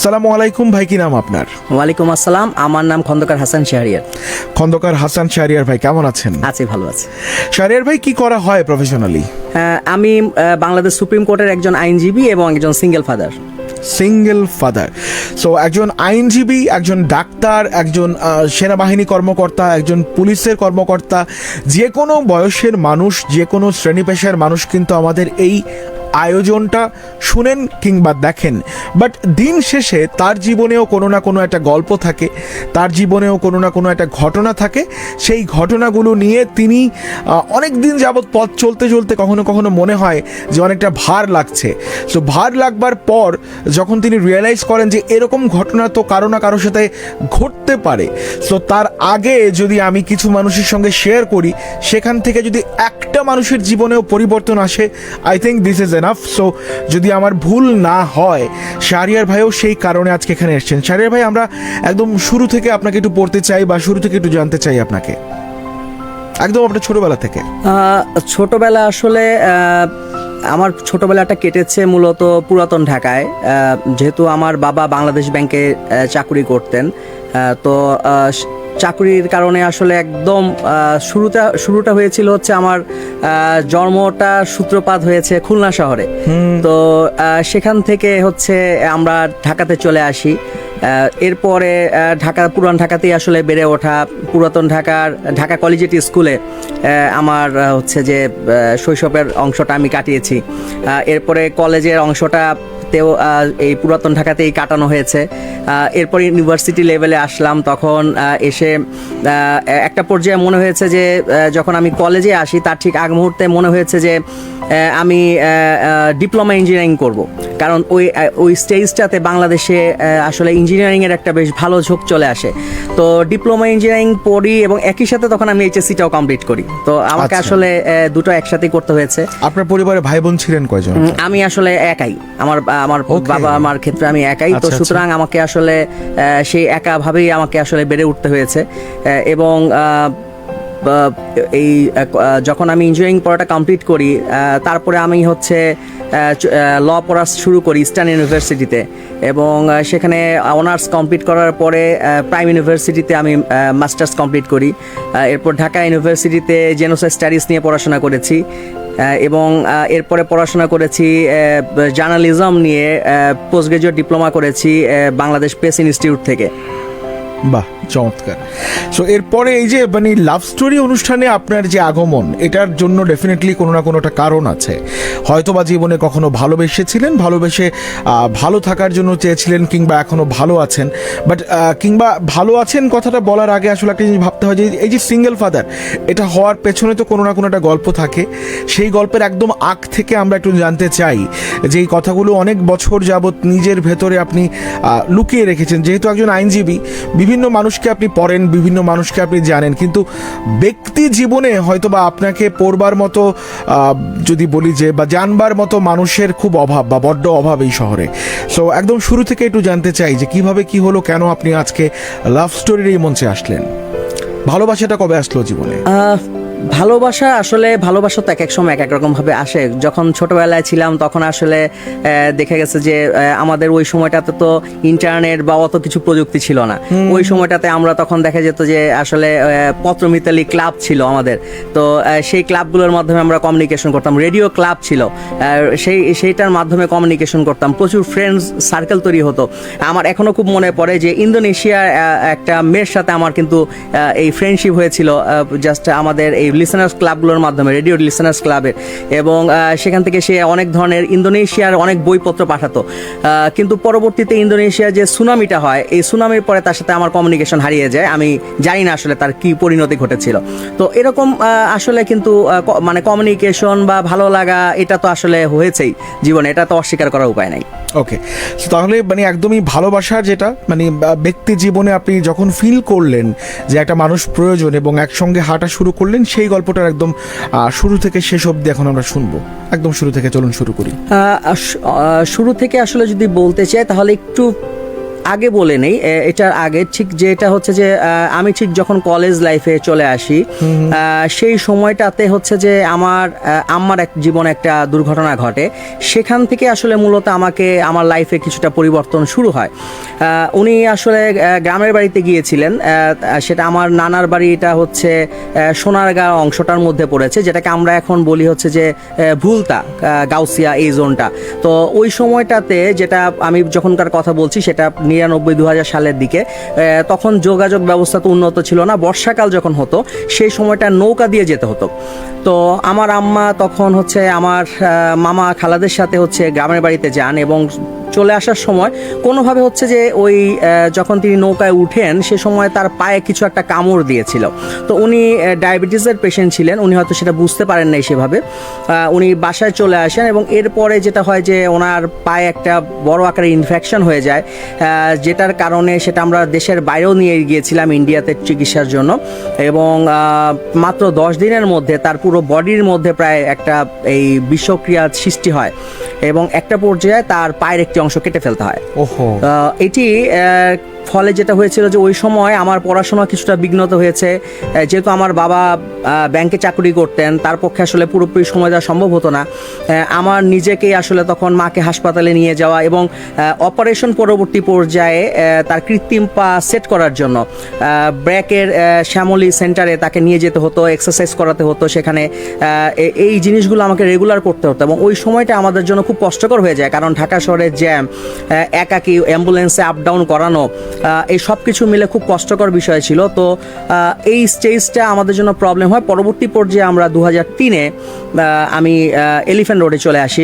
সালামু আলাইকুম ভাই, কি নাম আপনার? ওয়ালাইকুম আসসালাম, আমার নাম খন্দকার হাসান শাহরিয়ার। খন্দকার হাসান শাহরিয়ার ভাই, কেমন আছেন? আছি, ভালো আছি। শাহরিয়ার ভাই, কি করা হয় প্রফেশনালি? আমি বাংলাদেশ সুপ্রিম কোর্টের একজন আইনজীবী এবং একজন single father. Single father. So একজন আইনজীবী, একজন ডাক্তার, একজন সেনাবাহিনী কর্মকর্তা, একজন পুলিশের কর্মকর্তা, যে কোনো বয়সের মানুষ, যে কোনো শ্রেণী পেশার মানুষ কিন্তু আমাদের এই আয়োজনটা শুনেন কিংবা দেখেন, বাট দিন শেষে তার জীবনেও কোনো না কোনো একটা গল্প থাকে, তার জীবনেও কোনো না কোনো একটা ঘটনা থাকে। সেই ঘটনাগুলো নিয়ে তিনি অনেক দিন যাবৎ পথ চলতে চলতে কখনো কখনো মনে হয় যে অনেকটা ভার লাগছে। সো ভার লাগবার পর যখন তিনি রিয়েলাইজ করেন যে এরকম ঘটনা তো কারো না কারোর সাথে ঘটতে পারে, সো তার আগে যদি আমি কিছু মানুষের সঙ্গে শেয়ার করি, সেখান থেকে যদি একটা মানুষের জীবনেও পরিবর্তন আসে, I think this is enough. So যদি আমার ভুল না হয়, শাহরিয়ার ভাইও সেই কারণে আজকে এখানে এসেছেন। শাহরিয়ার ভাই, আমরা একদম শুরু থেকে আপনাকে একটু পড়তে চাই বা শুরু থেকে একটু জানতে চাই আপনাকে, একদম আপনার ছোটবেলা থেকে। ছোটবেলা আসলে আমার ছোটবেলাটা কেটেছে মূলত পুরাতন ঢাকায়, যেহেতু আমার বাবা বাংলাদেশ ব্যাংকে চাকরি করতেন। তো চাকরির কারণে আসলে একদম শুরুটা হয়েছিল হচ্ছে আমার জন্মটা সূত্রপাত হয়েছে খুলনা শহরে। তো সেখান থেকে হচ্ছে আমরা ঢাকাতে চলে আসি। এরপরে পুরান ঢাকাতেই আসলে বেড়ে ওঠা, পুরাতন ঢাকা কলেজিয়েট স্কুলে আমার হচ্ছে যে শৈশবের অংশটা আমি কাটিয়েছি। এরপরে কলেজের অংশটাতেও এই পুরাতন ঢাকাতেই কাটানো হয়েছে। এরপর ইউনিভার্সিটি লেভেলে আসলাম, তখন এসে একটা পর্যায়ে মনে হয়েছে যে যখন আমি কলেজে আসি তার ঠিক আগ মুহূর্তে মনে হয়েছে যে আমি ডিপ্লোমা ইঞ্জিনিয়ারিং করব, কারণ ওই স্টেজটাতে বাংলাদেশে আসলে ইঞ্জিনিয়ারিংয়ের একটা বেশ ভালো ঝোঁক চলে আসে। তো ডিপ্লোমা ইঞ্জিনিয়ারিং পড়ি এবং একই সাথে তখন আমি এইচএসসিটাও কমপ্লিট করি। তো আমাকে আসলে দুটো একসাথেই করতে হয়েছে। আপনার পরিবারে ভাই বোন ছিলেন কয়জন? আমি আসলে একাই, আমার বাবা আমার ক্ষেত্রে আমি একাই। তো সুতরাং আমাকে আসলে সেই একাভাবেই আমাকে আসলে বেড়ে উঠতে হয়েছে। এবং এই যখন আমি ইঞ্জিনিয়ারিং পড়াটা কমপ্লিট করি, তারপরে আমি হচ্ছে ল পড়া শুরু করি ইস্টার্ন ইউনিভার্সিটিতে, এবং সেখানে অনার্স কমপ্লিট করার পরে প্রাইম ইউনিভার্সিটিতে আমি মাস্টার্স কমপ্লিট করি। এরপর ঢাকা ইউনিভার্সিটিতে জেনোসাইড স্টাডিজ নিয়ে পড়াশোনা করেছি, এবং এরপরে পড়াশোনা করেছি জার্নালিজম নিয়ে, পোস্ট গ্রাজুয়েট ডিপ্লোমা করেছি বাংলাদেশ প্রেস ইনস্টিটিউট থেকে। বাহ, চমৎকার। সো এরপরে এই যে মানে লাভ স্টোরি অনুষ্ঠানে আপনার যে আগমন, এটার জন্য ডেফিনেটলি কোনো না কোনো একটা কারণ আছে। হয়তো বা জীবনে কখনো ভালোবেসেছিলেন, ভালোবেসে ভালো থাকার জন্য চেয়েছিলেন, কিংবা এখনো ভালো আছেন। বাট কিংবা ভালো আছেন কথাটা বলার আগে আসলে একটা জিনিস ভাবতে হয় যে এই যে সিঙ্গেল ফাদার, এটা হওয়ার পেছনে তো কোনো না কোনো একটা গল্প থাকে। সেই গল্পের একদম আগ থেকে আমরা একটু জানতে চাই যে এই কথাগুলো অনেক বছর যাবৎ নিজের ভেতরে আপনি লুকিয়ে রেখেছেন। যেহেতু একজন আইনজীবী, বিভিন্ন মানুষকে আপনি পড়েন, বিভিন্ন মানুষকে আপনি জানেন, কিন্তু ব্যক্তি জীবনে হয়তো বা আপনাকে পড়বার মতো, যদি বলি যে বা জানবার মতো মানুষের খুব অভাব বা বড্ড অভাব এই শহরে। সো একদম শুরু থেকে একটু জানতে চাই যে কিভাবে কি হলো, কেন আপনি আজকে লাভ স্টোরির এই মঞ্চে আসলেন? ভালোবাসাটা কবে আসলো জীবনে? ভালোবাসা তো এক এক সময় এক এক রকম ভাবে আসে। যখন ছোটবেলায় ছিলাম তখন আসলে দেখা গেছে যে আমাদের ওই সময়টাতে তো ইন্টারনেট বা অত কিছু প্রযুক্তি ছিল না। ওই সময়টাতে আমরা তখন দেখা যেত যে আসলে পত্রমিতালি ক্লাব ছিল আমাদের। তো সেই ক্লাবগুলোর মাধ্যমে আমরা কমিউনিকেশন করতাম। রেডিও ক্লাব ছিল, সেইটার মাধ্যমে কমিউনিকেশন করতাম। প্রচুর ফ্রেন্ডস সার্কেল তৈরি হতো। আমার এখনো খুব মনে পড়ে যে ইন্দোনেশিয়ার একটা মেয়ের সাথে আমার কিন্তু এই ফ্রেন্ডশিপ হয়েছিল জাস্ট আমাদের এই লিসেনার্স ক্লাবগুলোর মাধ্যমে, রেডিও লিসেনার্স ক্লাবের। এবং সেখান থেকে সে অনেক ধরনের ইন্দোনেশিয়ার অনেক বইপত্র পাঠাতো। কিন্তু পরবর্তীতে ইন্দোনেশিয়ার যে সুনামিটা হয়, এই সুনামির পরে তার সাথে আমার কমিউনিকেশন হারিয়ে যায়। আমি জানি না আসলে তার কি পরিণতি ঘটেছিল। তো এরকম আসলে কিন্তু মানে কমিউনিকেশন বা ভালো লাগা এটা তো আসলে হয়েছেই জীবনে, এটা তো অস্বীকার করার উপায় নাই। ওকে, তাহলে মানে একদমই ভালোবাসার যেটা মানে ব্যক্তি জীবনে আপনি যখন ফিল করলেন যে একটা মানুষ প্রয়োজন এবং একসঙ্গে হাঁটা শুরু করলেন, সেই গল্পটার একদম শুরু থেকে শেষ অবধি এখন আমরা শুনবো। একদম শুরু থেকে চলুন শুরু করি। শুরু থেকে আসলে যদি বলতে চাই তাহলে একটু আগে বলে নেই, এটার আগে ঠিক যেটা হচ্ছে যে আমি ঠিক যখন কলেজ লাইফে চলে আসি সেই সময়টাতে হচ্ছে যে আমার আম্মার এক জীবনে একটা দুর্ঘটনা ঘটে। সেখান থেকে আসলে মূলত আমাকে আমার লাইফে কিছুটা পরিবর্তন শুরু হয়। উনি আসলে গ্রামের বাড়িতে গিয়েছিলেন, সেটা আমার নানার বাড়িটা হচ্ছে সোনারগাঁও অংশটার মধ্যে পড়েছে, যেটাকে আমরা এখন বলি হচ্ছে যে ভুলতা গাউসিয়া এই জোনটা। তো ওই সময়টাতে যেটা আমি যখনকার কথা বলছি সেটা 99-2000 সালের দিকে, তখন যোগাযোগ ব্যবস্থা তো উন্নত ছিল না। বর্ষাকাল যখন হতো সেই সময়টা নৌকা দিয়ে যেতে হতো। তো আমার আম্মা তখন হচ্ছে আমার মামা খালাদের সাথে হচ্ছে গ্রামের বাড়িতে যান এবং চলে আসার সময় কোনোভাবে হচ্ছে যে ওই যখন তিনি নৌকায় উঠেন সে সময় তার পায়ে কিছু একটা কামড় দিয়েছিল। তো উনি ডায়াবেটিসের পেশেন্ট ছিলেন, উনি হয়তো সেটা বুঝতে পারেন নাই সেভাবে। উনি বাসায় চলে আসেন এবং এরপরে যেটা হয় যে ওনার পায়ে একটা বড় আকারের ইনফেকশন হয়ে যায়, যেটার কারণে সেটা আমরা দেশের বাইরেও নিয়ে গিয়েছিলাম ইন্ডিয়াতে চিকিৎসার জন্য। এবং মাত্র 10 দিনের মধ্যে তার পুরো বডির মধ্যে প্রায় একটা এই বিষক্রিয়া সৃষ্টি হয় এবং একটা পর্যায়ে তার পায়ের একটি অংশ কেটে ফেলতে হয়। ওহো। এটি ফলে যেটা হয়েছিল যে ওই সময় আমার পড়াশোনা কিছুটা বিঘ্নত হয়েছে। যেহেতু আমার বাবা ব্যাংকে চাকরি করতেন, তার পক্ষে আসলে পুরোপুরি সময় দেওয়া সম্ভব হতো না। আমার নিজেকেই আসলে তখন মাকে হাসপাতালে নিয়ে যাওয়া এবং অপারেশন পরবর্তী পর্যায়ে তার কৃত্রিম পা সেট করার জন্য ব্র্যাকের শ্যামলী সেন্টারে তাকে নিয়ে যেতে হতো, এক্সারসাইজ করাতে হতো সেখানে। এই জিনিসগুলো আমাকে রেগুলার করতে হতো এবং ওই সময়টা আমাদের জন্য খুব কষ্টকর হয়ে যায়, কারণ ঢাকা শহরের জ্যাম, একাকি অ্যাম্বুলেন্সে আপ ডাউন করানো, এই সব কিছু মিলে খুব কষ্টকর বিষয় ছিল। তো এই স্টেজটা আমাদের জন্য প্রবলেম হয়। পরবর্তী পর্যায়ে আমরা 2003-এ আমি এলিফ্যান্ট রোডে চলে আসি,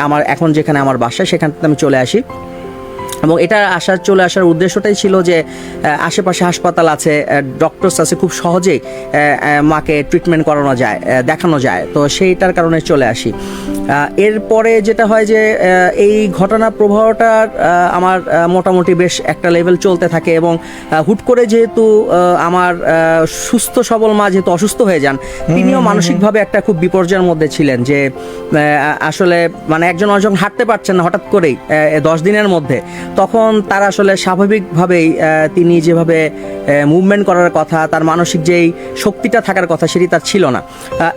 আমার এখন যেখানে আমার বাসা সেখান থেকে আমি চলে আসি। এবং এটা চলে আসার উদ্দেশ্যটাই ছিল যে আশেপাশে হাসপাতাল আছে, ডক্টরস আছে, খুব সহজেই মাকে ট্রিটমেন্ট করানো যায়, দেখানো যায়। তো সেইটার কারণে চলে আসি। এরপরে যেটা হয় যে এই ঘটনার প্রভাবটা আমার মোটামুটি বেশ একটা লেভেল চলতে থাকে এবং হুট করে যেহেতু আমার সুস্থ সবল মা যেহেতু অসুস্থ হয়ে যান, তিনিও মানসিকভাবে একটা খুব বিপর্যয়ের মধ্যে ছিলেন যে আসলে মানে একজন অন্যজন হাঁটতে পারছেন না হঠাৎ করেই 10 দিনের মধ্যে। তখন তার আসলে স্বাভাবিকভাবেই তিনি যেভাবে মুভমেন্ট করার কথা, তার মানসিক যেই শক্তিটা থাকার কথা সেটি তার ছিল না।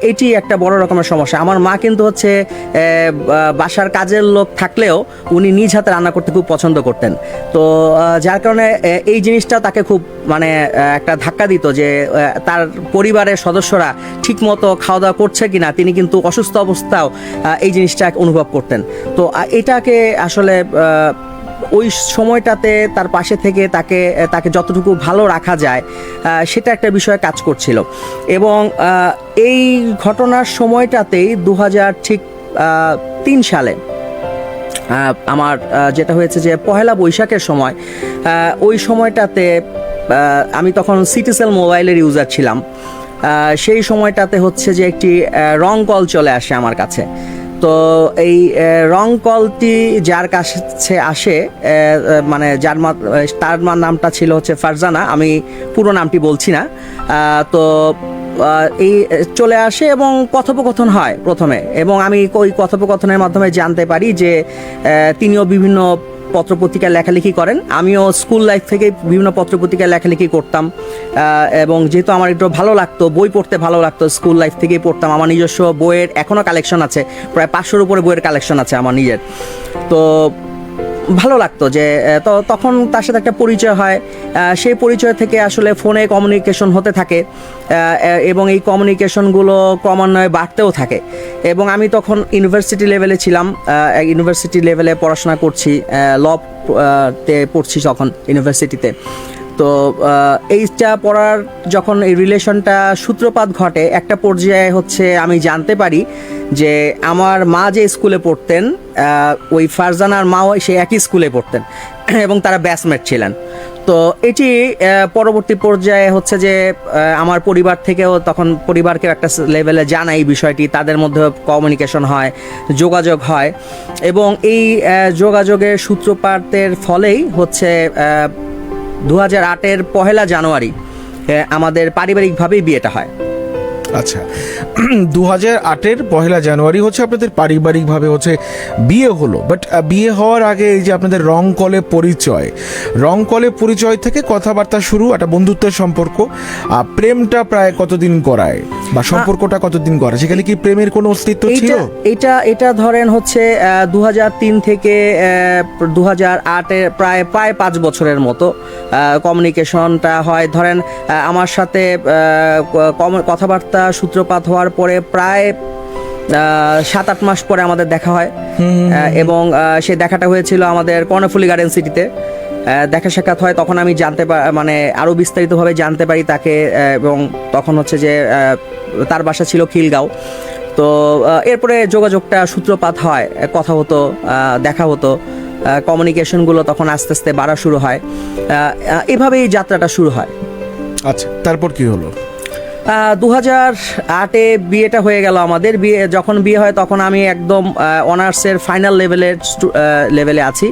এটি একটা বড় রকমের সমস্যা। আমার মা কিন্তু হচ্ছে বাসার কাজের লোক থাকলেও উনি নিজ হাতে রান্না করতে খুব পছন্দ করতেন। তো যার কারণে এই জিনিসটা তাকে খুব মানে একটা ধাক্কা দিত যে তার পরিবারের সদস্যরা ঠিকমতো খাওয়া দাওয়া করছে কিনা, তিনি কিন্তু অসুস্থ অবস্থাও এই জিনিসটা অনুভব করতেন। তো এটাকে আসলে ওই সময়টাতে তার পাশে থেকে তাকে যতটুকু ভালো রাখা যায় সেটা একটা বিষয়ে কাজ করছিল। এবং এই ঘটনার সময়টাতেই 2003 সালে আমার যেটা হয়েছে যে পহেলা বৈশাখের সময়, ওই সময়টাতে আমি তখন সিটিসেল মোবাইলের ইউজার ছিলাম। সেই সময়টাতে হচ্ছে যে একটি রং কল চলে আসে আমার কাছে। তো এই রং কলটি যার কাছে আসে, মানে তার নামটা ছিল হচ্ছে ফারজানা, আমি পুরো নামটি বলছি না। তো এই চলে আসে এবং কথোপকথন হয় প্রথমে, এবং আমি ওই কথোপকথনের মাধ্যমে জানতে পারি যে তিনিও বিভিন্ন পত্রপত্রিকায় লেখালেখি করেন। আমিও স্কুল লাইফ থেকে বিভিন্ন পত্রপত্রিকায় লেখালেখি করতাম এবং যেহেতু আমার একটু ভালো লাগতো, বই পড়তে ভালো লাগতো, স্কুল লাইফ থেকেই পড়তাম। আমার নিজস্ব বইয়ের এখনও কালেকশন আছে, প্রায় 500-র উপরে বইয়ের কালেকশন আছে আমার নিজের। তো ভালো লাগতো যে তখন তার সাথে একটা পরিচয় হয়। সেই পরিচয় থেকে আসলে ফোনে কমিউনিকেশন হতে থাকে এবং এই কমিউনিকেশনগুলো ক্রমান্বয়ে বাড়তেও থাকে। এবং আমি তখন ইউনিভার্সিটি লেভেলে ছিলাম, ইউনিভার্সিটি লেভেলে পড়াশোনা করছি, তে পড়ছি তখন ইউনিভার্সিটিতে। তো এইটা পড়ার যখন এই রিলেশনটা সূত্রপাত ঘটে, একটা পর্যায়ে হচ্ছে আমি জানতে পারি যে আমার মা যে স্কুলে পড়তেন, ওই ফারজানার মাও সে একই স্কুলে পড়তেন এবং তারা ব্যাচমেট ছিলেন। তো এটি পরবর্তী পর্যায়ে হচ্ছে যে আমার পরিবার থেকেও তখন পরিবারকেও একটা লেভেলে জানাই বিষয়টি, তাদের মধ্যে কমিউনিকেশন হয়, যোগাযোগ হয়। এবং এই যোগাযোগের সূত্রপাতের ফলেই হচ্ছে 2008-এর 1 জানুয়ারি আমাদের পারিবারিকভাবেই বিয়েটা হয়। আচ্ছা, 2008-এর 1 জানুয়ারি হচ্ছে আপনাদের পারিবারিকভাবে হচ্ছে বিয়ে হলো, বাট বিয়ে হওয়ার আগে এই যে আপনাদের রং কলে পরিচয় থেকে কথাবার্তা শুরু, একটা বন্ধুত্বের সম্পর্ক, প্রেমটা প্রায় কতদিন করায় বা সম্পর্কটা কতদিন করে, সেখানে কি প্রেমের কোনো অস্তিত্ব ছিল? এটা ধরেন হচ্ছে 2003 থেকে 2008-এ প্রায় 5 বছরের মতো কমিউনিকেশনটা হয়। ধরেন আমার সাথে কথাবার্তা সূত্রপাত হওয়ার পরে প্রায় 7-8 মাস পরে আমাদের দেখা হয়, এবং সেই দেখাটা হয়েছিল আমাদের কর্ণফুলী গার্ডেন সিটিতে। দেখা সাক্ষাৎ হয়, তখন আমি মানে আরও বিস্তারিতভাবে জানতে পারি তাকে, এবং তখন হচ্ছে যে তার বাসা ছিল খিলগাঁও। তো এরপরে যোগাযোগটা সূত্রপাত হয়, কথা হতো, দেখা হতো, কমিউনিকেশনগুলো তখন আস্তে আস্তে বাড়া শুরু হয়, এভাবেই যাত্রাটা শুরু হয়। আচ্ছা, তারপর কি হলো? 2008-এ বিয়েটা হয়ে গেল আমাদের। যখন বিয়ে হয় তখন আমি একদম অনার্সের ফাইনাল লেভেলে আছি,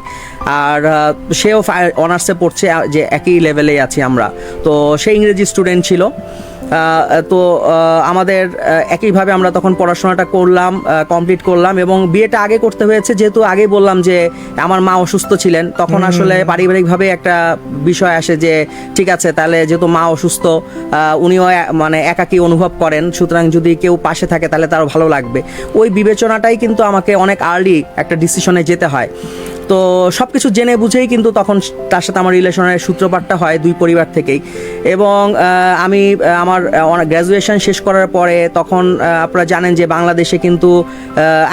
আর সেও অনার্সে পড়ছে, যে একই লেভেলেই আছি আমরা। তো সে ইংরেজি স্টুডেন্ট ছিল। তো আমাদের একইভাবে আমরা তখন পড়াশোনাটা কমপ্লিট করলাম, এবং বিয়েটা আগে করতে হয়েছে যেহেতু আগেই বললাম যে আমার মা অসুস্থ ছিলেন। তখন আসলে পারিবারিকভাবে একটা বিষয় আসে যে ঠিক আছে, তাহলে যেহেতু মা অসুস্থ, উনিও মানে একাকী অনুভব করেন, সুতরাং যদি কেউ পাশে থাকে তাহলে তারও ভালো লাগবে। ওই বিবেচনাটাই কিন্তু আমাকে অনেক আর্লি একটা ডিসিশনে যেতে হয়। তো সব কিছু জেনে বুঝেই কিন্তু তখন তার সাথে আমার রিলেশনের সূত্রপাতটা হয় দুই পরিবার থেকেই। এবং আমি আমার গ্র্যাজুয়েশন শেষ করার পরে তখন আপনারা জানেন যে বাংলাদেশে কিন্তু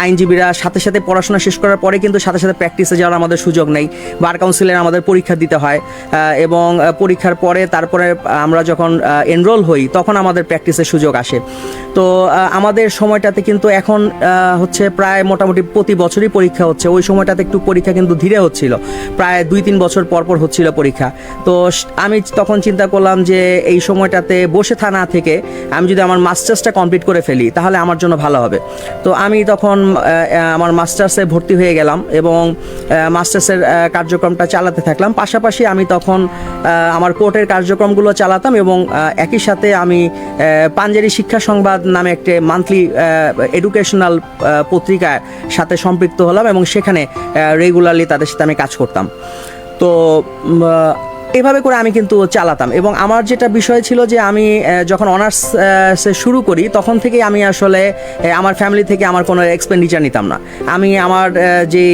আইনজীবীরা সাথে সাথে পড়াশোনা শেষ করার পরে কিন্তু সাথে সাথে প্র্যাকটিসে যাওয়ার আমাদের সুযোগ নেই। বার কাউন্সিলের আমাদের পরীক্ষা দিতে হয়, এবং পরীক্ষার পরে তারপরে আমরা যখন এনরোল হই তখন আমাদের প্র্যাকটিসের সুযোগ আসে। তো আমাদের সময়টাতে কিন্তু এখন হচ্ছে প্রায় মোটামুটি প্রতি বছরই পরীক্ষা হচ্ছে। ওই সময়টাতে একটু পরীক্ষা কিন্তু ধীরে হচ্ছিল, প্রায় 2-3 বছর পর হচ্ছিল পরীক্ষা। তো আমি তখন চিন্তা করলাম যে এই সময়টাতে বসে না থেকে আমি যদি আমার মাস্টার্সটা কমপ্লিট করে ফেলি তাহলে আমার জন্য ভালো হবে। তো আমি তখন আমার মাস্টার্সে ভর্তি হয়ে গেলাম, এবং মাস্টার্সের কার্যক্রমটা চালাতে থাকলাম। পাশাপাশি আমি তখন আমার কোর্টের কার্যক্রমগুলো চালাতাম, এবং একই সাথে আমি পাঞ্জেরি শিক্ষা সংবাদ নামে একটি মান্থলি এডুকেশনাল পত্রিকার সাথে সম্পৃক্ত হলাম, এবং সেখানে রেগুলারলি তাদের সাথে আমি কাজ করতাম। তো এভাবে করে আমি কিন্তু চালাতাম। এবং আমার যেটা বিষয় ছিল যে আমি যখন অনার্স শুরু করি তখন থেকে আমি আসলে আমার ফ্যামিলি থেকে আমার কোনো এক্সপেন্ডিচার নিতাম না। আমি আমার যে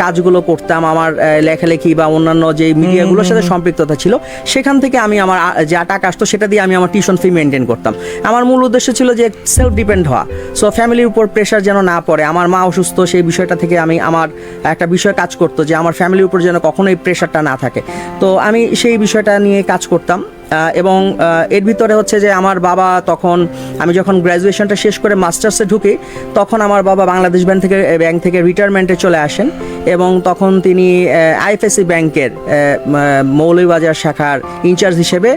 কাজগুলো করতাম, আমার লেখালেখি বা অন্যান্য যে মিডিয়াগুলোর সাথে সম্পৃক্ততা ছিল, সেখান থেকে আমি আমার যা টাকা আসতো সেটা দিয়ে আমি আমার টিউশন ফি মেনটেন করতাম। আমার মূল উদ্দেশ্য ছিল যে সেলফ ডিপেন্ড হওয়া, সো ফ্যামিলির উপর প্রেশার যেন না পড়ে। আমার মা অসুস্থ, সেই বিষয়টা থেকে আমি আমার একটা বিষয় কাজ করতো যে আমার ফ্যামিলির উপর যেন কখনোই প্রেশারটা না থাকে। তো আমি সেই বিষয়টা নিয়ে কাজ করতাম। এবং এর ভিতরে হচ্ছে যে আমার বাবা তখন, আমি যখন গ্র্যাজুয়েশনটা শেষ করে মাস্টার্সে ঢুকি তখন আমার বাবা বাংলাদেশ ব্যাংক থেকে রিটায়ারমেন্টে চলে আসেন, এবং তখন তিনি আইএফএসসি ব্যাংকের মৌলভীবাজার শাখার ইনচার্জ হিসেবে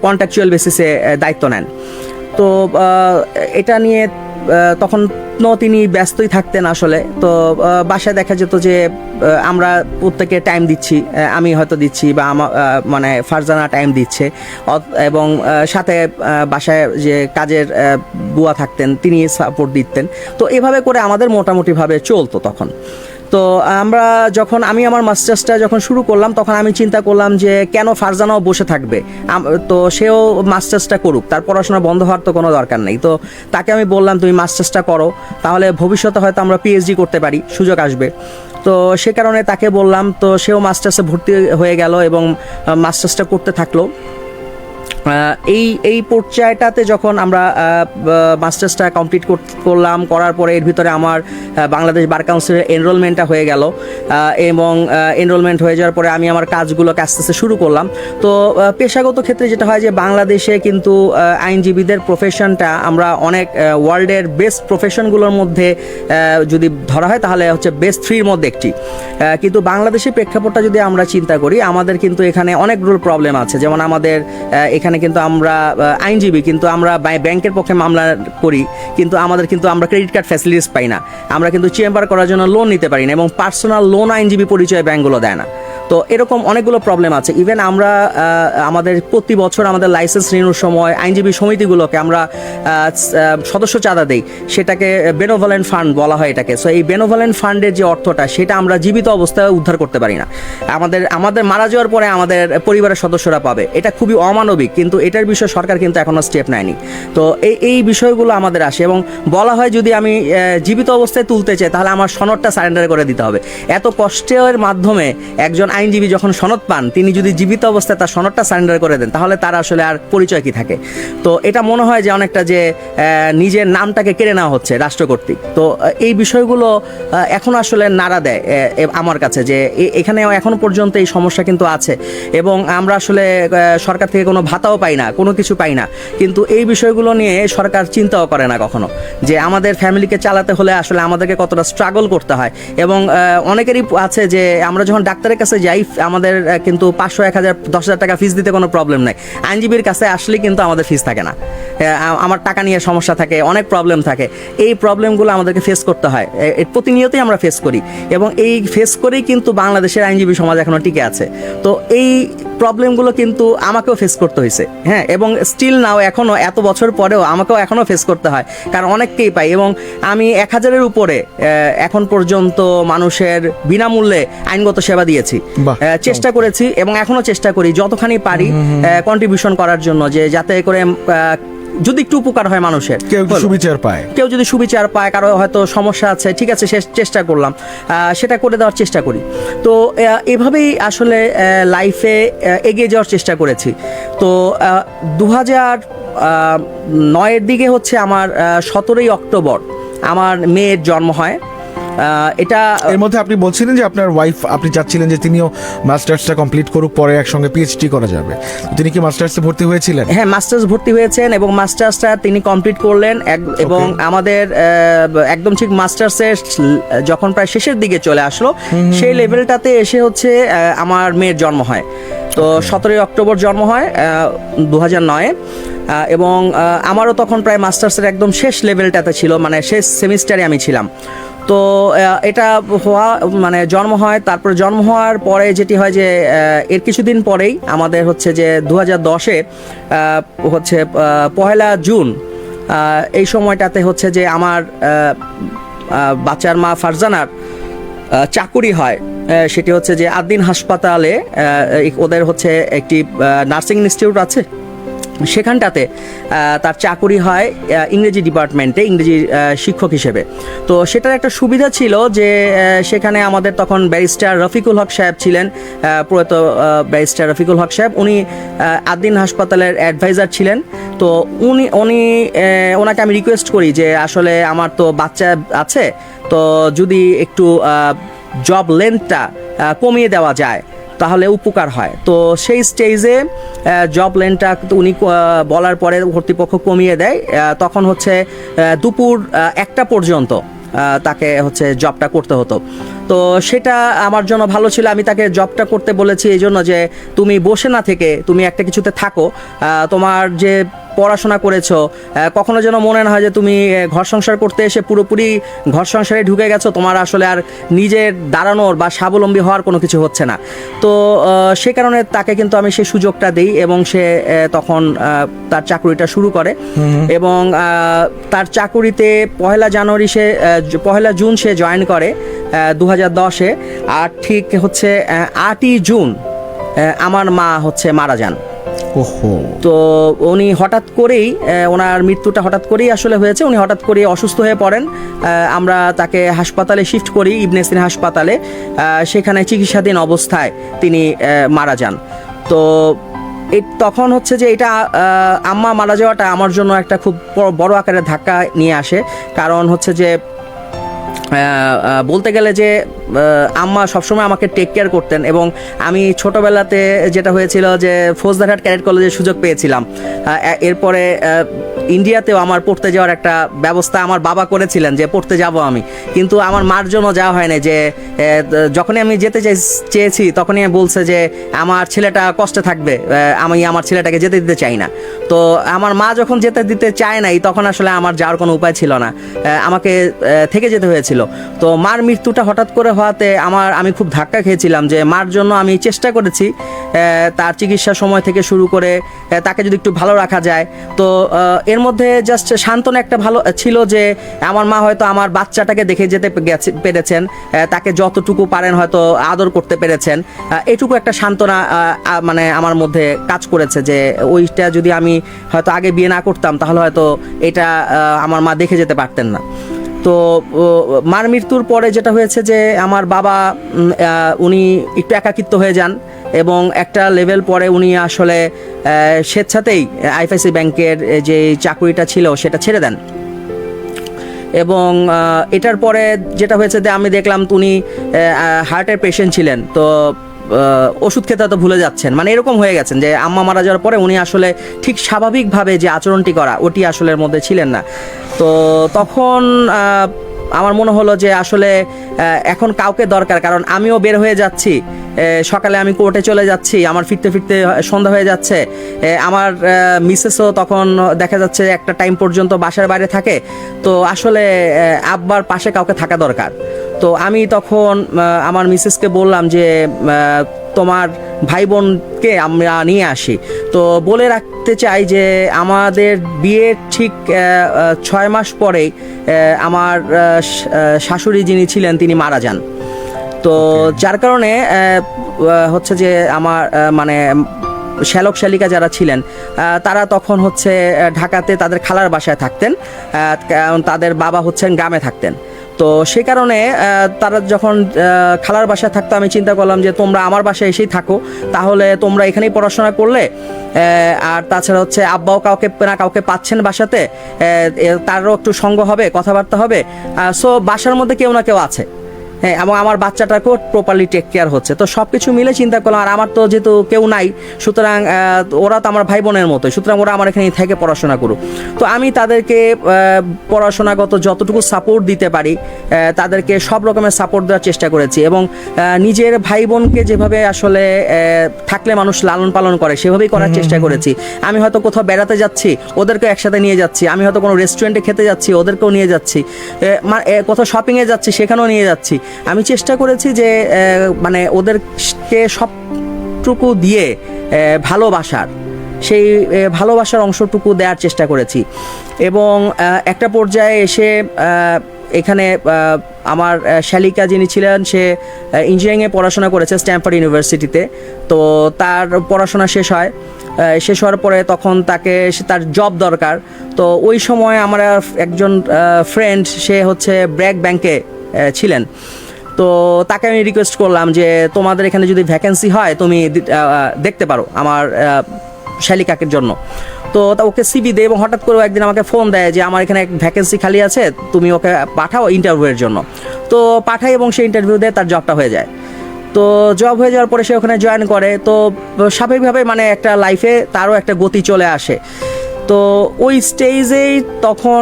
কন্ট্রাকচুয়াল বেসিসে দায়িত্ব নেন। তো এটা নিয়ে তখন তিনি ব্যস্তই থাকতেন আসলে। তো বাসায় দেখা যেত যে আমরা প্রত্যেকে টাইম দিচ্ছি, আমি হয়তো দিচ্ছি বা মানে ফারজানা টাইম দিচ্ছে, এবং সাথে বাসায় যে কাজের বুয়া থাকতেন তিনি সাপোর্ট দিতেন। তো এভাবে করে আমাদের মোটামুটিভাবে চলতো তখন। তো আমি আমার মাস্টার্সটা যখন শুরু করলাম তখন আমি চিন্তা করলাম যে কেন ফারজানাও বসে থাকবে, তো সেও মাস্টার্সটা করুক, তার পড়াশোনা বন্ধ হওয়ার তো কোনো দরকার নেই। তো তাকে আমি বললাম তুমি মাস্টার্সটা করো, তাহলে ভবিষ্যতে হয়তো আমরা পিএইচডি করতে পারি, সুযোগ আসবে। তো সে কারণে তাকে বললাম, তো সেও মাস্টার্সে ভর্তি হয়ে গেল এবং মাস্টার্সটা করতে থাকলো। এই পর্যায়টাতে যখন আমরা মাস্টার্সটা কমপ্লিট করার পরে এর ভিতরে আমার বাংলাদেশ বার কাউন্সিলের এনরোলমেন্টটা হয়ে গেল, এবং এনরোলমেন্ট হয়ে যাওয়ার পরে আমি আমার কাজগুলোকে আস্তে আস্তে শুরু করলাম। তো পেশাগত ক্ষেত্রে যেটা হয় যে বাংলাদেশে কিন্তু আইনজীবীদের প্রফেশনটা আমরা অনেক ওয়ার্ল্ডের বেস্ট প্রফেশনগুলোর মধ্যে যদি ধরা হয় তাহলে হচ্ছে বেস্ট 3-র মধ্যে একটি। কিন্তু বাংলাদেশের প্রেক্ষাপটটা যদি আমরা চিন্তা করি, আমাদের কিন্তু এখানে অনেকগুলো প্রবলেম আছে। যেমন আমাদের এখানে কিন্তু আমরা আইনজীবী, কিন্তু আমরা ব্যাংকের পক্ষে মামলা করি, কিন্তু আমরা ক্রেডিট কার্ড ফ্যাসিলিটিস পাই না, আমরা কিন্তু চেম্বার করার জন্য লোন নিতে পারি না, এবং পার্সোনাল লোন আইনজীবী পরিচয় ব্যাংকগুলো দেয় না। তো তো এরকম অনেকগুলো প্রবলেম আছে। ইভেন আমরা আমাদের প্রতি বছর আমাদের লাইসেন্স রিনিউর সময় আইনজীবী সমিতিগুলোকে আমরা সদস্য চাঁদা দেই, সেটাকে বেনোভলেন্ট ফান্ড বলা হয় এটাকে। সো এই বেনোভলেন্ট ফান্ডের যে অর্থটা সেটা আমরা জীবিত অবস্থায় উদ্ধার করতে পারি না, আমাদের মারা যাওয়ার পরে আমাদের পরিবারের সদস্যরা পাবে। এটা খুবই অমানবিক, কিন্তু এটার বিষয়ে সরকার কিন্তু এখনো স্টেপ নেয়নি। তো এই বিষয়গুলো আমাদের আসে এবং বলা হয় যদি আমি জীবিত অবস্থায় তুলতে চাই তাহলে আমার সনদটা সারেন্ডার করে দিতে হবে। এত কষ্টের মাধ্যমে একজন আইনজীবী যখন সনদ পান, তিনি যদি জীবিত অবস্থায় তার সনদটা সারেন্ডার করে দেন তাহলে তার আসলে আর পরিচয় কি থাকে। তো এটা মনে হয় যে অনেকটা যে নিজের নামটাকে কেড়ে নেওয়া হচ্ছে রাষ্ট্র কর্তৃক। তো এই বিষয়গুলো এখন আসলে নাড়া দেয় আমার কাছে, যে এখানে এখনো পর্যন্ত এই সমস্যা কিন্তু আছে এবং আমরা আসলে সরকার থেকে কোনো ভাতাও পাই না, কোনো কিছু পাই না, কিন্তু এই বিষয়গুলো নিয়ে সরকার চিন্তাও করে না কখনো, যে আমাদের ফ্যামিলিকে চালাতে হলে আসলে আমাদেরকে কতটা স্ট্রাগল করতে হয়। এবং অনেকেরই আছে যে আমরা যখন ডাক্তারের কাছে যাই আমাদের কিন্তু 500, 1000, 10,000 টাকা ফিস দিতে কোনো প্রবলেম নাই। আইনজীবীর কাছে আসলে কিন্তু আমাদের ফিস থাকে না, আমার টাকা নিয়ে সমস্যা থাকে, অনেক প্রবলেম থাকে। এই প্রবলেমগুলো আমাদেরকে ফেস করতে হয়, প্রতিনিয়তই আমরা ফেস করি এবং এই ফেস করেই কিন্তু বাংলাদেশের আইনজীবী সমাজ এখনো টিকে আছে। তো এই প্রবলেমগুলো কিন্তু আমাকেও ফেস করতে হয়েছে, হ্যাঁ, এবং স্টিল নাও এখনো এত বছর পরেও আমাকেও এখনো ফেস করতে হয়, কারণ অনেককেই পাই। এবং আমি 1000-এর উপরে এখন পর্যন্ত মানুষের বিনামূল্যে আইনগত সেবা দিয়েছি, চেষ্টা করেছি এবং এখনো চেষ্টা করি যতখানি পারি কন্ট্রিবিউশন করার জন্য, যে যাতে করে যদি একটু উপকার হয় মানুষের, কেউ যদি সুবিচার পায়, কারো হয়তো সমস্যা আছে, ঠিক আছে, চেষ্টা করলাম, সেটা করে দেওয়ার চেষ্টা করি। তো এভাবেই আসলে লাইফে এগিয়ে যাওয়ার চেষ্টা করেছি। তো 2009-এর দিকে হচ্ছে আমার 17ই অক্টোবর আমার মেয়ের জন্ম হয়। এটা এর মধ্যে আপনি বলছিলেন যে আপনার ওয়াইফ, আপনি চাচ্ছিলেন যে তিনিও মাস্টার্সটা কমপ্লিট করুক, পরে একসঙ্গে পিএইচডি করা যাবে। তিনি কি মাস্টার্সে ভর্তি হয়েছিলেন? হ্যাঁ, মাস্টার্স ভর্তি হয়েছেন এবং মাস্টার্সটা তিনি কমপ্লিট করলেন এবং আমাদের একদম ঠিক মাস্টার্সের যখন প্রায় শেষের দিকে চলে আসলো সেই লেভেলটাতে এসে হচ্ছে আমার মেয়ের জন্ম হয়। তো 17ই অক্টোবর জন্ম হয় 2009-এ এবং আমারও তখন প্রায় মাস্টার্সের একদম শেষ লেভেলটাতে ছিল, মানে শেষ সেমিস্টারে আমি ছিলাম। তো এটা মানে জন্ম হয়। তারপর জন্ম হওয়ার পরে যেটি হয় যে এর কিছুদিন পরেই আমাদের হচ্ছে যে 2010-এ হচ্ছে 1 জুন এই সময়টাতে হচ্ছে যে আমার বাচ্চার মা ফারজানার চাকুরি হয়। সেটি হচ্ছে যে আদ্দিন হাসপাতালে, ওদের হচ্ছে একটি নার্সিং ইনস্টিটিউট আছে, সেখানটাতে তার চাকুরি হয় ইংরেজি ডিপার্টমেন্টে, ইংরেজি শিক্ষক হিসেবে। তো সেটার একটা সুবিধা ছিল যে সেখানে আমাদের তখন ব্যারিস্টার রফিকুল হক সাহেব ছিলেন, প্রয়াত ব্যারিস্টার রফিকুল হক সাহেব, উনি আদ্দিন হাসপাতালের অ্যাডভাইজার ছিলেন। তো ওনাকে আমি রিকোয়েস্ট করি যে আসলে আমার তো বাচ্চা আছে, তো যদি একটু জব লেন্থটা কমিয়ে দেওয়া যায় তাহলে উপকার হয়। তো সেই স্টেজে জব লেনটা উনি বলার পরে কর্তৃপক্ষ কমিয়ে দেয়। তখন হচ্ছে দুপুর 1টা পর্যন্ত তাকে হচ্ছে জবটা করতে হতো। তো সেটা আমার জন্য ভালো ছিল। আমি তাকে জবটা করতে বলেছি এই জন্য যে তুমি বসে না থেকে তুমি একটা কিছুতে থাকো, তোমার যে পড়াশোনা করেছো কখনো যেন মনে না হয় যে তুমি ঘর সংসার করতে এসে পুরোপুরি ঘর সংসারে ঢুকে গেছো, তোমার আসলে আর নিজের দাঁড়ানোর বা স্বাবলম্বী হওয়ার কোনো কিছু হচ্ছে না। তো সে কারণে তাকে কিন্তু আমি সেই সুযোগটা দিই এবং সে তখন তার চাকরিটা শুরু করে এবং তার চাকরিতে 1 জুন সে জয়েন করে 2010-এ। আর ঠিক হচ্ছে 8ই জুন আমার মা হচ্ছে মারা যান। তো উনি হঠাৎ করেই, ওনার মৃত্যুটা হঠাৎ করেই আসলে হয়েছে। উনি হঠাৎ করে অসুস্থ হয়ে পড়েন। আমরা তাকে হাসপাতালে শিফট করি, ইবনে সিনা হাসপাতালে। সেখানে চিকিৎসাধীন অবস্থায় তিনি মারা যান। তো তখন হচ্ছে যে এটা আম্মা মারা যাওয়াটা আমার জন্য একটা খুব বড় আকারের ধাক্কা নিয়ে আসে। কারণ হচ্ছে যে বলতে গেলে যে আম্মা সবসময় আমাকে টেক কেয়ার করতেন এবং আমি ছোটবেলাতে যেটা হয়েছিল যে ফৌজদারহাট ক্যাডেট কলেজের সুযোগ পেয়েছিলাম। এরপরে ইন্ডিয়াতেও আমার পড়তে যাওয়ার একটা ব্যবস্থা আমার বাবা করেছিলেন যে পড়তে যাব আমি, কিন্তু আমার মার জন্য যাওয়া হয় না। যে যখনই আমি যেতে চেয়েছি তখনই বলছে যে আমার ছেলেটা কষ্টে থাকবে, আমি আমার ছেলেটাকে যেতে দিতে চাই না। তো আমার মা যখন যেতে দিতে চায় নাই তখন আসলে আমার যাওয়ার কোনো উপায় ছিল না, আমাকে থেকে যেতে হয়েছিল। তো মার মৃত্যুটা হঠাৎ করে হওয়াতে আমি খুব ধাক্কা খেয়েছিলাম, যে মার জন্য আমি চেষ্টা করেছি তার চিকিৎসার সময় থেকে শুরু করে তাকে যদি একটু ভালো রাখা যায়। তো এর মধ্যে জাস্ট সান্ত্বনা একটা ভালো ছিল যে আমার মা হয়তো আমার বাচ্চাটাকে দেখে যেতে পেরেছেন, তাকে যতটুকু পারেন হয়তো আদর করতে পেরেছেন, এটুকু একটা সান্ত্বনা মানে আমার মধ্যে কাজ করেছে, যে ওইটা যদি আমি হয়তো আগে বিয়ে না করতাম তাহলে হয়তো এটা আমার মা দেখে যেতে পারতেন না। তো মার মৃত্যুর পরে যেটা হয়েছে যে আমার বাবা উনি একটু একাকিত্ব হয়ে যান, এবং একটা লেভেল পরে উনি আসলে স্বেচ্ছাতেই আইএফআইসি ব্যাংকের যে চাকরিটা ছিল সেটা ছেড়ে দেন। এবং এটার পরে যেটা হয়েছে যে আমি দেখলাম উনি হার্টের পেশেন্ট ছিলেন, তো ওষুধ খেতে তো ভুলে যাচ্ছেন, মানে এরকম হয়ে গেছেন যে আম্মা মারা যাওয়ার পরে উনি আসলে ঠিক স্বাভাবিকভাবে যে আচরণটি করা ওটি আসলে এর মধ্যে ছিলেন না। তো তখন আমার মনে হলো যে আসলে এখন কাউকে দরকার, কারণ আমিও বের হয়ে যাচ্ছি, সকালে আমি কোর্টে চলে যাচ্ছি, আমার ফিরতে ফিরতে সন্ধ্যা হয়ে যাচ্ছে, আমার মিসেসও তখন দেখা যাচ্ছে একটা টাইম পর্যন্ত বাসার বাইরে থাকে, তো আসলে আব্বার পাশে কাউকে থাকা দরকার। তো আমি তখন আমার মিসেসকে বললাম যে তোমার ভাই বোনকে আমরা নিয়ে আসি। তো বলে রাখতে চাই যে আমাদের বিয়ের ঠিক 6 মাস পরেই আমার শাশুড়ি যিনি ছিলেন তিনি মারা যান। তো যার কারণে হচ্ছে যে আমার মানে শ্যালক শ্যালিকা যারা ছিলেন তারা তখন হচ্ছে ঢাকাতে তাদের খালার বাসায় থাকতেন, কারণ তাদের বাবা হচ্ছেন গ্রামে থাকতেন। তো সে কারণে তারা যখন খালার বাসায় থাকতো আমি চিন্তা করলাম যে তোমরা আমার বাসায় এসেই থাকো, তাহলে তোমরা এখানেই পড়াশোনা করলে, আর তাছাড়া হচ্ছে আব্বাও কাউকে না কাউকে পাচ্ছেন বাসাতে, তারও একটু সঙ্গ হবে, কথাবার্তা হবে, সো বাসার মধ্যে কেউ না কেউ আছে, হ্যাঁ, এবং আমার বাচ্চাটাকেও প্রপারলি টেক কেয়ার হচ্ছে। তো সব কিছু মিলে চিন্তা করলাম, আর আমার তো যেহেতু কেউ নাই, সুতরাং ওরা তো আমার ভাই বোনের মতোই, সুতরাং ওরা আমার এখানে থেকে পড়াশোনা করুক। তো আমি তাদেরকে পড়াশোনাগত যতটুকু সাপোর্ট দিতে পারি তাদেরকে সব রকমের সাপোর্ট দেওয়ার চেষ্টা করেছি, এবং নিজের ভাই বোনকে যেভাবে আসলে থাকলে মানুষ লালন পালন করে সেভাবেই করার চেষ্টা করেছি। আমি হয়তো কোথাও বেড়াতে যাচ্ছি, ওদেরকেও একসাথে নিয়ে যাচ্ছি, আমি হয়তো কোনো রেস্টুরেন্টে খেতে যাচ্ছি, ওদেরকেও নিয়ে যাচ্ছি, কোথাও শপিংয়ে যাচ্ছি, সেখানেও নিয়ে যাচ্ছি। আমি চেষ্টা করেছি যে মানে ওদেরকে সবটুকু দিয়ে ভালোবাসার সেই ভালোবাসার অংশটুকু দেওয়ার চেষ্টা করেছি। এবং একটা পর্যায়ে এসে এখানে আমার শালিকা যিনি ছিলেন সে ইঞ্জিনিয়ারিংয়ে পড়াশোনা করেছে স্ট্যামফোর্ড ইউনিভার্সিটিতে। তো তার পড়াশোনা শেষ হয়, শেষ হওয়ার পরে তখন তার জব দরকার। তো ওই সময় আমার একজন ফ্রেন্ড, সে হচ্ছে ব্র্যাক ব্যাংকে ছিলেন, তো তাকে আমি রিকোয়েস্ট করলাম যে তোমাদের এখানে যদি ভ্যাকেন্সি হয় তুমি দেখতে পারো আমার শালিকাকের জন্য। তো ওকে সিভি দেয়, এবং হঠাৎ করে একদিন আমাকে ফোন দেয় যে আমার এখানে এক ভ্যাকেন্সি খালি আছে, তুমি ওকে পাঠাও ইন্টারভিউয়ের জন্য। তো পাঠাই, এবং সে ইন্টারভিউ দেয়, তার জবটা হয়ে যায়। তো জব হয়ে যাওয়ার পরে সে ওখানে জয়েন করে। তো স্বাভাবিকভাবে মানে একটা লাইফে তারও একটা গতি চলে আসে। তো ওই স্টেজেই তখন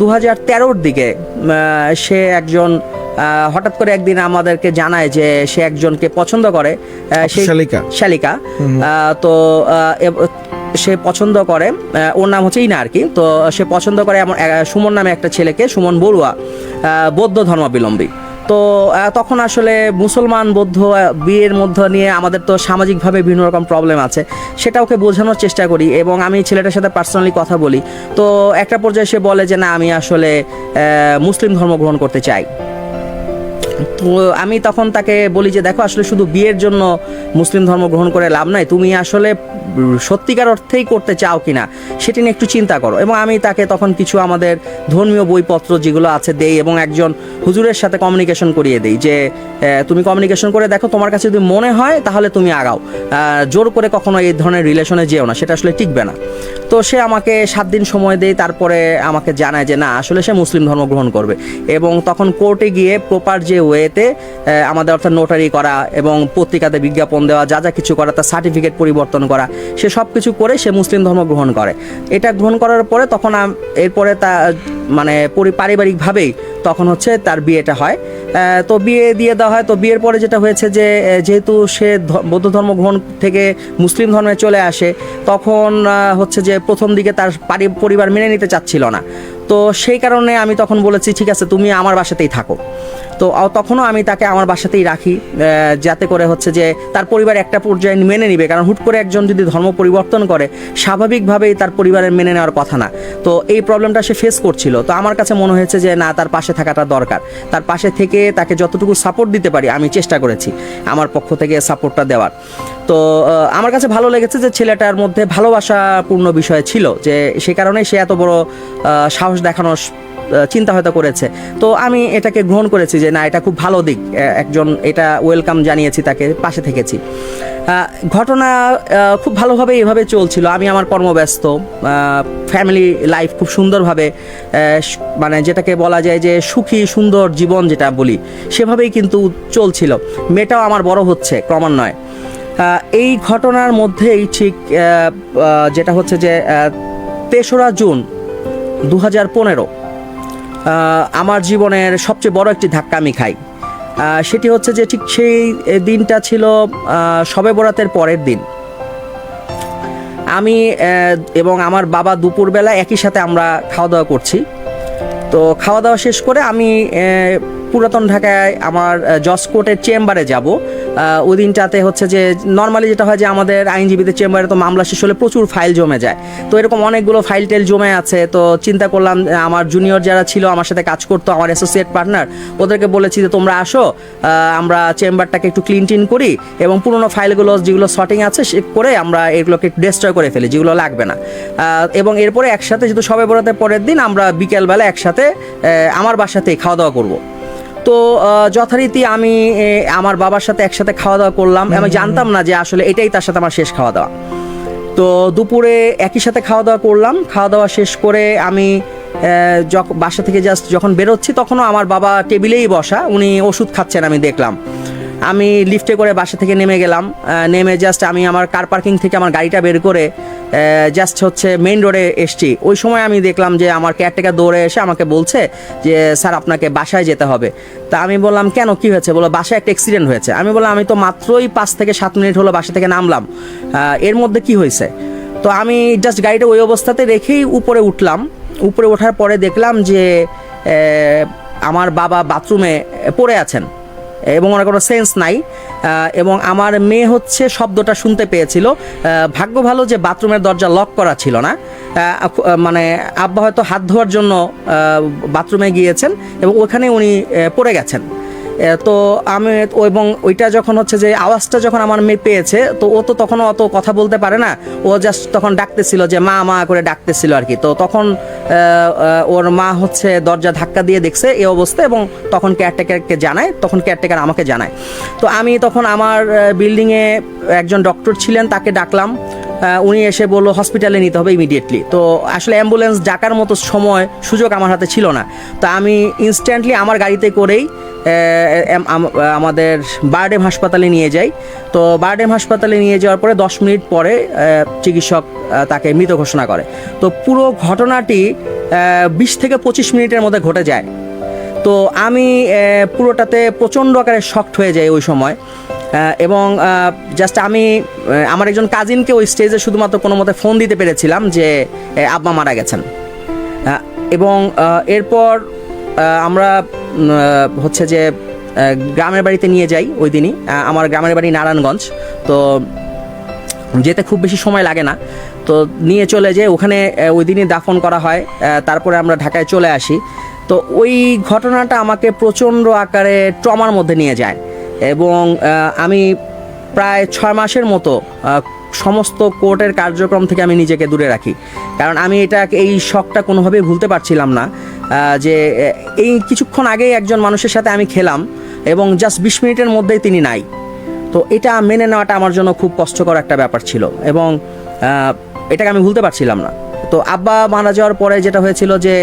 2013-র দিকে সে একজন হঠাৎ করে একদিন আমাদেরকে জানায় যে সে একজনকে পছন্দ করে, সেই শালিকা। তো সে পছন্দ করে, ওর নাম হচ্ছে ইনা আর কি। তো সে পছন্দ করে এমন সুমন নামে একটা ছেলেকে, সুমন বড়ুয়া, বৌদ্ধ ধর্মাবলম্বী। তো তখন আসলে মুসলমান বৌদ্ধ বিয়ের মধ্যে নিয়ে আমাদের তো সামাজিকভাবে বিভিন্ন রকম প্রবলেম আছে, সেটা ওকে বোঝানোর চেষ্টা করি, এবং আমি ছেলেটার সাথে পার্সোনালি কথা বলি। তো একটা পর্যায়ে সে বলে যে না, আমি আসলে মুসলিম ধর্ম গ্রহণ করতে চাই। তো আমি তখন তাকে বলি যে দেখো, আসলে শুধু বিয়ের জন্য মুসলিম ধর্ম গ্রহণ করে লাভ নাই, তুমি আসলে সত্যিকার অর্থেই করতে চাও কিনা সেটি নিয়ে একটু চিন্তা করো। এবং আমি তাকে তখন কিছু আমাদের ধর্মীয় বইপত্র যেগুলো আছে দেই, এবং একজন হুজুরের সাথে কমিউনিকেশন করিয়ে দেই যে তুমি কমিউনিকেশন করে দেখো, তোমার কাছে যদি মনে হয় তাহলে তুমি আগাও, জোর করে কখনো এই ধরনের রিলেশনে যেও না, সেটা আসলে টিকবে না। তো সে আমাকে 7 দিন সময় দেয়, তারপরে আমাকে জানায় যে না, আসলে সে মুসলিম ধর্ম গ্রহণ করবে। এবং তখন কোর্টে গিয়ে প্রপার যে ওয়েতে আমাদের অর্থাৎ নোটারি করা এবং পত্রিকাতে বিজ্ঞাপন দেওয়া, যা যা কিছু করা, তার সার্টিফিকেট পরিবর্তন করা, সে সব কিছু করে সে মুসলিম ধর্ম গ্রহণ করে। এটা গ্রহণ করার পরে তখন এরপরে তা মানে পারিবারিকভাবেই তখন হচ্ছে তার বিয়েটা হয়। তো বিয়ে দিয়ে দেওয়া হয়। তো বিয়ের পরে যেটা হয়েছে যে যেহেতু সে বৌদ্ধ ধর্ম গ্রহণ থেকে মুসলিম ধর্মে চলে আসে, তখন হচ্ছে যে প্রথম দিকে তার পরিবার মেনে নিতে চাচ্ছিল না। তো সেই কারণে আমি তখন বলেছি ঠিক আছে তুমি আমার বাসাতেই থাকো। তো তখনও আমি তাকে আমার বাসাতেই রাখি, যাতে করে হচ্ছে যে তার পরিবার একটা পর্যায়ে মেনে নিবে, কারণ হুট করে একজন যদি ধর্ম পরিবর্তন করে স্বাভাবিকভাবেই তার পরিবারের মেনে নেওয়ার কথা না। তো এই প্রবলেমটা সে ফেস করছিল, তো আমার কাছে মনে হয়েছে যে না, তার পাশে থাকাটা দরকার। তার পাশে থেকে তাকে যতটুকু সাপোর্ট দিতে পারি আমি চেষ্টা করেছি আমার পক্ষ থেকে সাপোর্টটা দেওয়ার। তো আমার কাছে ভালো লেগেছে যে ছেলেটার মধ্যে ভালোবাসাপূর্ণ বিষয় ছিল, যে সে কারণে সে এত বড় সাহস দেখানোর চিন্তা হয়তো করেছে। তো আমি এটাকে গ্রহণ করেছি যে না, এটা খুব ভালো দিক, একজন এটা ওয়েলকাম জানিয়েছি, তাকে পাশে থেকেছি। ঘটনা খুব ভালোভাবে এভাবে চলছিল। আমি আমার কর্মব্যস্ত, ফ্যামিলি লাইফ খুব সুন্দরভাবে, মানে যেটাকে বলা যায় যে সুখী সুন্দর জীবন যেটা বলি, সেভাবেই কিন্তু চলছিল। মেয়েটাও আমার বড় হচ্ছে ক্রমান্বয়ে। এই ঘটনার মধ্যেই ঠিক যেটা হচ্ছে যে 3রা জুন 2015 আমার জীবনের সবচেয়ে বড় একটি ধাক্কা আমি খাই। সেটি হচ্ছে যে ঠিক সেই দিনটা ছিল শবে বরাতের পরের দিন। আমি এবং আমার বাবা দুপুরবেলা একই সাথে আমরা খাওয়া দাওয়া করছি। তো খাওয়া দাওয়া শেষ করে আমি পুরাতন ঢাকায় আমার জজ কোর্টের চেম্বারে যাব। ওই দিনটাতে হচ্ছে যে নর্মালি যেটা হয় যে আমাদের আইনজীবীদের চেম্বারে তো মামলা শেষ হলে প্রচুর ফাইল জমে যায়। তো এরকম অনেকগুলো ফাইল টেল জমে আছে। তো চিন্তা করলাম আমার জুনিয়র যারা ছিল আমার সাথে কাজ করতো, আমার অ্যাসোসিয়েট পার্টনার, ওদেরকে বলেছি যে তোমরা আসো, আমরা চেম্বারটাকে একটু ক্লিন টিন করি এবং পুরোনো ফাইলগুলো যেগুলো শর্টিং আছে সে করে আমরা এগুলোকে ডিস্ট্রয় করে ফেলি, যেগুলো লাগবে না। এবং এরপরে একসাথে যেহেতু সবে বরাতের পরের দিন আমরা বিকেলবেলা একসাথে আমার বাসাতেই খাওয়া দাওয়া করবো। তো যথারীতি আমি আমার বাবার সাথে একসাথে খাওয়া দাওয়া করলাম। আমি জানতাম না যে আসলে এটাই তার সাথে আমার শেষ খাওয়া দাওয়া। তো দুপুরে একই সাথে খাওয়া দাওয়া করলাম। খাওয়া দাওয়া শেষ করে আমি বাসা থেকে জাস্ট যখন বেরোচ্ছি তখনও আমার বাবা টেবিলেই বসা, উনি ওষুধ খাচ্ছেন আমি দেখলাম। আমি লিফটে করে বাসা থেকে নেমে গেলাম। নেমে জাস্ট আমি আমার কার পার্কিং থেকে আমার গাড়িটা বের করে জাস্ট হচ্ছে মেইন রোডে এসছি। ওই সময় আমি দেখলাম যে আমার কেয়ারটেকার দৌড়ে এসে আমাকে বলছে যে স্যার আপনাকে বাসায় যেতে হবে। তা আমি বললাম কেন, কি হয়েছে? বললো বাসায় একটা অ্যাক্সিডেন্ট হয়েছে। আমি বললাম আমি তো মাত্রই 5 থেকে 7 মিনিট হলো বাসা থেকে নামলাম, এর মধ্যে কি হয়েছে? তো আমি জাস্ট গাড়িটা ওই অবস্থাতে রেখেই উপরে উঠলাম। উপরে ওঠার পরে দেখলাম যে আমার বাবা বাথরুমে পড়ে আছেন এবং ওনার কোনো সেন্স নাই। এবং আমার মেয়ে হচ্ছে শব্দটা শুনতে পেয়েছিল। ভাগ্য ভালো যে বাথরুমের দরজা লক করা ছিল না। মানে আব্বা হয়তো হাত ধোয়ার জন্য বাথরুমে গিয়েছেন এবং ওখানে উনি পড়ে গেছেন। তো আমি এবং ওইটা যখন হচ্ছে যে আওয়াজটা যখন আমার মেয়ে পেয়েছে, তো ও তো তখন অত কথা বলতে পারে না, ও জাস্ট তখন ডাকতেছিল যে মা মা করে ডাকতেছিল আর কি। তো তখন ওর মা হচ্ছে দরজা ধাক্কা দিয়ে দেখছে এই অবস্থা এবং তখন কেয়ারটেকারকে জানায়, তখন কেয়ারটেকার আমাকে জানায়। তো আমি তখন আমার বিল্ডিংয়ে একজন ডক্টর ছিলেন, তাকে ডাকলাম। উনি এসে বললো হসপিটালে নিতে হবে ইমিডিয়েটলি। তো আসলে অ্যাম্বুলেন্স ডাকার মতো সময় সুযোগ আমার হাতে ছিল না। তো আমি ইনস্ট্যান্টলি আমার গাড়িতে করেই আমাদের বারডেম হাসপাতালে নিয়ে যাই। তো বারডেম হাসপাতালে নিয়ে যাওয়ার পরে 10 মিনিট পরে চিকিৎসক তাকে মৃত ঘোষণা করে। তো পুরো ঘটনাটি 20 থেকে 25 মিনিটের মধ্যে ঘটে যায়। তো আমি পুরোটাতে প্রচণ্ড আকারে শকড হয়ে যাই ওই সময়। এবং জাস্ট আমি আমার একজন কাজিনকে ওই স্টেজে শুধুমাত্র কোনো মতে ফোন দিতে পেরেছিলাম যে আব্বা মারা গেছেন। এবং এরপর আমরা হচ্ছে যে গ্রামের বাড়িতে নিয়ে যাই ওই দিনই। আমার গ্রামের বাড়ি নারায়ণগঞ্জ, তো যেতে খুব বেশি সময় লাগে না। তো নিয়ে চলে যাই ওখানে, ওই দিনই দাফন করা হয়। তারপরে আমরা ঢাকায় চলে আসি। তো ওই ঘটনাটা আমাকে প্রচণ্ড আকারে ট্রমার মধ্যে নিয়ে যায় এবং আমি প্রায় 6 মাসের মতো সমস্ত কোর্টের কার্যক্রম থেকে আমি নিজেকে দূরে রাখি, কারণ আমি এই শখটা কোনোভাবেই ভুলতে পারছিলাম না যে এই কিছুক্ষণ আগেই একজন মানুষের সাথে আমি খেলাম এবং জাস্ট 20 মিনিটের মধ্যেই তিনি নাই। তো এটা মেনে নেওয়াটা আমার জন্য খুব কষ্টকর একটা ব্যাপার ছিল এবং এটাকে আমি ভুলতে পারছিলাম না। তো আব্বা মারা যাওয়ার পরে যেটা হয়েছিল যে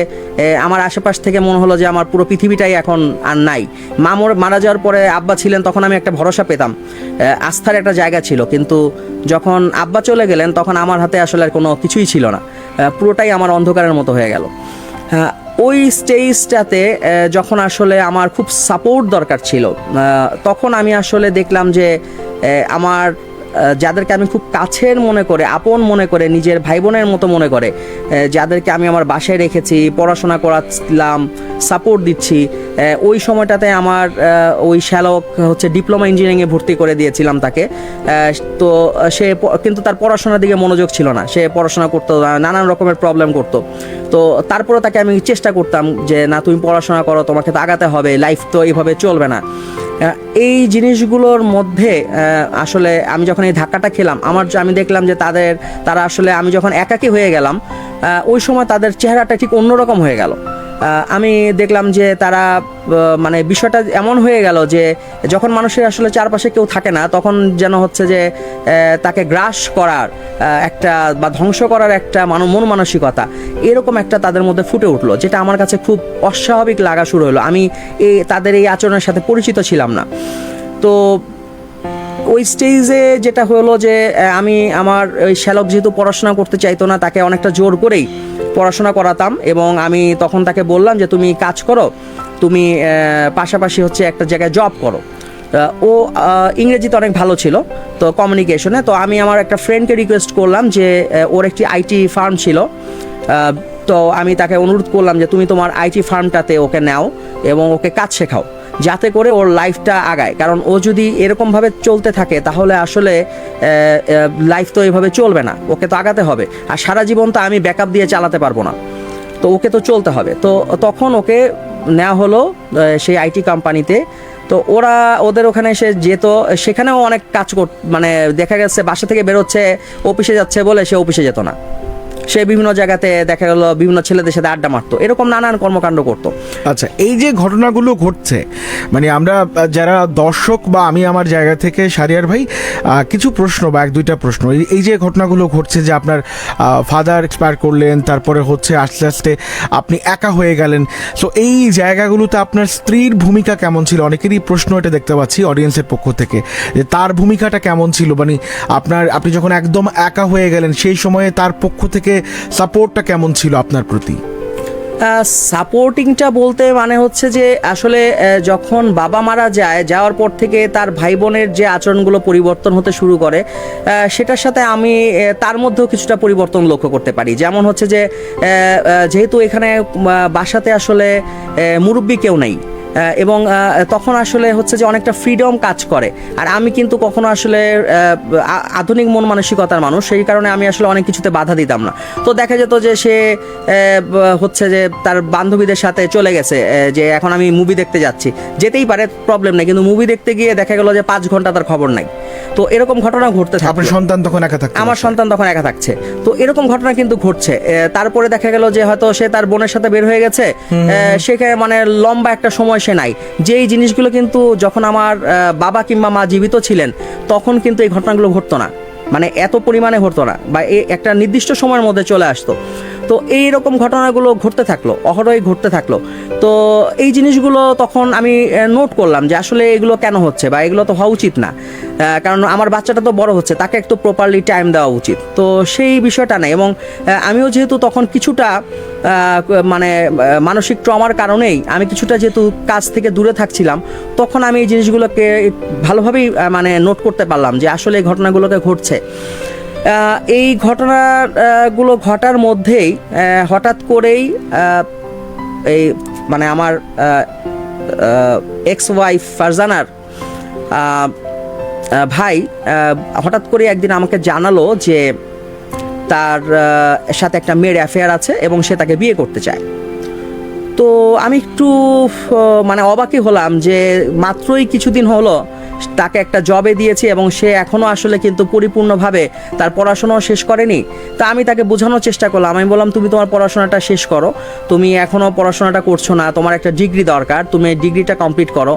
আমার আশেপাশ থেকে মনে হলো যে আমার পুরো পৃথিবীটাই এখন আর নাই। মারা যাওয়ার পরে আব্বা ছিলেন, তখন আমি একটা ভরসা পেতাম, আস্থার একটা জায়গা ছিল। কিন্তু যখন আব্বা চলে গেলেন তখন আমার হাতে আসলে আর কোনো কিছুই ছিল না, পুরোটাই আমার অন্ধকারের মতো হয়ে গেল। ওই স্টেজটাতে যখন আসলে আমার খুব সাপোর্ট দরকার ছিল, তখন আমি আসলে দেখলাম যে আমার যাদেরকে আমি খুব কাছের মনে করে, আপন মনে করে, নিজের ভাই বোনের মতো মনে করে, যাদেরকে আমি আমার বাসায় রেখেছি, পড়াশোনা করাচ্ছিলাম, সাপোর্ট দিচ্ছি, ওই সময়টাতে আমার ওই শ্যালক হচ্ছে ডিপ্লোমা ইঞ্জিনিয়ারিংয়ে ভর্তি করে দিয়েছিলাম তাকে। তো সে কিন্তু তার পড়াশোনার দিকে মনোযোগ ছিল না, সে পড়াশোনা করতো না, নানান রকমের প্রবলেম করতো। তো তারপরে তাকে আমি চেষ্টা করতাম যে না, তুমি পড়াশোনা করো, তোমাকে তো আগাতে হবে, লাইফ তো এইভাবে চলবে না। এই জিনিসগুলোর মধ্যে আসলে আমি যখন এই ধাক্কাটা খেলাম, আমি দেখলাম যে তারা আসলে, আমি যখন একাকী হয়ে গেলাম ওই সময় তাদের চেহারাটা ঠিক অন্যরকম হয়ে গেল। আমি দেখলাম যে তারা মানে বিষয়টা এমন হয়ে গেল যে যখন মানুষের আসলে চারপাশে কেউ থাকে না, তখন যেন হচ্ছে যে তাকে গ্রাস করার একটা বা ধ্বংস করার একটা মন মানসিকতা এরকম একটা তাদের মধ্যে ফুটে উঠলো, যেটা আমার কাছে খুব অস্বাভাবিক লাগা শুরু হলো। আমি তাদের এই আচরণের সাথে পরিচিত ছিলাম না। তো ওই স্টেজে যেটা হলো যে আমি আমার ওই শ্যালক যেহেতু পড়াশোনা করতে চাইতো না, তাকে অনেকটা জোর করেই পড়াশোনা করাতাম এবং আমি তখন তাকে বললাম যে তুমি কাজ করো, তুমি পাশাপাশি হচ্ছে একটা জায়গায় জব করো। ও ইংরেজিতে অনেক ভালো ছিল, তো কমিউনিকেশনে। তো আমি আমার একটা ফ্রেন্ডকে রিকোয়েস্ট করলাম যে ওর একটি আইটি ফার্ম ছিল, তো আমি তাকে অনুরোধ করলাম যে তুমি তোমার আইটি ফার্মটাতে ওকে নাও এবং ওকে কাজ শেখাও, যাতে করে ওর লাইফটা আগায়। কারণ ও যদি এরকমভাবে চলতে থাকে তাহলে আসলে লাইফ তো এইভাবে চলবে না, ওকে তো আগাতে হবে। আর সারা জীবন তো আমি ব্যাকআপ দিয়ে চালাতে পারবো না, তো ওকে তো চলতে হবে। তো তখন ওকে নেওয়া হলো সেই আইটি কোম্পানিতে। তো ওদের ওখানে সে যেত, সেখানেও অনেক কাজ মানে দেখা গেছে বাসা থেকে বেরোচ্ছে, অফিসে যাচ্ছে বলে সে অফিসে যেত না, সে বিভিন্ন জায়গাতে দেখা গেল বিভিন্ন ছেলেদের সাথে আড্ডা মারতো, এরকম নানান কর্মকাণ্ড করতো। আচ্ছা, এই যে ঘটনাগুলো ঘটছে, মানে আমরা যারা দর্শক বা আমি আমার জায়গা থেকে শাহরিয়ার ভাই কিছু প্রশ্ন বা 1-2টা প্রশ্ন, এই যে ঘটনাগুলো ঘটছে যে আপনার ফাদার এক্সপায়ার করলেন, তারপরে হচ্ছে আস্তে আস্তে আপনি একা হয়ে গেলেন, সো এই জায়গাগুলোতে আপনার স্ত্রীর ভূমিকা কেমন ছিল? অনেকেরই প্রশ্ন এটা দেখতে পাচ্ছি অডিয়েন্সের পক্ষ থেকে, যে তার ভূমিকাটা কেমন ছিল, মানে আপনি যখন একদম একা হয়ে গেলেন সেই সময়ে তার পক্ষ থেকে সাপোর্টটা কেমন ছিল আপনার প্রতি? সাপোর্টিংটা বলতে মানে হচ্ছে যে আসলে যখন বাবা মারা যাওয়ার পর থেকে তার ভাই বোনের যে আচরণগুলো পরিবর্তন হতে শুরু করে, সেটার সাথে আমি তার মধ্যেও কিছুটা পরিবর্তন লক্ষ্য করতে পারি। যেমন হচ্ছে যে যেহেতু এখানে বাসাতে আসলে মুরব্বি কেউ নেই, এবং তখন আসলে হচ্ছে যে অনেকটা ফ্রিডম কাজ করে। আর আমি কিন্তু কখনো আসলে আধুনিক মন মানসিকতার মানুষ, সেই কারণে আমি আসলে অনেক কিছুতে বাধা দিতাম না। তো দেখা যেত যে সে হচ্ছে যে তার বান্ধবীদের সাথে চলে গেছে, যে এখন আমি মুভি দেখতে যাচ্ছি, যেতেই পারে, প্রবলেম নেই, কিন্তু মুভি দেখতে গিয়ে দেখা গেল যে 5 ঘন্টা তার খবর নাই। তো এরকম ঘটনা ঘটতে থাকে। আপনার সন্তান তখন একা থাকছে? আমার সন্তান তখন একা থাকছে। তো এরকম ঘটনা কিন্তু ঘটছে। তারপরে দেখা গেল যে হয়তো সে তার বোনের সাথে বের হয়ে গেছে, সেখানে মানে লম্বা একটা সময় সে নাই। যেই জিনিসগুলো কিন্তু যখন আমার বাবা কিংবা মা জীবিত ছিলেন তখন কিন্তু এই ঘটনাগুলো ঘটতো না, মানে এত পরিমাণে ঘটতো না, বা একটা নির্দিষ্ট সময়ের মধ্যে চলে আসতো। তো এইরকম ঘটনাগুলো ঘটতে থাকলো, অহরহই ঘটতে থাকলো। তো এই জিনিসগুলো তখন আমি নোট করলাম যে আসলে এগুলো কেন হচ্ছে, বা এগুলো তো হওয়া উচিত না, কারণ আমার বাচ্চাটা তো বড় হচ্ছে, তাকে একটু প্রপারলি টাইম দেওয়া উচিত। তো সেই বিষয়টা নেই। এবং আমিও যেহেতু তখন কিছুটা মানে মানসিক ট্রমার কারণেই আমি কিছুটা যেহেতু কাজ থেকে দূরে থাকছিলাম, তখন আমি এই জিনিসগুলোকে ভালোভাবেই মানে নোট করতে পারলাম যে আসলে এই ঘটনাগুলোকে ঘটছে। এই ঘটনাগুলো ঘটার মধ্যেই হঠাৎ করেই এই মানে আমার এক্স ওয়াইফ ফারজানার ভাই হঠাৎ করে একদিন আমাকে জানালো যে তার সাথে একটা মেয়ের অ্যাফেয়ার আছে এবং সে তাকে বিয়ে করতে চায়। তো আমি একটু মানে অবাকই হলাম যে মাত্রই কিছুদিন হলো তাকে একটা জবে দিয়েছি এবং সে এখনও আসলে কিন্তু পরিপূর্ণভাবে তার পড়াশোনাও শেষ করেনি। তা আমি তাকে বোঝানোর চেষ্টা করলাম, আমি বললাম তুমি তোমার পড়াশোনাটা শেষ করো, তুমি এখনও পড়াশোনাটা করছো না, তোমার একটা ডিগ্রি দরকার, তুমি ডিগ্রিটা কমপ্লিট করো,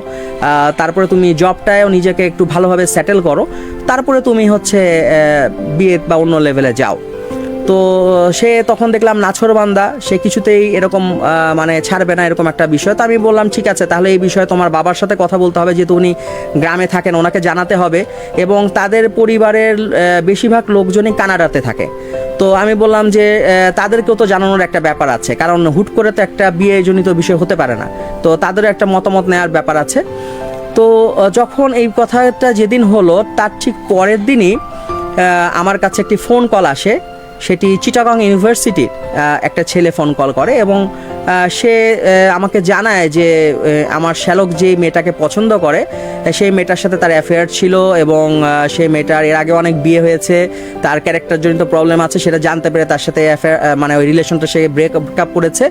তারপরে তুমি জবটায়ও নিজেকে একটু ভালোভাবে সেটেল করো, তারপরে তুমি হচ্ছে বিএড বা অন্য লেভেলে যাও। তো সে তখন দেখলাম নাছোড়বান্দা, সে কিছুতেই এরকম মানে ছাড়বে না এরকম একটা বিষয়। তো আমি বললাম ঠিক আছে, তাহলে এই বিষয়ে তোমার বাবার সাথে কথা বলতে হবে, যেহেতু উনি গ্রামে থাকেন, ওনাকে জানাতে হবে, এবং তাদের পরিবারের বেশিরভাগ লোকজনই কানাডাতে থাকে। তো আমি বললাম যে তাদেরকেও তো জানানোর একটা ব্যাপার আছে, কারণ হুট করে তো একটা বিয়ে জনিত বিষয় হতে পারে না, তো তাদেরও একটা মতামত নেওয়ার ব্যাপার আছে। তো যখন এই কথাটা যেদিন হলো তার ঠিক পরের দিনই আমার কাছে একটি ফোন কল আসে। সেটি চিটাগং ইউনিভার্সিটির একটা ছেলে ফোন কল করে এবং সে আমাকে জানায় যে আমার শ্যালক যে মেয়েটাকে পছন্দ করে সেই মেয়েটার সাথে তার অ্যাফেয়ার ছিল এবং সেই মেয়েটার এর আগে অনেক বিয়ে হয়েছে, তার ক্যারেক্টারজনিত প্রবলেম আছে সেটা জানতে পেরে তার সাথে অ্যাফেয়ার মানে ওই রিলেশনটা সে ব্রেকআপ করেছে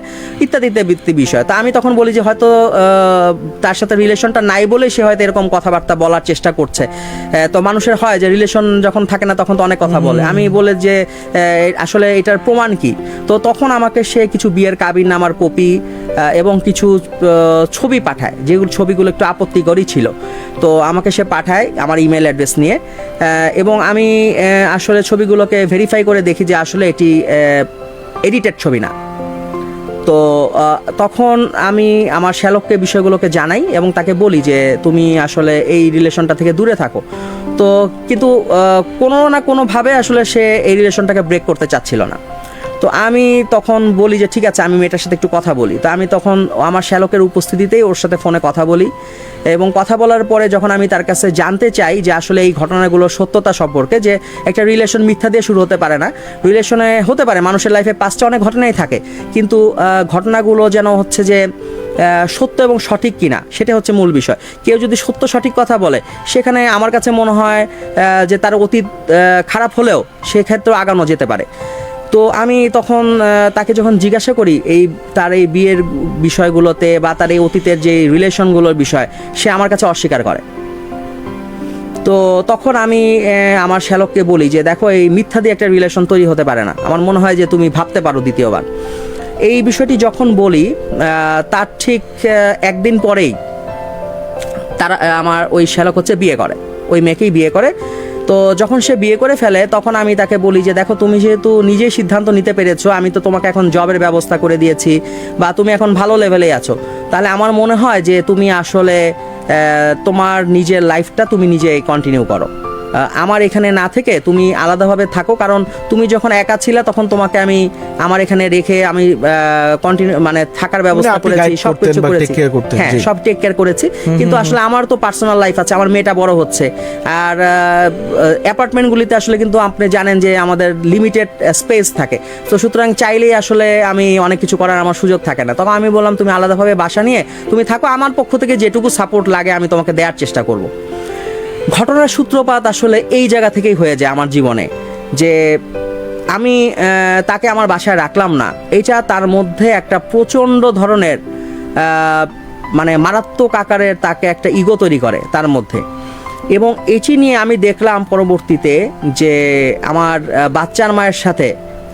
ইত্যাদি ইত্যাদি বিষয়। তা আমি তখন বলি যে হয়তো তার সাথে রিলেশনটা নাই বলে সে হয়তো এরকম কথাবার্তা বলার চেষ্টা করছে। তো মানুষের হয় যে রিলেশন যখন থাকে না তখন তো অনেক কথা বলে। আমি বলে যে আসলে এটার প্রমাণ কি? তো তখন আমাকে সে কিছু বিয়ের কাবিননামার কপি এবং কিছু ছবি পাঠায়, যেগুলো ছবিগুলো একটু আপত্তিকরই ছিল। তো আমাকে সে পাঠায় আমার ইমেল অ্যাড্রেস নিয়ে এবং আমি আসলে ছবিগুলোকে ভেরিফাই করে দেখি যে আসলে এটি এডিটেড ছবি না। তো তখন আমি আমার শ্যালককে বিষয়গুলোকে জানাই এবং তাকে বলি যে তুমি আসলে এই রিলেশনটা থেকে দূরে থাকো। তো কিন্তু কোনো না কোনোভাবে আসলে সে এই রিলেশনটাকে ব্রেক করতে চাচ্ছিল না। তো আমি তখন বলি যে ঠিক আছে আমি মেয়েটার সাথে একটু কথা বলি। তো আমি তখন আমার শ্যালকের উপস্থিতিতেই ওর সাথে ফোনে কথা বলি এবং কথা বলার পরে যখন আমি তার কাছে জানতে চাই যে আসলে এই ঘটনাগুলোর সত্যতা সম্পর্কে, যে একটা রিলেশন মিথ্যা দিয়ে শুরু হতে পারে না, রিলেশনে হতে পারে মানুষের লাইফে পাঁচটা অনেক ঘটনাই থাকে, কিন্তু ঘটনাগুলো যেন হচ্ছে যে সত্য এবং সঠিক কিনা সেটা হচ্ছে মূল বিষয়। কেউ যদি সত্য সঠিক কথা বলে সেখানে আমার কাছে মনে হয় যে তার অতীত খারাপ হলেও সেক্ষেত্রেও আগানো যেতে পারে। তো আমি তখন তাকে যখন জিজ্ঞাসা করি তার এই বিয়ের বিষয়গুলোতে বা তার এই অতীতের যে রিলেশনগুলোর বিষয়, সে আমার কাছে অস্বীকার করে। তো তখন আমি আমার শ্যালককে বলি যে দেখো এই মিথ্যা দিয়ে একটা রিলেশন তৈরি হতে পারে না, আমার মনে হয় যে তুমি ভাবতে পারো দ্বিতীয়বার। এই বিষয়টি যখন বলি তার ঠিক একদিন পরেই তারা আমার ওই শ্যালক হচ্ছে বিয়ে করে, ওই মেয়েকেই বিয়ে করে। তো যখন সে বিয়ে করে ফেলে তখন আমি তাকে বলি যে দেখো তুমি যেহেতু নিজেই সিদ্ধান্ত নিতে পেরেছো, আমি তো তোমাকে এখন জবের ব্যবস্থা করে দিয়েছি বা তুমি এখন ভালো লেভেলে আছো, তাহলে আমার মনে হয় যে তুমি আসলে তোমার নিজের লাইফটা তুমি নিজে কন্টিনিউ করো, আমার এখানে না থেকে তুমি আলাদাভাবে থাকো। কারণ তুমি যখন একা ছিলে তখন তোমাকে আমি আমার এখানে রেখে আমি কন্টিনিউ মানে থাকার ব্যবস্থা করেছি, সব কিছু করেছি, হ্যাঁ সব টেক কেয়ার করেছি। কিন্তু আসলে আমার তো পার্সোনাল লাইফ আছে, আমার মেয়েটা বড় হচ্ছে, আর অ্যাপার্টমেন্টগুলিতে আসলে কিন্তু আপনি জানেন যে আমাদের লিমিটেড স্পেস থাকে। তো সুতরাং চাইলেই আসলে আমি অনেক কিছু করার আমার সুযোগ থাকে না। তখন আমি বললাম তুমি আলাদাভাবে বাসা নিয়ে তুমি থাকো, আমার পক্ষ থেকে যেটুকু সাপোর্ট লাগে আমি তোমাকে দেওয়ার চেষ্টা করব। ঘটনার সূত্রপাত আসলে এই জায়গা থেকেই হয়ে যায় আমার জীবনে, যে আমি তাকে আমার বাসায় রাখলাম না, এটা তার মধ্যে একটা প্রচণ্ড ধরনের মানে মারাত্মক আকারের তাকে একটা ইগো তৈরি করে তার মধ্যে। এবং এটি নিয়ে আমি দেখলাম পরবর্তীতে যে আমার বাচ্চার মায়ের সাথে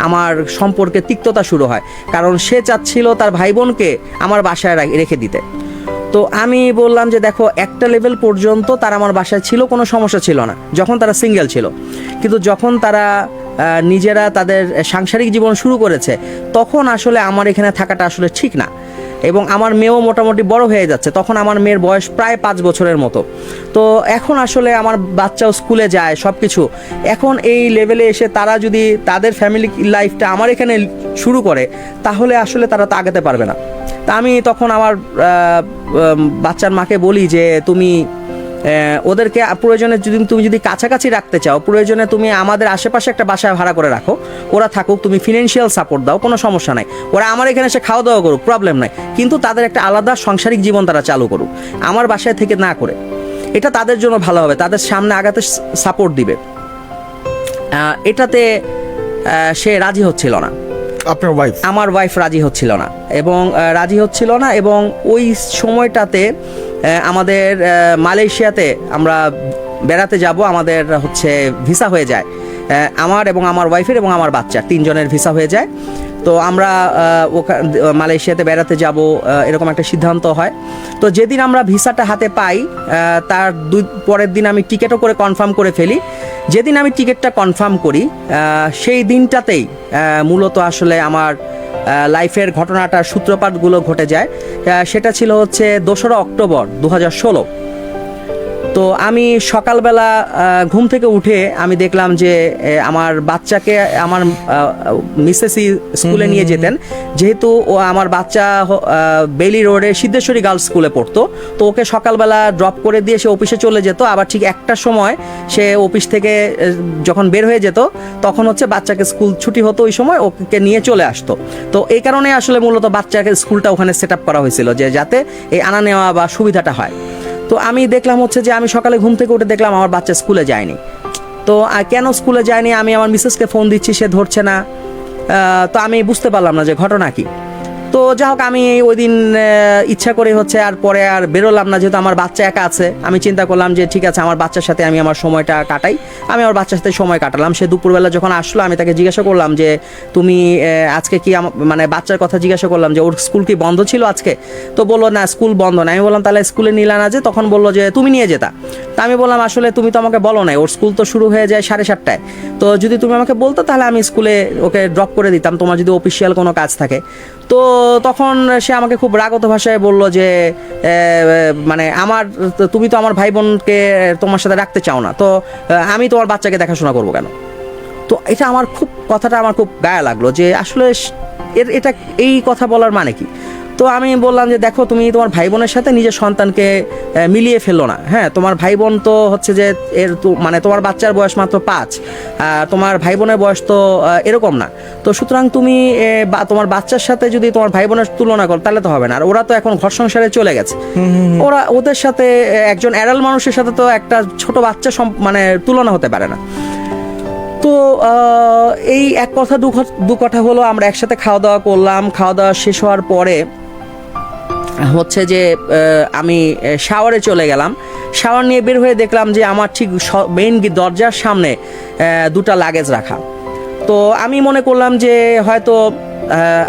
আমার সম্পর্কে তিক্ততা শুরু হয়, কারণ সে চাচ্ছিল তার ভাই বোনকে আমার বাসায় রেখে দিতে। তো আমি বললাম যে দেখো একটা লেভেল পর্যন্ত তারা আমার বাসায় ছিল, কোনো সমস্যা ছিল না যখন তারা সিঙ্গেল ছিল, কিন্তু যখন তারা নিজেরা তাদের সাংসারিক জীবন শুরু করেছে তখন আসলে আমার এখানে থাকাটা আসলে ঠিক না। এবং আমার মেয়েও মোটামুটি বড় হয়ে যাচ্ছে, তখন আমার মেয়ের বয়স প্রায় 5 বছরের মতো। তো এখন আসলে আমার বাচ্চাও স্কুলে যায় সব কিছু, এখন এই লেভেলে এসে তারা যদি তাদের ফ্যামিলি লাইফটা আমার এখানে শুরু করে তাহলে আসলে তারা তো আগাতে পারবে না। তা আমি তখন আমার বাচ্চার মাকে বলি যে তুমি ওদেরকে প্রয়োজনে তুমি যদি কাছাকাছি রাখতে চাও, প্রয়োজনে তুমি আমাদের আশেপাশে একটা বাসায় ভাড়া করে রাখো, ওরা থাকুক, তুমি ফিনান্সিয়াল সাপোর্ট দাও, কোনো সমস্যা নাই, ওরা আমার এখানে এসে খাওয়া দাওয়া করুক, প্রবলেম নাই, কিন্তু তাদের একটা আলাদা সাংসারিক জীবন তারা চালু করুক, আমার বাসায় থেকে না করে। এটা তাদের জন্য ভালো হবে, তাদের সামনে আগাতে সাপোর্ট দিবে। এটাতে সে রাজি হচ্ছিল না, আপনার ওয়াইফ? আমার ওয়াইফ রাজি হচ্ছিল না এবং ওই সময়টাতে আমাদের মালয়েশিয়াতে আমরা বেড়াতে যাব, আমাদের হচ্ছে ভিসা হয়ে যায়, আমার এবং আমার ওয়াইফের এবং আমার বাচ্চার 3 জনের ভিসা হয়ে যায়। তো আমরা মালয়েশিয়াতে বেড়াতে যাব এরকম একটা সিদ্ধান্ত হয়। তো যেদিন আমরা ভিসাটা হাতে পাই তার পরের দিন আমি টিকিটও করে কনফার্ম করে ফেলি। যেদিন আমি টিকিটটা কনফার্ম করি সেই দিনটাতেই মূলত আসলে আমার লাইফের ঘটনাটার সূত্রপাতগুলো ঘটে যায়। সেটা ছিল হচ্ছে 2রা অক্টোবর 2016। তো তো আমি সকালবেলা ঘুম থেকে উঠে আমি দেখলাম যে আমার বাচ্চাকে আমার মিসেসই স্কুলে নিয়ে যেতেন, যেহেতু ও আমার বাচ্চা বেলি রোডে সিদ্ধেশ্বরী গার্লস স্কুলে পড়তো। তো ওকে সকালবেলা ড্রপ করে দিয়ে সে অফিসে চলে যেত, আবার ঠিক একটার সময় সে অফিস থেকে যখন বের হয়ে যেত তখন হচ্ছে বাচ্চাকে স্কুল ছুটি হতো, ওই সময় ওকে নিয়ে চলে আসতো। তো এই কারণে আসলে মূলত বাচ্চাকে স্কুলটা ওখানে সেট আপ করা হয়েছিল, যে যাতে এই আনা নেওয়া বা সুবিধাটা হয়। তো আমি দেখলাম হচ্ছে যে আমি সকালে ঘুম থেকে উঠে দেখলাম আমার বাচ্চা স্কুলে যায়নি। তো কেন স্কুলে যায়নি, আমি আমার মিসেসকে ফোন দিচ্ছি, সে ধরছে না। তো আমি বুঝতে পারলাম না যে ঘটনা কি। তো যা হোক, আমি ওই দিন ইচ্ছা করে হচ্ছে আর পরে আর বেরোলাম না, যেহেতু আমার বাচ্চা একা আছে। আমি চিন্তা করলাম যে ঠিক আছে, আমার বাচ্চার সাথে আমি আমার সময়টা কাটাই। আমি আমার বাচ্চার সাথে সময় কাটালাম। সে দুপুরবেলা যখন আসলো আমি তাকে জিজ্ঞাসা করলাম যে তুমি আজকে কি মানে বাচ্চার কথা জিজ্ঞাসা করলাম যে ওর স্কুল কি বন্ধ ছিল আজকে। তো বললো না, স্কুল বন্ধ না। আমি বললাম তাহলে স্কুলে নিলা না যে? তখন বললো যে তুমি নিয়ে যেতা। তা আমি বললাম আসলে তুমি তো আমাকে বলো নাই, ওর স্কুল তো শুরু হয়ে যায় 7:30টায়। তো যদি তুমি আমাকে বলতো তাহলে আমি স্কুলে ওকে ড্রপ করে দিতাম, তোমার যদি অফিসিয়াল কোনো কাজ থাকে। তো তখন সে আমাকে খুব রাগত ভাষায় বলল যে মানে তুমি তো আমার ভাই বোনকে তোমার সাথে রাখতে চাও না, তো আমি তোমার বাচ্চাকে দেখাশোনা করবো কেন? তো এটা কথাটা আমার খুব গায়ে লাগলো, যে আসলে এটা এই কথা বলার মানে কি? তো আমি বললাম যে দেখো, তুমি তোমার ভাই বোনের সাথে নিজের সন্তানকে মিলিয়ে ফেললো না। হ্যাঁ, তোমার ভাই বোন তো হচ্ছে যে মানে তোমার বাচ্চার বয়স মাত্র 5, তোমার ভাই বোনের বয়স তো এরকম না। তো সুতরাং তুমি তোমার বাচ্চার সাথে যদি তোমার ভাই বোনের তুলনা করো তাহলে তো হবে না। আর ওরা তো এখন ঘর সংসারে চলে গেছে, ওদের সাথে একজন অ্যাডাল্ট মানুষের সাথে তো একটা ছোট বাচ্চা মানে তুলনা হতে পারে না। তো এই এক কথা দু কথা হলো, আমরা একসাথে খাওয়া দাওয়া করলাম। খাওয়া দাওয়া শেষ হওয়ার পরে হচ্ছে যে আমি শাওয়ারে চলে গেলাম। শাওয়ার নিয়ে বের হয়ে দেখলাম যে আমার ঠিক মেইন দরজার সামনে দুটা লাগেজ রাখা। তো আমি মনে করলাম যে হয়তো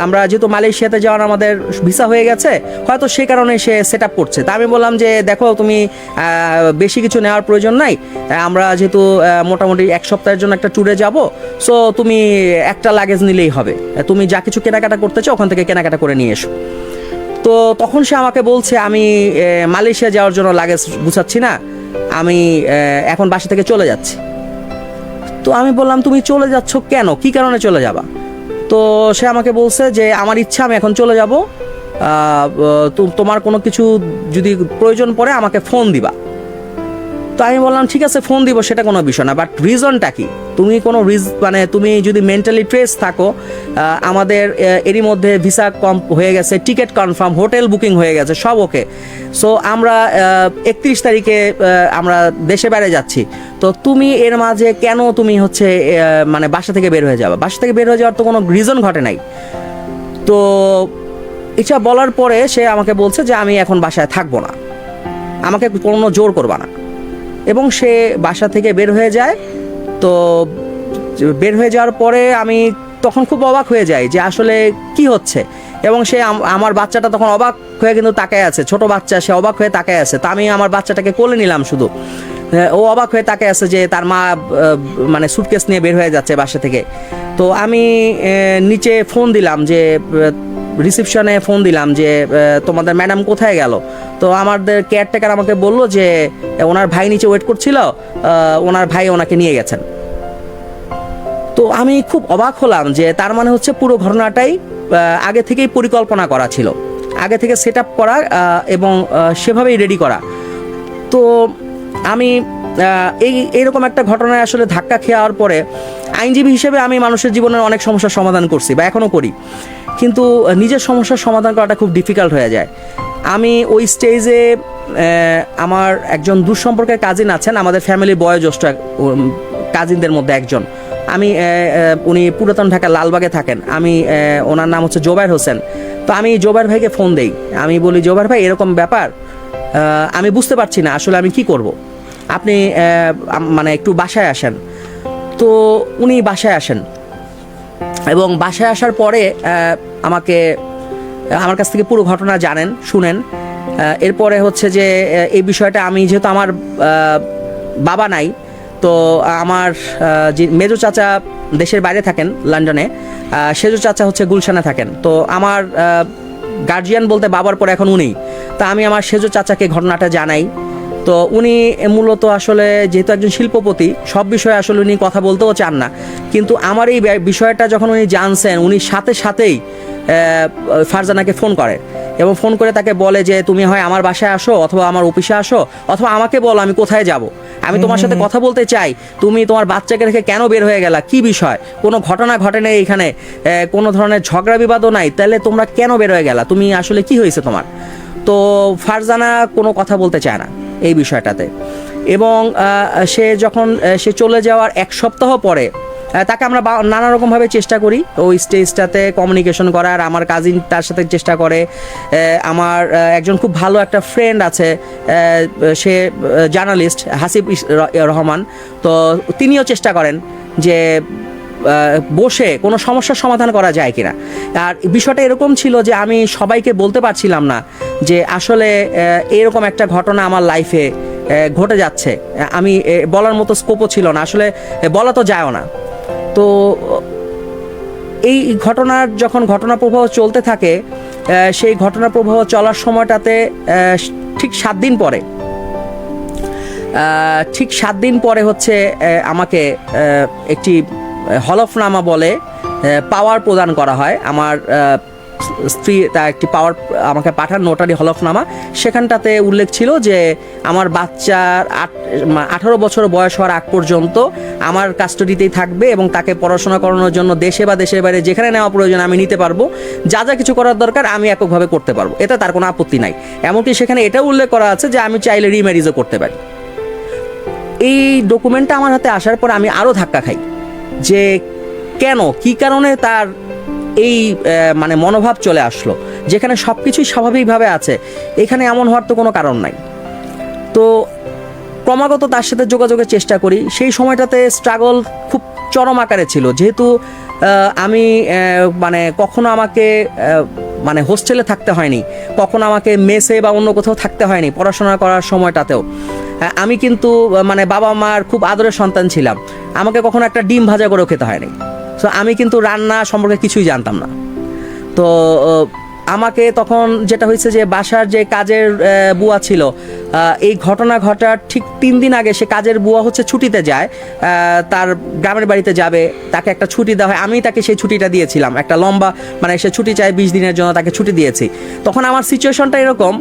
আমরা যেহেতু মালয়েশিয়াতে যাওয়ার আমাদের ভিসা হয়ে গেছে, হয়তো সেই কারণে সে সেট আপ করছে। তা আমি বললাম যে দেখো, তুমি বেশি কিছু নেওয়ার প্রয়োজন নাই, আমরা যেহেতু মোটামুটি 1 সপ্তাহের জন্য একটা ট্যুরে যাব, সো তুমি একটা লাগেজ নিলেই হবে, তুমি যা কিছু কেনাকাটা করতে চাও ওখান থেকে কেনাকাটা করে নিয়ে এসো। তো তখন সে আমাকে বলছে আমি মালয়েশিয়া যাওয়ার জন্য লাগেজ গুছাচ্ছি না, আমি এখন বাসা থেকে চলে যাচ্ছি। তো আমি বললাম তুমি চলে যাচ্ছ কেন, কি কারণে চলে যাবা? তো সে আমাকে বলছে যে আমার ইচ্ছা, আমি এখন চলে যাব, তোমার কোনো কিছু যদি প্রয়োজন পড়ে আমাকে ফোন দিবা। তো আমি বললাম ঠিক আছে, ফোন দিব, সেটা কোনো বিষয় না, বাট রিজনটা কি? তুমি কোনো মানে তুমি যদি মেন্টালি ট্রেস থাকো, আমাদের এরই মধ্যে ভিসা হয়ে গেছে, টিকিট কনফার্ম, হোটেল বুকিং হয়ে গেছে, সব ওকে। সো আমরা 31 তারিখে আমরা দেশে বাইরে যাচ্ছি। তো তুমি এর মাঝে কেন তুমি হচ্ছে মানে বাসা থেকে বের হয়ে যাবে? বাসা থেকে বের হয়ে যাওয়ার তো কোনো রিজন ঘটে নাই। তো এটা বলার পরে সে আমাকে বলছে যে আমি এখন বাসায় থাকবো না, আমাকে কোনো জোর করবা না। এবং সে বাসা থেকে বের হয়ে যায়। তো বের হয়ে যাওয়ার পরে আমি তখন খুব অবাক হয়ে যাই যে আসলে কি হচ্ছে। এবং সে আমার বাচ্চাটা তখন অবাক হয়ে কিন্তু তাকায় আছে, ছোট বাচ্চা, সে অবাক হয়ে তাকায় আছে। তো আমি আমার বাচ্চাটাকে কোলে নিলাম শুধু, ও অবাক হয়ে তাকায় আছে যে তার মা মানে সুটকেস নিয়ে বের হয়ে যাচ্ছে বাসা থেকে। তো আমি নিচে ফোন দিলাম, যে রিসেপশনে ফোন দিলাম যে তোমাদের ম্যাডাম কোথায় গেল? তো আমাদের কেয়ারটেকার আমাকে বললো যে ওনার ভাই নিচে ওয়েট করছিল, ওনার ভাই ওনাকে নিয়ে গেছেন। তো আমি খুব অবাক হলাম যে তার মানে হচ্ছে পুরো ঘটনাটাই আগে থেকেই পরিকল্পনা করা ছিল, আগে থেকে সেট আপ করা এবং সেভাবেই রেডি করা। তো আমি এইরকম একটা ঘটনায় আসলে ধাক্কা খেয়ার পরে আইনজীবী হিসেবে আমি মানুষের জীবনের অনেক সমস্যার সমাধান করছি বা এখনও করি, কিন্তু নিজের সমস্যার সমাধান করাটা খুব ডিফিকাল্ট হয়ে যায়। আমি ওই স্টেজে আমার একজন দূর সম্পর্কের কাজিন আছেন, আমাদের ফ্যামিলি বয়োজ্যেষ্ঠ কাজিনদের মধ্যে একজন। উনি পুরাতন ঢাকা লালবাগে থাকেন। ওনার নাম হচ্ছে জোবায়ের হোসেন। তো আমি জোবায়ের ভাইকে ফোন দেই, আমি বলি জোবায়ের ভাই এরকম ব্যাপার, আমি বুঝতে পারছি না আসলে আমি কি করব, আপনি মানে একটু বাসায় আসেন। তো উনি বাসায় আসেন এবং বাসায় আসার পরে আমার কাছ থেকে পুরো ঘটনা শুনেন। এরপরে হচ্ছে যে এই বিষয়টা আমি যেহেতু আমার বাবা নাই, তো আমার যে মেজো চাচা দেশের বাইরে থাকেন লন্ডনে, সেজো চাচা হচ্ছে গুলশানে থাকেন। তো আমার গার্জিয়ান বলতে বাবার পরে এখন উনি। তা আমি আমার সেজো চাচাকে ঘটনাটা জানাই। তো উনি মূলত আসলে যেহেতু একজন শিল্পপতি, সব বিষয়ে আসলে উনি কথা বলতেও চান না, কিন্তু আমার এই বিষয়টা যখন উনি জানছেন, উনি সাথে সাথেই ফারজানাকে ফোন করে এবং ফোন করে তাকে বলে যে তুমি হয় আমার বাসায় আসো, অথবা আমার অফিসে আসো, অথবা আমাকে বলো আমি কোথায় যাব, আমি তোমার সাথে কথা বলতে চাই, তুমি তোমার বাচ্চাকে রেখে কেন বের হয়ে গেলা, কি বিষয়, কোনো ঘটনা ঘটে নেই এখানে, কোনো ধরনের ঝগড়া বিবাদও নাই, তাহলে তোমরা কেন বের হয়ে গেলা, তুমি আসলে কি হয়েছে তোমার। তো ফারজানা কোনো কথা বলতে চায় না এই বিষয়টাতে, এবং সে যখন সে চলে যাওয়ার এক সপ্তাহ পরে তাকে আমরা নানা রকমভাবে চেষ্টা করি ওই স্টেজটাতে কমিউনিকেশন করার। আমার কাজিন তার সাথে চেষ্টা করে, আমার একজন খুব ভালো একটা ফ্রেন্ড আছে, সে জার্নালিস্ট হাসিব রহমান, তো তিনিও চেষ্টা করেন যে বসে কোনো সমস্যার সমাধান করা যায় কিনা। আর বিষয়টা এরকম ছিল যে আমি সবাইকে বলতে পারছিলাম না যে আসলে এরকম একটা ঘটনা আমার লাইফে ঘটে যাচ্ছে, আমি বলার মতো স্কোপও ছিল না, আসলে বলা তো যায়ও না। তো এই ঘটনার যখন ঘটনা প্রবাহ চলতে থাকে, সেই ঘটনা প্রবাহ চলার সময়টাতে ঠিক 7 দিন পরে হচ্ছে আমাকে একটি হলফনামা বলে পাওয়ার প্রদান করা হয়। আমার স্ত্রী তা একটি পাওয়ার আমাকে পাঠান, নোটারি হলফনামা। সেখানটাতে উল্লেখ ছিল যে আমার বাচ্চার 18 বছর বয়স হওয়ার আগ পর্যন্ত আমার কাস্টডিতেই থাকবে এবং তাকে পড়াশোনা করানোর জন্য দেশে বা দেশের বাইরে যেখানে নেওয়া প্রয়োজন আমি নিতে পারবো, যা যা কিছু করার দরকার আমি এককভাবে করতে পারবো, এতে তার কোনো আপত্তি নাই। এমনকি সেখানে এটা উল্লেখ করা আছে যে আমি চাইলে রিম্যারিজও করতে পারি। এই ডকুমেন্টটা আমার হাতে আসার পর আমি আরও ধাক্কা খাই যে কেন, কি কারণে তার এই মানে মনোভাব চলে আসলো, যেখানে সব কিছুই স্বাভাবিকভাবে আছে, এখানে এমন হওয়ার তো কোনো কারণ নাই। তো ক্রমাগত তার সাথে যোগাযোগের চেষ্টা করি। সেই সময়টাতে স্ট্রাগল খুব চরম আকারে ছিল, যেহেতু আমি মানে কখনো আমাকে মানে হোস্টেলে থাকতে হয়নি, কখনো আমাকে মেসে বা অন্য কোথাও থাকতে হয়নি পড়াশোনা করার সময়টাতেও। আমি কিন্তু মানে বাবা মার খুব আদরের সন্তান ছিলাম, আমাকে কখনো একটা ডিম ভাজা করেও খেতে হয়নি। তো আমি কিন্তু রান্না সম্পর্কে কিছুই জানতাম না। তো আমাকে তখন যেটা হয়েছে যে বাসার যে কাজের বুয়া ছিল, এই ঘটনা ঘটার ঠিক 3 দিন আগে সে কাজের বুয়া হচ্ছে ছুটিতে যায়, তার গ্রামের বাড়িতে যাবে, তাকে একটা ছুটি দেওয়া হয়, আমি তাকে সেই ছুটিটা দিয়েছিলাম, একটা লম্বা মানে সে ছুটি চায় 20 দিনের জন্য, তাকে ছুটি দিয়েছি। তখন আমার সিচুয়েশনটা এরকম,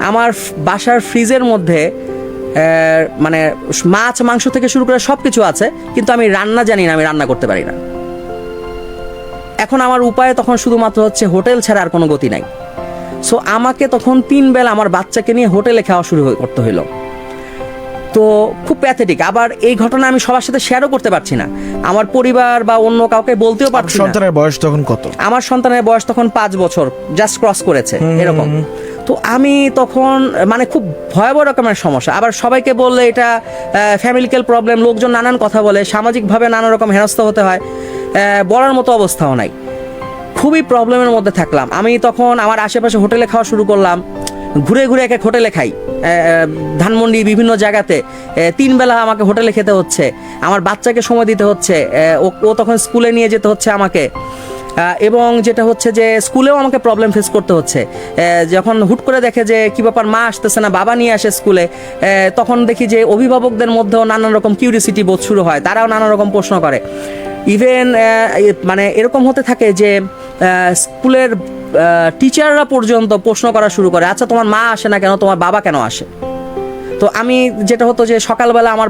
আমার বাসার ফ্রিজের মধ্যে মানে মাছ মাংস থেকে শুরু করে সব কিছু আছে, কিন্তু আমি রান্না জানি না, আমি রান্না করতে পারি না। এখন আমার উপায় তখন শুধুমাত্র হচ্ছে হোটেল ছাড়া আর কোনো গতি নাই। সো আমাকে তখন 3 বেলা আমার বাচ্চাকে নিয়ে হোটেলে খাওয়া শুরু করতে হইলো। তো খুব প্যাথেটিক। আবার এই ঘটনা আমি সবার সাথে শেয়ারও করতে পারছি না, আমার পরিবার বা অন্য কাউকে বলতেও পারছি না। সন্তানের বয়স তখন কত? আমার সন্তানের বয়স তখন 5 বছর জাস্ট ক্রস করেছে এরকম। তো আমি তখন মানে খুব ভয়াবহ রকমের সমস্যা। আবার সবাইকে বললে এটা ফ্যামিলিক্যাল প্রবলেম, লোকজন নানান কথা বলে, সামাজিকভাবে নানা রকম হেনস্থা হতে হয়, বলার মতো অবস্থাও নাই। খুবই প্রবলেমের মধ্যে থাকলাম আমি। তখন আমার আশেপাশে হোটেলে খাওয়া শুরু করলাম, ঘুরে ঘুরে এক এক হোটেলে খাই, ধানমন্ডি বিভিন্ন জায়গাতে 3 বেলা আমাকে হোটেলে খেতে হচ্ছে, আমার বাচ্চাকে সময় দিতে হচ্ছে, ও তখন স্কুলে নিয়ে যেতে হচ্ছে আমাকে, এবং যেটা হচ্ছে যে স্কুলেও আমাকে প্রবলেম ফেস করতে হচ্ছে। যখন হুট করে দেখে যে কি ব্যাপার মা আসতেছে না, বাবা নিয়ে আসে স্কুলে, তখন দেখি যে অভিভাবকদের মধ্যেও নানান রকম কিউরিসিটি বোধ শুরু হয়, তারাও নানা রকম প্রশ্ন করে। ইভেন মানে এরকম হতে থাকে যে স্কুলের টিচাররা পর্যন্ত প্রশ্ন করা শুরু করে, আচ্ছা তোমার মা আসে না কেন, তোমার বাবা কেন আসে। তো আমি যেটা হতো যে সকালবেলা আমার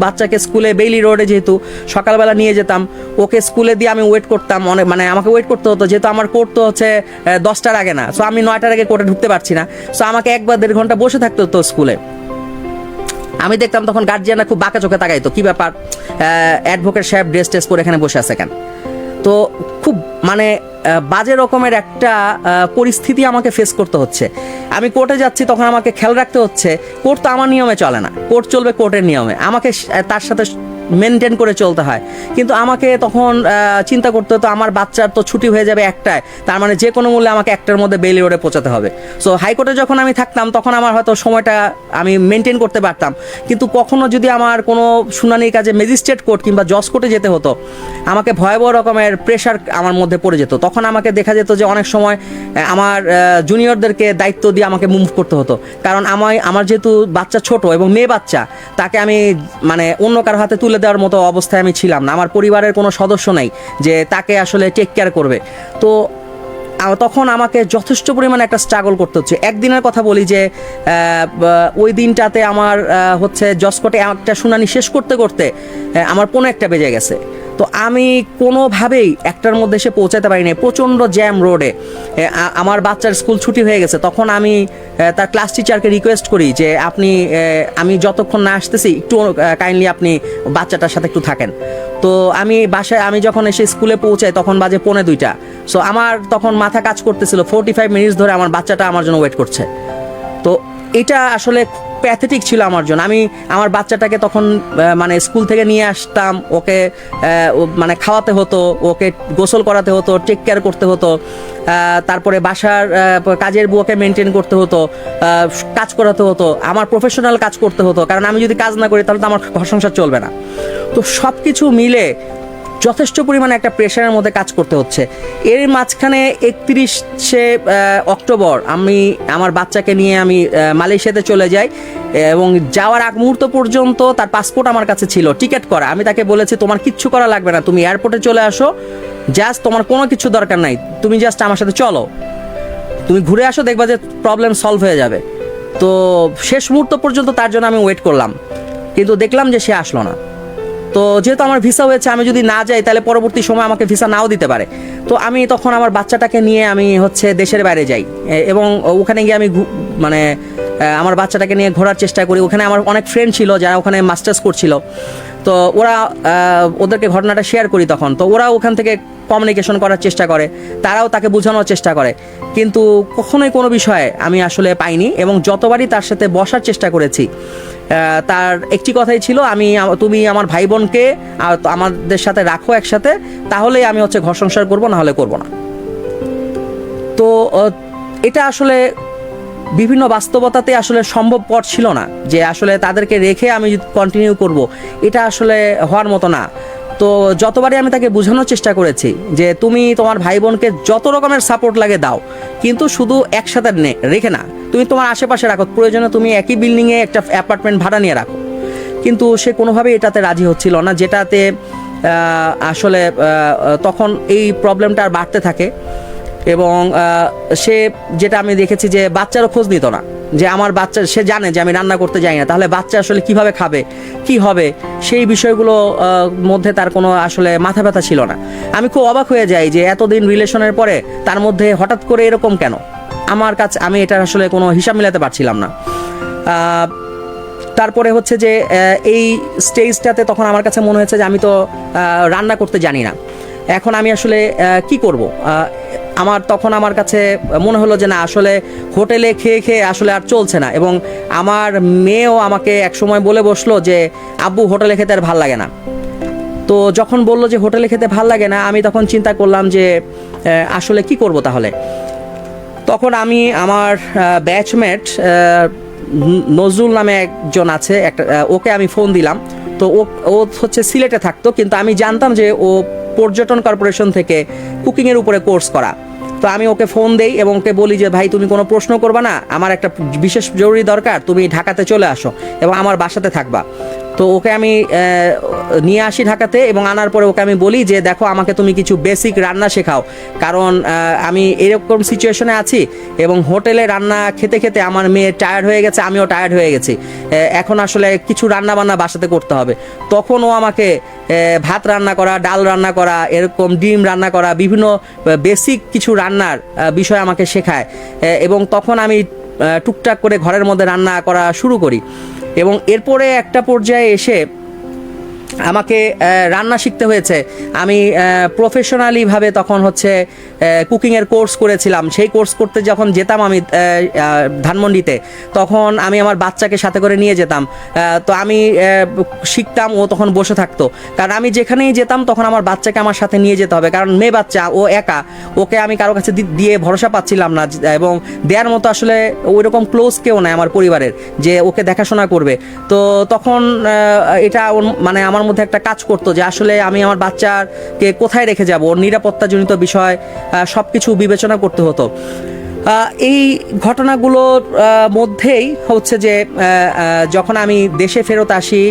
বাচ্চাকে স্কুলে বেইলি রোডে যেহেতু সকালবেলা নিয়ে যেতাম, ওকে স্কুলে দিয়ে আমি ওয়েট করতাম, অনেক মানে আমাকে ওয়েট করতে হতো, যেহেতু আমার কোর্ট তো হচ্ছে 10টার আগে না, সো আমি 9টার আগে কোর্টে ঢুকতে পারছি না, সো আমাকে 1 বা 1.5 ঘন্টা বসে থাকতে হতো স্কুলে। আমি দেখতাম তখন গার্জিয়ানরা খুব বাঁকা চোখে তাকাইতো, কি ব্যাপার অ্যাডভোকেট সাহেব ড্রেস টেস পরে এখানে বসে আছে কেন। তো খুব মানে বাজে রকমের একটা পরিস্থিতি আমাকে ফেস করতে হচ্ছে। আমি কোর্টে যাচ্ছি, তখন আমাকে খেয়াল রাখতে হচ্ছে কোর্ট তো আমার নিয়মে চলে না, কোর্ট চলবে কোর্টের নিয়মে, আমাকে তার সাথে মেনটেন করে চলতে হয়। কিন্তু আমাকে তখন চিন্তা করতে হতো আমার বাচ্চার তো ছুটি হয়ে যাবে একটায়, তার মানে যে কোনো মূল্যে আমাকে একটার মধ্যে বেইলি রোডে পৌঁছাতে হবে। সো হাইকোর্টে যখন আমি থাকতাম তখন আমার হয়তো সময়টা আমি মেনটেন করতে পারতাম, কিন্তু কখনো যদি আমার কোনো শুনানির কাজে ম্যাজিস্ট্রেট কোর্ট কিংবা জজ কোর্টে যেতে হতো, আমাকে ভয়াবহ রকমের প্রেশার আমার মধ্যে পড়ে যেত। তখন আমাকে দেখা যেত যে অনেক সময় আমার জুনিয়রদেরকে দায়িত্ব দিয়ে আমাকে মুভ করতে হতো, কারণ আমার যেহেতু বাচ্চা ছোট এবং মেয়ে বাচ্চা, তাকে আমি মানে অন্য কারো হাতে তুলে দেওয়ার মতো অবস্থায় আমি ছিলাম না। আমার পরিবারের কোনো সদস্য নাই যে তাকে আসলে টেক কেয়ার করবে। তো তখন আমাকে যথেষ্ট পরিমাণে একটা স্ট্রাগল করতে হচ্ছে। একদিনের কথা বলি যে ওই দিনটাতে আমার হচ্ছে জজ কোর্টে একটা শুনানি শেষ করতে করতে আমার 1:15 বেজে গেছে। তো আমি কোনোভাবেই একটার মধ্যে এসে পৌঁছাতে পারিনি, প্রচণ্ড জ্যাম রোডে। আমার বাচ্চার স্কুল ছুটি হয়ে গেছে। তখন আমি তার ক্লাস টিচারকে রিকোয়েস্ট করি যে আমি যতক্ষণ না আসতেছি একটু কাইন্ডলি আপনি বাচ্চাটার সাথে একটু থাকেন। তো আমি যখন এসে স্কুলে পৌঁছাই তখন বাজে 1:45। সো আমার তখন মাথা কাজ করতেছিল 45 মিনিটস ধরে আমার বাচ্চাটা আমার জন্য ওয়েট করছে। তো এটা আসলে প্যাথেটিক ছিল আমার জন্য। আমি আমার বাচ্চাটাকে তখন মানে স্কুল থেকে নিয়ে আসতাম, ওকে মানে খাওয়াতে হতো, ওকে গোসল করাতে হতো, টেক কেয়ার করতে হতো, তারপরে বাসার কাজের বুয়াকে মেনটেন করতে হতো, কাজ করাতে হতো, আমার প্রফেশনাল কাজ করতে হতো, কারণ আমি যদি কাজ না করি তাহলে তো আমার ঘর সংসার চলবে না। তো সব কিছু মিলে যথেষ্ট পরিমাণে একটা প্রেশারের মধ্যে কাজ করতে হচ্ছে। এর মাঝখানে 31শে অক্টোবর আমি আমার বাচ্চাকে নিয়ে আমি মালয়েশিয়াতে চলে যাই, এবং যাওয়ার আগ মুহূর্ত পর্যন্ত তার পাসপোর্ট আমার কাছে ছিল, টিকিট করা। আমি তাকে বলেছি তোমার কিচ্ছু করা লাগবে না, তুমি এয়ারপোর্টে চলে আসো, জাস্ট তোমার কোনো কিছু দরকার নাই, তুমি জাস্ট আমার সাথে চলো, তুমি ঘুরে আসো, দেখবা যে প্রবলেম সলভ হয়ে যাবে। তো শেষ মুহূর্ত পর্যন্ত তার জন্য আমি ওয়েট করলাম, কিন্তু দেখলাম যে সে আসলো না। তো যেহেতু আমার ভিসা হয়েছে, আমি যদি না যাই তাহলে পরবর্তী সময় আমাকে ভিসা নাও দিতে পারে। তো আমি তখন আমার বাচ্চাটাকে নিয়ে আমি হচ্ছে দেশের বাইরে যাই, এবং ওখানে গিয়ে আমি মানে আমার বাচ্চাটাকে নিয়ে ঘোরার চেষ্টা করি। ওখানে আমার অনেক ফ্রেন্ড ছিল যারা ওখানে মাস্টার্স করছিল। তো ওদেরকে ঘটনাটা শেয়ার করি তখন। তো ওরা ওখান থেকে কমিউনিকেশন করার চেষ্টা করে, তারাও তাকে বোঝানোর চেষ্টা করে, কিন্তু কখনোই কোনো বিষয়ে আমি আসলে পাইনি। এবং যতবারই তার সাথে বসার চেষ্টা করেছি, তার একটি কথাই ছিল, তুমি আমার ভাই বোনকে আমাদের সাথে রাখো একসাথে, তাহলেই আমি হচ্ছে ঘর সংসার করবো, না হলে করবো না। তো এটা আসলে বিভিন্ন বাস্তবতাতে আসলে সম্ভবপর ছিল না যে আসলে তাদেরকে রেখে আমি কন্টিনিউ করব, এটা আসলে হওয়ার মতো না। তো যতবারই আমি তাকে বোঝানোর চেষ্টা করেছি যে তুমি তোমার ভাই বোনকে যত রকমের সাপোর্ট লাগে দাও, কিন্তু শুধু একসাথে রেখে না, তুমি তোমার আশেপাশে রাখো, প্রয়োজনে তুমি একই বিল্ডিংয়ে একটা অ্যাপার্টমেন্ট ভাড়া নিয়ে রাখো। কিন্তু সে কোনোভাবেই এটাতে রাজি হচ্ছিল না, যেটাতে আসলে তখন এই প্রবলেমটা আর বাড়তে থাকে। এবং সে যেটা আমি দেখেছি যে বাচ্চারও খোঁজ নিত না, যে আমার বাচ্চা, সে জানে যে আমি রান্না করতে যাই না, তাহলে বাচ্চা আসলে কিভাবে খাবে, কি হবে, সেই বিষয়গুলো মধ্যে তার কোনো আসলে মাথা ব্যথা ছিল না। আমি খুব অবাক হয়ে যাই যে এতদিন রিলেশনের পরে তার মধ্যে হঠাৎ করে এরকম কেন। আমার কাছে আমি এটার আসলে কোনো হিসাব মিলাতে পারছিলাম না। তারপরে হচ্ছে যে এই স্টেজটাতে তখন আমার কাছে মনে হয়েছে যে আমি তো রান্না করতে জানি না, এখন আমি আসলে কি করব। আমার কাছে মনে হলো যে না, আসলে হোটেলে খেয়ে খেয়ে আসলে আর চলছে না। এবং আমার মেয়েও আমাকে এক সময় বলে বসলো যে আব্বু হোটেলে খেতে আর ভাল লাগে না। তো যখন বললো যে হোটেলে খেতে ভাল লাগে না, আমি তখন চিন্তা করলাম যে আসলে কি করব তাহলে। তখন আমি আমার ব্যাচমেট নজরুল নামে একজন আছে, ওকে আমি ফোন দিলাম। তো ও হচ্ছে সিলেটে থাকতো, কিন্তু আমি জানতাম যে ও পর্যটন কর্পোরেশন থেকে কুকিংয়ের উপরে কোর্স করা। তো আমি ওকে ফোন দেই এবং ওকে বলি যে ভাই তুমি কোনো প্রশ্ন করবা না, আমার একটা বিশেষ জরুরি দরকার, তুমি ঢাকাতে চলে আসো এবং আমার বাসাতে থাকবা। তো ওকে আমি নিয়ে আসি ঢাকাতে, এবং আনার পরে ওকে আমি বলি যে দেখো আমাকে তুমি কিছু বেসিক রান্না শেখাও, কারণ আমি এরকম সিচুয়েশনে আছি এবং হোটেলে রান্না খেতে খেতে আমার মেয়ে টায়ার্ড হয়ে গেছে, আমিও টায়ার্ড হয়ে গেছি, এখন আসলে কিছু রান্না বান্না বাসাতে করতে হবে। তখন ও আমাকে ভাত রান্না করা, ডাল রান্না করা, এরকম ডিম রান্না করা, বিভিন্ন বেসিক কিছু রান্নার বিষয় আমাকে শেখায়। এবং তখন আমি টুকটাক করে ঘরের মধ্যে রান্না করা শুরু করি। এবং এরপরে একটা পর্যায়ে এসে আমাকে রান্না শিখতে হয়েছে। আমি প্রফেশনালিভাবে তখন হচ্ছে কুকিংয়ের কোর্স করেছিলাম। সেই কোর্স করতে যখন যেতাম আমি ধানমন্ডিতে, তখন আমি আমার বাচ্চাকে সাথে করে নিয়ে যেতাম। তো আমি শিখতাম, ও তখন বসে থাকতো, কারণ আমি যেখানেই যেতাম তখন আমার বাচ্চাকে আমার সাথে নিয়ে যেতে হবে, কারণ মেয়ে বাচ্চা, ও একা, ওকে আমি কারো কাছে দিয়ে ভরসা পাচ্ছিলাম না, এবং দেওয়ার মতো আসলে ওই রকম ক্লোজ কেউ নাই আমার পরিবারের যে ওকে দেখাশোনা করবে। তো তখন এটা মানে আমার মধ্যে একটা কাজ করতো যে আসলে আমি আমার বাচ্চাকে কোথায় রেখে যাব, ওর নিরাপত্তাজনিত বিষয় সব কিছু বিবেচনা করতে হতো। এই ঘটনাগুলোর মধ্যেই হচ্ছে যে যখন আমি দেশে ফেরত আসি,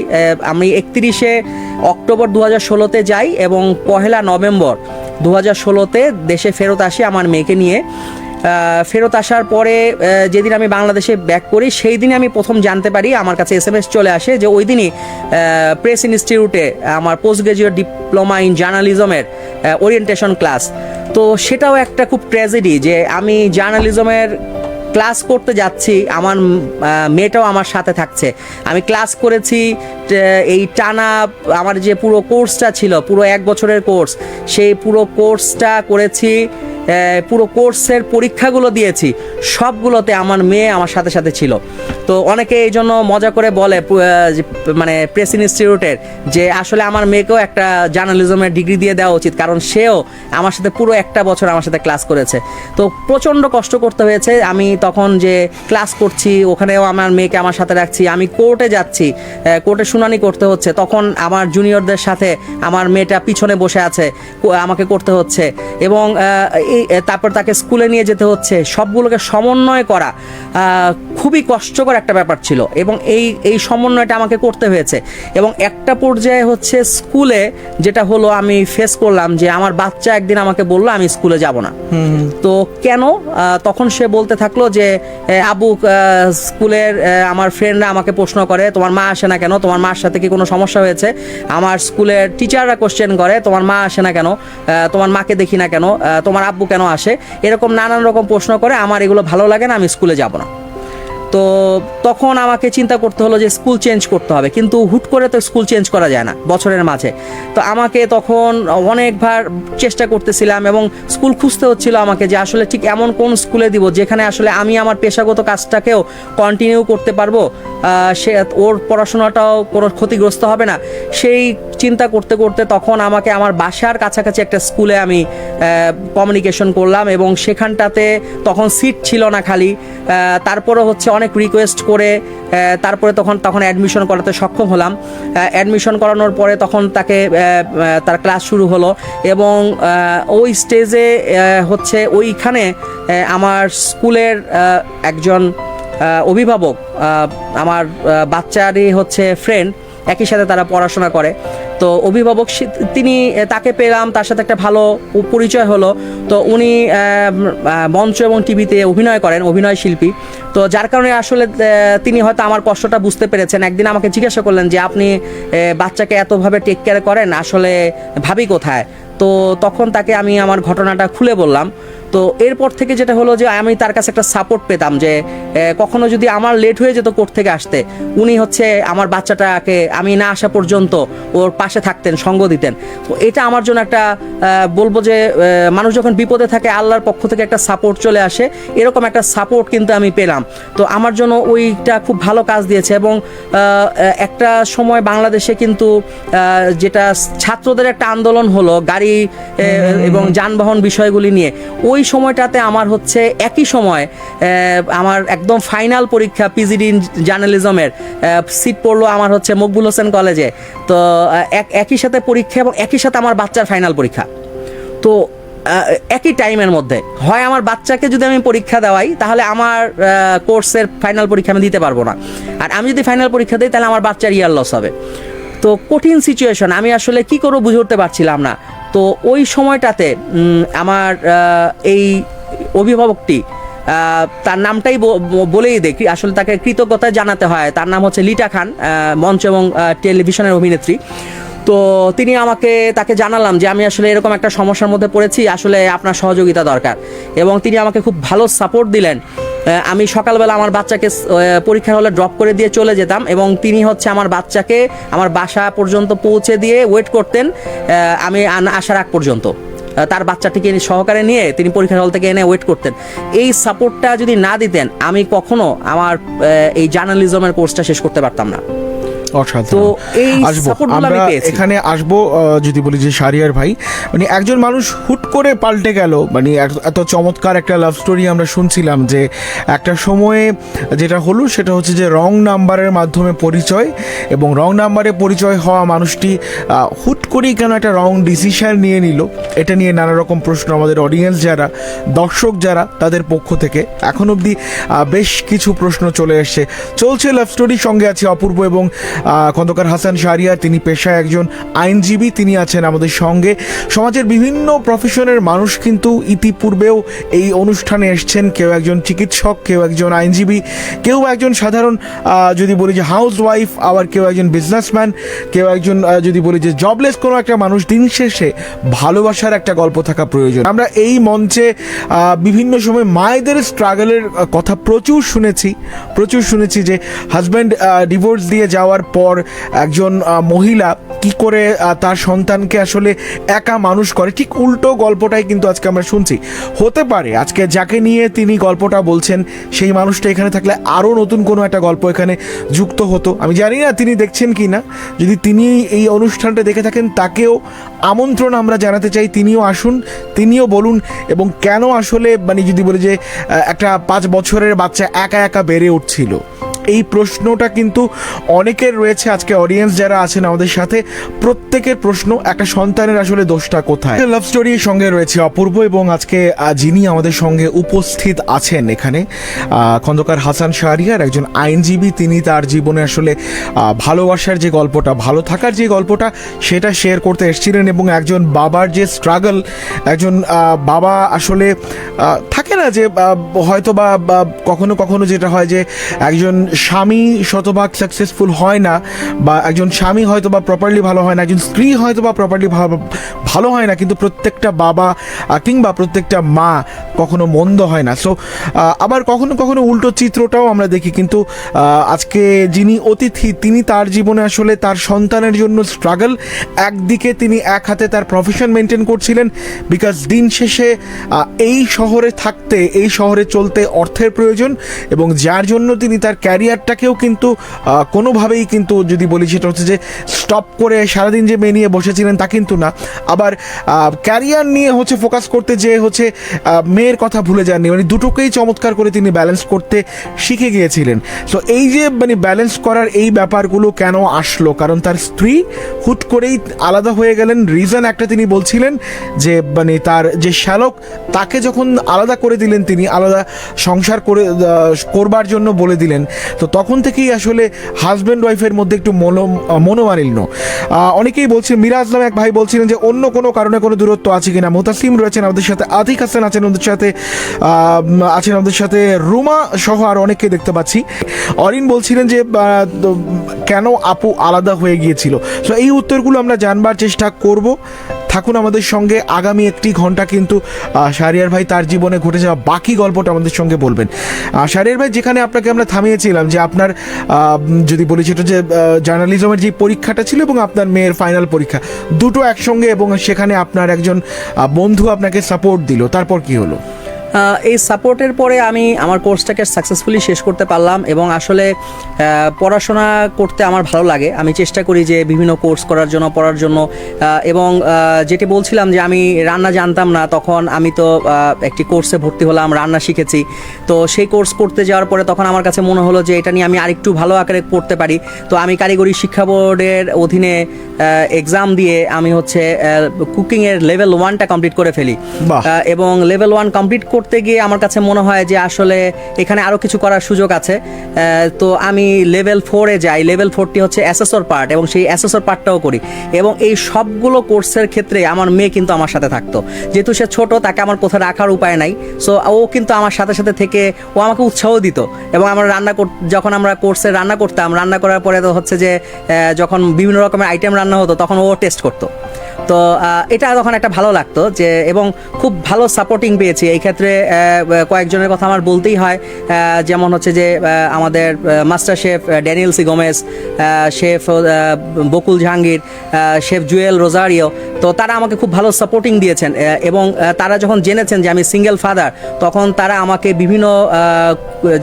আমি 31শে অক্টোবর 2016-তে যাই এবং 1 নভেম্বর 2016-তে দেশে ফেরত আসি আমার মেয়েকে নিয়ে। ফেরত আসার পরে যেদিন আমি বাংলাদেশে ব্যাক করি, সেই দিনে আমি প্রথম জানতে পারি, আমার কাছে SMS চলে আসে যে ওই দিনই প্রেস ইনস্টিটিউটে আমার পোস্ট গ্রাজুয়েট ডিপ্লোমা ইন জার্নালিজমের ওরিয়েন্টেশন ক্লাস। তো সেটাও একটা খুব ট্র্যাজেডি যে আমি জার্নালিজমের ক্লাস করতে যাচ্ছি, আমার মেয়েটাও আমার সাথে থাকছে। আমি ক্লাস করেছি এই টানা, আমার যে পুরো কোর্সটা ছিল, পুরো 1 বছরের কোর্স, সেই পুরো কোর্সটা করেছি, পুরো কোর্সের পরীক্ষাগুলো দিয়েছি, সবগুলোতে আমার মেয়ে আমার সাথে সাথে ছিল। তো অনেকে এই জন্য মজা করে বলে মানে প্রেস ইনস্টিটিউটের যে আসলে আমার মেয়েকেও একটা জার্নালিজমের ডিগ্রি দিয়ে দেওয়া উচিত, কারণ সেও আমার সাথে পুরো 1 বছর আমার সাথে ক্লাস করেছে। তো প্রচণ্ড কষ্ট করতে হয়েছে। আমি তখন যে ক্লাস করছি, ওখানেও আমার মেয়েকে আমার সাথে রাখছি, আমি কোর্টে যাচ্ছি, কোর্টে শুনানি করতে হচ্ছে, তখন আমার জুনিয়রদের সাথে আমার মেয়েটা পিছনে বসে আছে, আমাকে করতে হচ্ছে, এবং তারপর তাকে স্কুলে নিয়ে যেতে হচ্ছে। সবগুলোকে সমন্বয় করা খুবই কষ্টকর একটা ব্যাপার ছিল, এবং এই সমন্বয়টা আমাকে করতে হয়েছে। এবং একটা পর্যায়ে হচ্ছে স্কুলে যেটা হলো, আমি ফেস করলাম যে আমার বাচ্চা একদিন আমাকে বললো আমি স্কুলে যাব না। তো কেন? তখন সে বলতে থাকলো যে আবু, স্কুলের আমার ফ্রেন্ডরা আমাকে প্রশ্ন করে তোমার মা আসে না কেন, তোমার মার সাথে কি কোনো সমস্যা হয়েছে? আমার স্কুলের টিচাররা কোশ্চেন করে তোমার মা আসে না কেন, তোমার মাকে দেখি না কেন, তোমার আব্বু কেন আসে, এরকম নানান রকম প্রশ্ন করে। আমার এগুলো ভালো লাগে না, আমি স্কুলে যাব না। তো তখন আমাকে চিন্তা করতে হলো যে স্কুল চেঞ্জ করতে হবে, কিন্তু হুট করে তো স্কুল চেঞ্জ করা যায় না বছরের মাঝে। তো আমাকে তখন অনেকবার চেষ্টা করতেছিলাম এবং স্কুল খুঁজতে হচ্ছিল আমাকে, যে আসলে ঠিক এমন কোন স্কুলে দিব যেখানে আসলে আমি আমার পেশাগত কাজটাকেও কন্টিনিউ করতে পারবো, সে ওর পড়াশোনাটাও কোনো ক্ষতিগ্রস্ত হবে না। সেই চিন্তা করতে করতে তখন আমাকে আমার বাসার কাছাকাছি একটা স্কুলে আমি কমিউনিকেশন করলাম, এবং সেখানটাতে তখন সিট ছিল না খালি। তারপরে হচ্ছে অনেক রিকোয়েস্ট করে তারপরে তখন অ্যাডমিশন করাতে সক্ষম হলাম। অ্যাডমিশন করানোর পরে তখন তার ক্লাস শুরু হলো, এবং ওই স্টেজে হচ্ছে ওইখানে আমার স্কুলের একজন অভিভাবক, আমার বাচ্চারই হচ্ছে ফ্রেন্ড, একই সাথে তারা পড়াশোনা করে। তো অভিভাবক তাকে পেলাম, তার সাথে একটা ভালো পরিচয় হলো। তো উনি মঞ্চ এবং টিভিতে অভিনয় করেন, অভিনয় শিল্পী। তো যার কারণে আসলে তিনি হয়তো আমার কষ্টটা বুঝতে পেরেছেন। একদিন আমাকে জিজ্ঞাসা করলেন যে আপনি বাচ্চাকে এতভাবে টেক কেয়ার করেন, আসলে ভাবি কোথায়? তো তখন তাকে আমি আমার ঘটনাটা খুলে বললাম। তো এরপর থেকে যেটা হলো যে আমি তার কাছে একটা সাপোর্ট পেতাম, যে কখনো যদি আমার লেট হয়ে যেত কোর্ট থেকে আসতে, উনি হচ্ছে আমার বাচ্চাটাকে আমি না আসা পর্যন্ত ওর পাশে থাকতেন, সঙ্গ দিতেন। তো এটা আমার জন্য একটা বলবো যে মানুষ যখন বিপদে থাকে আল্লাহর পক্ষ থেকে একটা সাপোর্ট চলে আসে, এরকম একটা সাপোর্ট কিন্তু আমি পেলাম। তো আমার জন্য ওইটা খুব ভালো কাজ দিয়েছে। এবং একটা সময় বাংলাদেশে কিন্তু যেটা ছাত্রদের একটা আন্দোলন হলো গাড়ি এবং যানবাহন বিষয়গুলি নিয়ে, ওই সময়টাতে আমার হচ্ছে একই সময় আমার একদম ফাইনাল পরীক্ষা পিজিডি জার্নালিজমের সিট পড়লো আমার হচ্ছে মকবুল হোসেন কলেজে। তো একই সাথে পরীক্ষা এবং একই সাথে আমার বাচ্চার ফাইনাল পরীক্ষা। তো একই টাইমের মধ্যে হয় আমার বাচ্চাকে যদি আমি পরীক্ষা দেওয়াই, তাহলে আমার কোর্সের ফাইনাল পরীক্ষা আমি দিতে পারবো না, আর আমি যদি ফাইনাল পরীক্ষা দিই তাহলে আমার বাচ্চার ইয়ার লস হবে। তো কঠিন সিচুয়েশন, আমি আসলে কি করবো বুঝে উঠতে পারছিলাম না। তো ওই সময়টাতে আমার এই অভিভাবকটি, তার নামটাই বলেই দেখি, আসলে তাকে কৃতজ্ঞতা জানাতে হয়। তার নাম হচ্ছে লিটা খান, মঞ্চ এবং টেলিভিশনের অভিনেত্রী। তো তাকে জানালাম যে আমি আসলে এরকম একটা সমস্যার মধ্যে পড়েছি, আসলে আপনার সহযোগিতা দরকার। এবং তিনি আমাকে খুব ভালো সাপোর্ট দিলেন। আমি সকালবেলা আমার বাচ্চাকে পরীক্ষার হলে ড্রপ করে দিয়ে চলে যেতাম এবং তিনি হচ্ছে আমার বাচ্চাকে আমার বাসা পর্যন্ত পৌঁছে দিয়ে ওয়েট করতেন আমি আসার আগ পর্যন্ত। তার বাচ্চাটিকে সহকারে নিয়ে তিনি পরীক্ষার হল থেকে এনে ওয়েট করতেন। এই সাপোর্টটা যদি না দিতেন আমি কখনো আমার এই জার্নালিজমের কোর্সটা শেষ করতে পারতাম না। অসাধারণ। আসবো আমরা এখানে আসবো, যদি বলি যে শাহরিয়ার ভাই মানে একজন মানুষ হুট করে পাল্টে গেল, মানে এত চমৎকার একটা লাভ স্টোরি আমরা শুনছিলাম যে একটা সময়ে যেটা হলো সেটা হচ্ছে যে রং নাম্বারের মাধ্যমে পরিচয়, এবং রং নাম্বারে পরিচয় হওয়া মানুষটি হুট করেই কেন একটা রং ডিসিশন নিয়ে নিল, এটা নিয়ে নানা রকম প্রশ্ন আমাদের অডিয়েন্স যারা, দর্শক যারা, তাদের পক্ষ থেকে এখন অবধি বেশ কিছু প্রশ্ন চলে এসছে। চলছে লাভ স্টোরির সঙ্গে আছে অপূর্ব এবং খন্দকার হাসান শাহরিয়ার। তিনি পেশায় একজন আইনজীবী, তিনি আছেন আমাদের সঙ্গে। সমাজের বিভিন্ন প্রফেশনের মানুষ কিন্তু ইতিপূর্বেও এই অনুষ্ঠানে এসছেন, কেউ একজন চিকিৎসক, কেউ একজন আইনজীবী, কেউ একজন সাধারণ যদি বলি যে হাউস ওয়াইফ, আবার কেউ একজন বিজনেসম্যান, কেউ একজন যদি বলি যে জবলেস কোনো একটা মানুষ। দিন শেষে ভালোবাসার একটা গল্প থাকা প্রয়োজন। আমরা এই মঞ্চে বিভিন্ন সময় মায়েদের স্ট্রাগলের কথা প্রচুর শুনেছি যে হাজব্যান্ড ডিভোর্স দিয়ে যাওয়ার পর একজন মহিলা কি করে তার সন্তানকে আসলে একা মানুষ করে। ঠিক উল্টো গল্পটাই কিন্তু আজকে আমরা শুনছি। হতে পারে আজকে যাকে নিয়ে তিনি গল্পটা বলছেন সেই মানুষটা এখানে থাকলে আরও নতুন কোনো একটা গল্প এখানে যুক্ত হতো। আমি জানি না তিনি দেখছেন কি না, যদি তিনি এই অনুষ্ঠানটা দেখে থাকেন তাকেও আমন্ত্রণ আমরা জানাতে চাই, তিনিও আসুন, তিনিও বলুন এবং কেন আসলে মানে যদি বলি যে একটা 5 বছরের বাচ্চা একা একা বেড়ে উঠছিল। এই প্রশ্নটা কিন্তু অনেকের রয়েছে। আজকে অডিয়েন্স যারা আছেন আমাদের সাথে, প্রত্যেকের প্রশ্ন একটা সন্তানের আসলে দোষটা কোথায়। লাভ স্টোরির সঙ্গে রয়েছে অপূর্ব এবং আজকে যিনি আমাদের সঙ্গে উপস্থিত আছেন এখানে খন্দকার হাসান শাহরিয়ার, একজন আইনজীবী। তিনি তার জীবনে আসলে ভালোবাসার যে গল্পটা, ভালো থাকার যে গল্পটা, সেটা শেয়ার করতে এসেছিলেন এবং একজন বাবার যে স্ট্রাগল, একজন বাবা আসলে থাকে না যে হয়তো বা কখনো কখনো যেটা হয় যে একজন স্বামী শতভাগ সাকসেসফুল হয় না, বা একজন স্বামী হয়তো বা প্রপারলি ভালো হয় না, একজন স্ত্রী হয়তো বা প্রপারলি ভালো হয় না, কিন্তু প্রত্যেকটা বাবা কিংবা প্রত্যেকটা মা কখনো মন্দ হয় না। সো আবার কখনো কখনো উল্টো চিত্রটাও আমরা দেখি। কিন্তু আজকে যিনি অতিথি, তিনি তার জীবনে আসলে তার সন্তানের জন্য স্ট্রাগল, একদিকে তিনি এক হাতে তার প্রফেশন মেনটেন করছিলেন, বিকজ দিন শেষে এই শহরে থাকতে, এই শহরে চলতে অর্থের প্রয়োজন, এবং যার জন্য তিনি তার ক্যারিয়ারটাকেও কিন্তু কোনোভাবেই কিন্তু যদি বলি সেটা হচ্ছে যে স্টপ করে সারাদিন যে মেয়ে নিয়ে বসেছিলেন তা কিন্তু না, আবার ক্যারিয়ার নিয়ে হচ্ছে ফোকাস করতে যে হচ্ছে মেয়ের কথা ভুলে যাননি, মানে দুটোকেই চমৎকার করে তিনি ব্যালেন্স করতে শিখে গিয়েছিলেন। সো এই যে মানে ব্যালেন্স করার এই ব্যাপারগুলো কেন আসলো, কারণ তার স্ত্রী হুট করেই আলাদা হয়ে গেলেন। রিজন একটা তিনি বলছিলেন যে মানে তার যে শ্যালক, তাকে যখন আলাদা করে দিলেন, তিনি আলাদা সংসার করবার জন্য বলে দিলেন, তো তখন থেকেই আসলে হাজব্যান্ড ওয়াইফের মধ্যে একটু মনোমালিন্য। অনেকেই বলছেন, মিরাজ নামে এক ভাই বলছিলেন যে অন্য কোনো কারণে কোনো দূরত্ব আছে কিনা। মোতাসিম রয়েছেন আমাদের সাথে, আতিক হাসান আছেন আমাদের সাথে রুমা সহ আর অনেককে দেখতে পাচ্ছি। অরিন বলছিলেন যে কেন আপু আলাদা হয়ে গিয়েছিল। সো এই উত্তরগুলো আমরা জানবার চেষ্টা করব। থাকুন আমাদের সঙ্গে। আগামী 1 ঘন্টা কিন্তু শাহরিয়ার ভাই তার জীবনে ঘটে যাওয়া বাকি গল্পটা আমাদের সঙ্গে বলবেন। শাহরিয়ার ভাই, যেখানে আপনাকে আমরা থামিয়েছিলাম যে আপনার যদি বলি সেটা যে জার্নালিজমের যে পরীক্ষাটা ছিল এবং আপনার মেয়ের ফাইনাল পরীক্ষা, দুটো একসঙ্গে, এবং সেখানে আপনার একজন বন্ধু আপনাকে সাপোর্ট দিল, তারপর কি হলো? এই সাপোর্টের পরে আমি আমার কোর্সটাকে সাকসেসফুলি শেষ করতে পারলাম এবং আসলে পড়াশোনা করতে আমার ভালো লাগে। আমি চেষ্টা করি যে বিভিন্ন কোর্স করার জন্য, পড়ার জন্য, এবং যেটি বলছিলাম যে আমি রান্না জানতাম না, তখন আমি তো একটি কোর্সে ভর্তি হলাম, রান্না শিখেছি। তো সেই কোর্স করতে যাওয়ার পরে তখন আমার কাছে মনে হলো যে এটা নিয়ে আমি আরেকটু ভালো আকারে পড়তে পারি। তো আমি কারিগরি শিক্ষা বোর্ডের অধীনে এক্সাম দিয়ে আমি হচ্ছে কুকিংয়ের লেভেল 1টা কমপ্লিট করে ফেলি, এবং লেভেল 1 কমপ্লিট করতে গিয়ে আমার কাছে মনে হয় যে আসলে এখানে আরও কিছু করার সুযোগ আছে। তো আমি লেভেল 4-এ যাই। লেভেল 4টি হচ্ছে অ্যাসেসর পার্ট, এবং সেই অ্যাসেসর পার্টটাও করি। এবং এই সবগুলো কোর্সের ক্ষেত্রে আমার মেয়ে কিন্তু আমার সাথে থাকতো। যেহেতু সে ছোট, তাকে আমার কোথাও রাখার উপায় নাই। সো ও কিন্তু আমার সাথে সাথে থেকে ও আমাকে উৎসাহ দিত। এবং আমরা যখন আমরা কোর্সে রান্না করতাম, রান্না করার পরে তো হচ্ছে যে যখন বিভিন্ন রকমের আইটেম রান্না হতো তখন ও টেস্ট করতো। তো এটা তখন একটা ভালো লাগতো যে, এবং খুব ভালো সাপোর্টিং পেয়েছি এই ক্ষেত্রে। মধ্যে কয়েকজনের কথা আমার বলতেই হয়, যেমন হচ্ছে যে আমাদের master chef Daniel C Gomez, chef Bakul Jahangir, chef Jewel Rozario. তো তারা আমাকে খুব ভালো সাপোর্টিং দিয়েছেন, এবং তারা যখন জেনেছেন যে আমি সিঙ্গেল ফাদার, তখন তারা আমাকে বিভিন্ন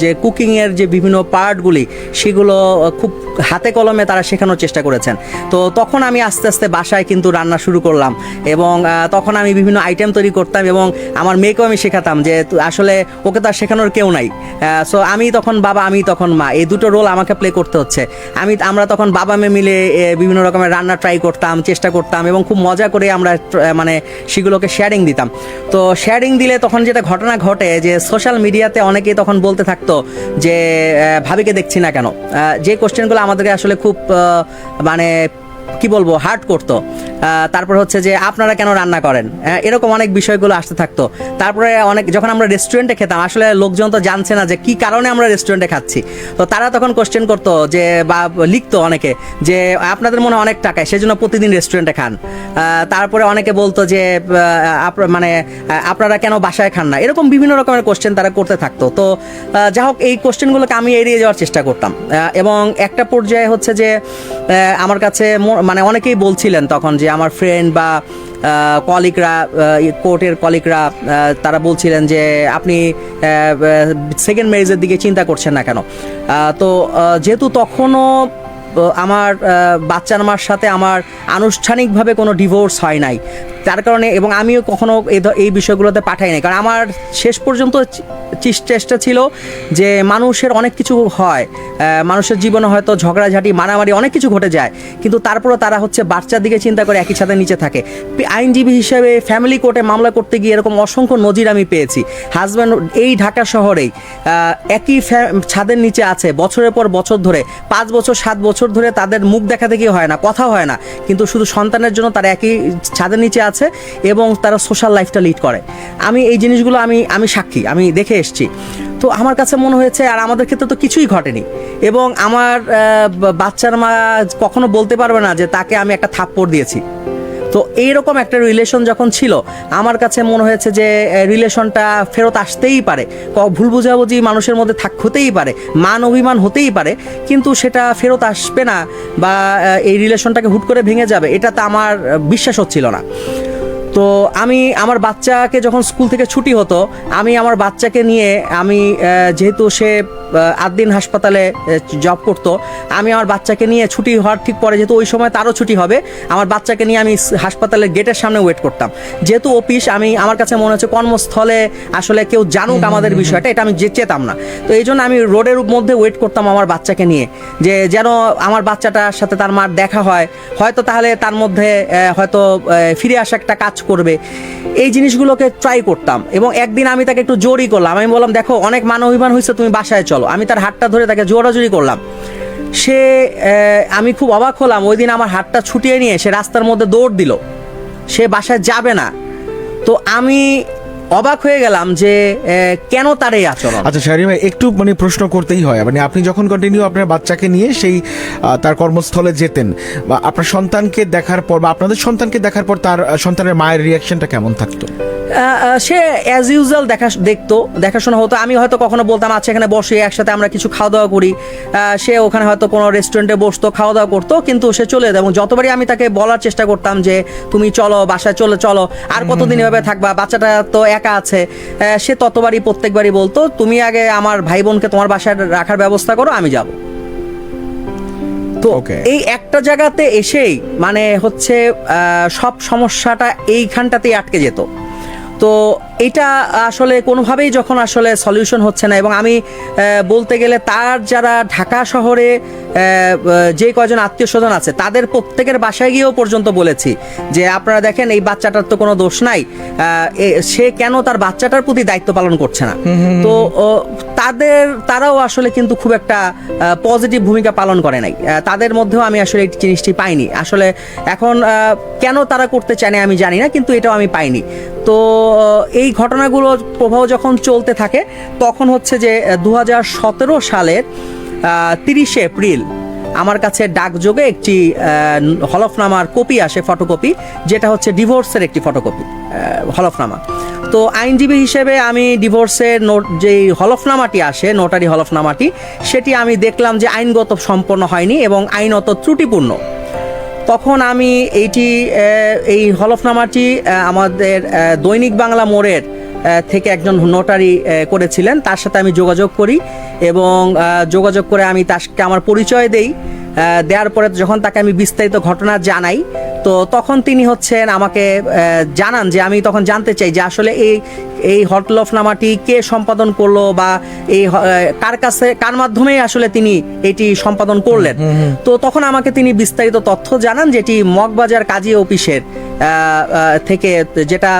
যে কুকিংয়ের যে বিভিন্ন পার্টগুলি সেগুলো খুব হাতে কলমে তারা শেখানোর চেষ্টা করেছেন। তো তখন আমি আস্তে আস্তে বাসায় কিন্তু রান্না শুরু করলাম, এবং তখন আমি বিভিন্ন আইটেম তৈরি করতাম, এবং আমার মেয়েকেও আমি শেখাতাম যে আসলে ওকে তো আর শেখানোর কেউ নাই। সো আমি তখন বাবা, আমি তখন মা, এই দুটো রোল আমাকে প্লে করতে হচ্ছে। আমরা তখন বাবা মেয়ে মিলে বিভিন্ন রকমের রান্না ট্রাই করতাম, চেষ্টা করতাম, এবং খুব মজা করে আমরা মানে সেগুলোকে শেয়ারিং দিতাম। তো শেয়ারিং দিলে তখন যেটা ঘটনা ঘটে যে সোশ্যাল মিডিয়াতে অনেকেই তখন বলতে থাকতো যে ভাবিকে দেখছি না কেন, যে কোশ্চেনগুলো আমাদেরকে আসলে খুব মানে কি বলবো হার্ট করতো। তারপর হচ্ছে যে আপনারা কেন রান্না করেন, এরকম অনেক বিষয়গুলো আসতে থাকতো। তারপরে যখন আমরা রেস্টুরেন্টে খেতাম, আসলে লোকজন তো জানছে না যে কি কারণে আমরা রেস্টুরেন্টে খাচ্ছি, তো তারা তখন কোশ্চেন করতো যে বা লিখতো অনেকে যে আপনাদের মনে অনেক টাকায় সেজন্য প্রতিদিন রেস্টুরেন্টে খান। তারপরে অনেকে বলতো যে মানে আপনারা কেন বাসায় খান না, এরকম বিভিন্ন রকমের কোশ্চেন তারা করতে থাকতো। তো যা হোক, এই কোশ্চেনগুলোকে আমি এড়িয়ে যাওয়ার চেষ্টা করতাম, এবং একটা পর্যায়ে হচ্ছে যে আমার কাছে মানে অনেকেই বলছিলেন তখন যে আমার ফ্রেন্ড বা কলিগরা, কোর্টের কলিগরা, তারা বলছিলেন যে আপনি সেকেন্ড ম্যারেজের দিকে চিন্তা করছেন না কেন। তো যেহেতু তখনও আমার বাচ্চার মার সাথে আমার আনুষ্ঠানিকভাবে কোনো ডিভোর্স হয় নাই, তার কারণে, এবং আমিও কখনো এই বিষয়গুলোতে পাঠাই নাই, কারণ আমার শেষ পর্যন্ত চেষ্টা ছিল যে মানুষের অনেক কিছু হয়, মানুষের জীবনে হয়তো ঝগড়াঝাটি মারামারি অনেক কিছু ঘটে যায়, কিন্তু তারপরও তারা হচ্ছে বাচ্চার দিকে চিন্তা করে একই ছাদের নিচে থাকে। আইনজীবী হিসেবে ফ্যামিলি কোর্টে মামলা করতে গিয়ে এরকম অসংখ্য নজির আমি পেয়েছি। হাজব্যান্ড এই ঢাকা শহরেই একই ছাদের নিচে আছে বছরের পর বছর ধরে, 5 বছর 7 বছর ধরে তাদের মুখ দেখা দেখি হয় না, কথা হয় না, কিন্তু শুধু সন্তানের জন্য তারা একই ছাদের নিচে আছে, এবং তারা সোশ্যাল লাইফটা লিড করে। আমি এই জিনিসগুলো আমি সাক্ষী, আমি দেখে এসেছি। তো আমার কাছে মনে হয়েছে আর আমাদের ক্ষেত্রে তো কিছুই ঘটেনি, এবং আমার বাচ্চার মা কখনো বলতে পারবে না যে তাকে আমি একটা থাপ্পড় দিয়েছি। তো এইরকম একটা রিলেশন যখন ছিল, আমার কাছে মনে হয়েছে যে রিলেশনটা ফেরত আসতেই পারে, ভুল বোঝাবুঝি মানুষের মধ্যে হতেই পারে, মান অভিমান হতেই পারে, কিন্তু সেটা ফেরত আসবে না বা এই রিলেশনটাকে হুট করে ভেঙে যাবে, এটা তো আমার বিশ্বাস হচ্ছিল না। তো আমি আমার বাচ্চাকে যখন স্কুল থেকে ছুটি হতো, আমি আমার বাচ্চাকে নিয়ে, আমি যেহেতু সে আদ্দিন হাসপাতালে জব করতো, আমি আমার বাচ্চাকে নিয়ে ছুটি হওয়ার ঠিক পরে, যেহেতু ওই সময় তারও ছুটি হবে, আমার বাচ্চাকে নিয়ে আমি হাসপাতালের গেটের সামনে ওয়েট করতাম। যেহেতু অফিস, আমার কাছে মনে হচ্ছে কর্মস্থলে আসলে কেউ জানুক আমাদের বিষয়টা, এটা আমি চেতাম না। তো এই জন্য আমি রোডের মধ্যে ওয়েট করতাম আমার বাচ্চাকে নিয়ে, যে যেন আমার বাচ্চাটার সাথে তার মার দেখা হয়, হয়তো তাহলে তার মধ্যে হয়তো ফিরে আসা একটা কাজ করবে। এই জিনিসগুলোকে ট্রাই করতাম, এবং একদিন আমি তাকে একটু জোরই করলাম। আমি বললাম, দেখো অনেক মান অভিমান হয়েছে, তুমি বাসায় চলো। আমি তার হাতটা ধরে তাকে জোরাজুরি করলাম। সে আমি খুব অবাক হলাম, ওই দিন আমার হাতটা ছুটিয়ে নিয়ে সে রাস্তার মধ্যে দৌড় দিল, সে বাসায় যাবে না। তো আমি অবাক হয়ে গেলাম যে কেন তার এই আচরণ। আচ্ছা শাহরি ভাই, একটু মানে প্রশ্ন করতেই হয়, মানে আপনি যখন কন্টিনিউ আপনার বাচ্চাকে নিয়ে সেই তার কর্মস্থলে যেতেন, বা আপনার সন্তানকে দেখার পর বা আপনাদের সন্তানকে দেখার পর তার সন্তানের মায়ের রিয়াকশনটা কেমন থাকতো? সে অ্যাজ ইউজুয়াল দেখাশোনা হতো। আমি হয়তো কখনো বলতাম আচ্ছা এখানে বসে একসাথে আমরা কিছু খাওয়া দাওয়া করি, সে ওখানে হয়তো কোনো রেস্টুরেন্টে বসতো, খাওয়া দাওয়া করতো, কিন্তু সে চলে যেত। এবং যতবারই আমি তাকে বলার চেষ্টা করতাম যে তুমি চলো বাসায়, চলো, আর কতদিন এভাবে থাকবা, বাচ্চাটা তো একা আছে, সে ততবারই প্রত্যেকবারই বলতো তুমি আগে আমার ভাই বোনকে তোমার বাসায় রাখার ব্যবস্থা করো, আমি যাব। তো এই একটা জায়গাতে এসেই মানে হচ্ছে সব সমস্যাটা এইখানটাতেই আটকে যেত। তো এটা আসলে কোনোভাবেই যখন আসলে সলিউশন হচ্ছে না, এবং আমি বলতে গেলে তার যারা ঢাকা শহরে যে কয়জন আত্মীয় স্বজন আছে তাদের প্রত্যেকের বাসায় গিয়েও পর্যন্ত বলেছি যে আপনারা দেখেন এই বাচ্চাটার তো কোনো দোষ নাই, সে কেন তার বাচ্চাটার প্রতি দায়িত্ব পালন করছে না। তো তারাও আসলে কিন্তু খুব একটা পজিটিভ ভূমিকা পালন করে নাই, তাদের মধ্যেও আমি আসলে এই জিনিসটি পাইনি। আসলে এখন কেন তারা করতে চায় না আমি জানি না, কিন্তু এটাও আমি পাইনি। তো এই ঘটনাগুলোর প্রভাব যখন চলতে থাকে, তখন হচ্ছে যে 2017 সালের 30 এপ্রিল আমার কাছে ডাকযোগে একটি হলফনামার কপি আসে, ফটোকপি, যেটা হচ্ছে ডিভোর্সের একটি ফটোকপি হলফনামা। তো আইনজীবী হিসেবে আমি ডিভোর্সের যেই হলফনামাটি আসে, নোটারি হলফনামাটি, সেটি আমি দেখলাম যে আইনগত সম্পন্ন হয়নি এবং আইনত ত্রুটিপূর্ণ। তখন আমি এই হলফনামাটি আমাদের দৈনিক বাংলা মোড়ের থেকে একজন নোটারি করেছিলেন, তার সাথে আমি যোগাযোগ করি এবং যোগাযোগ করে আমি তাকে আমার পরিচয় দেই। দেওয়ার পরে যখন তাকে আমি বিস্তারিত ঘটনা জানাই, তো তখন তিনি আমাকে জানান যে আমি তখন জানতে চাই যে আসলে এই হলফনামাটি কে সম্পাদন করলো বা কার মাধ্যমে আসলে তিনি এটি সম্পাদন করলেন। তো তখন আমাকে তিনি বিস্তারিত তথ্য জানান যেটি মগবাজার কাজী অফিসের থেকে, যেটা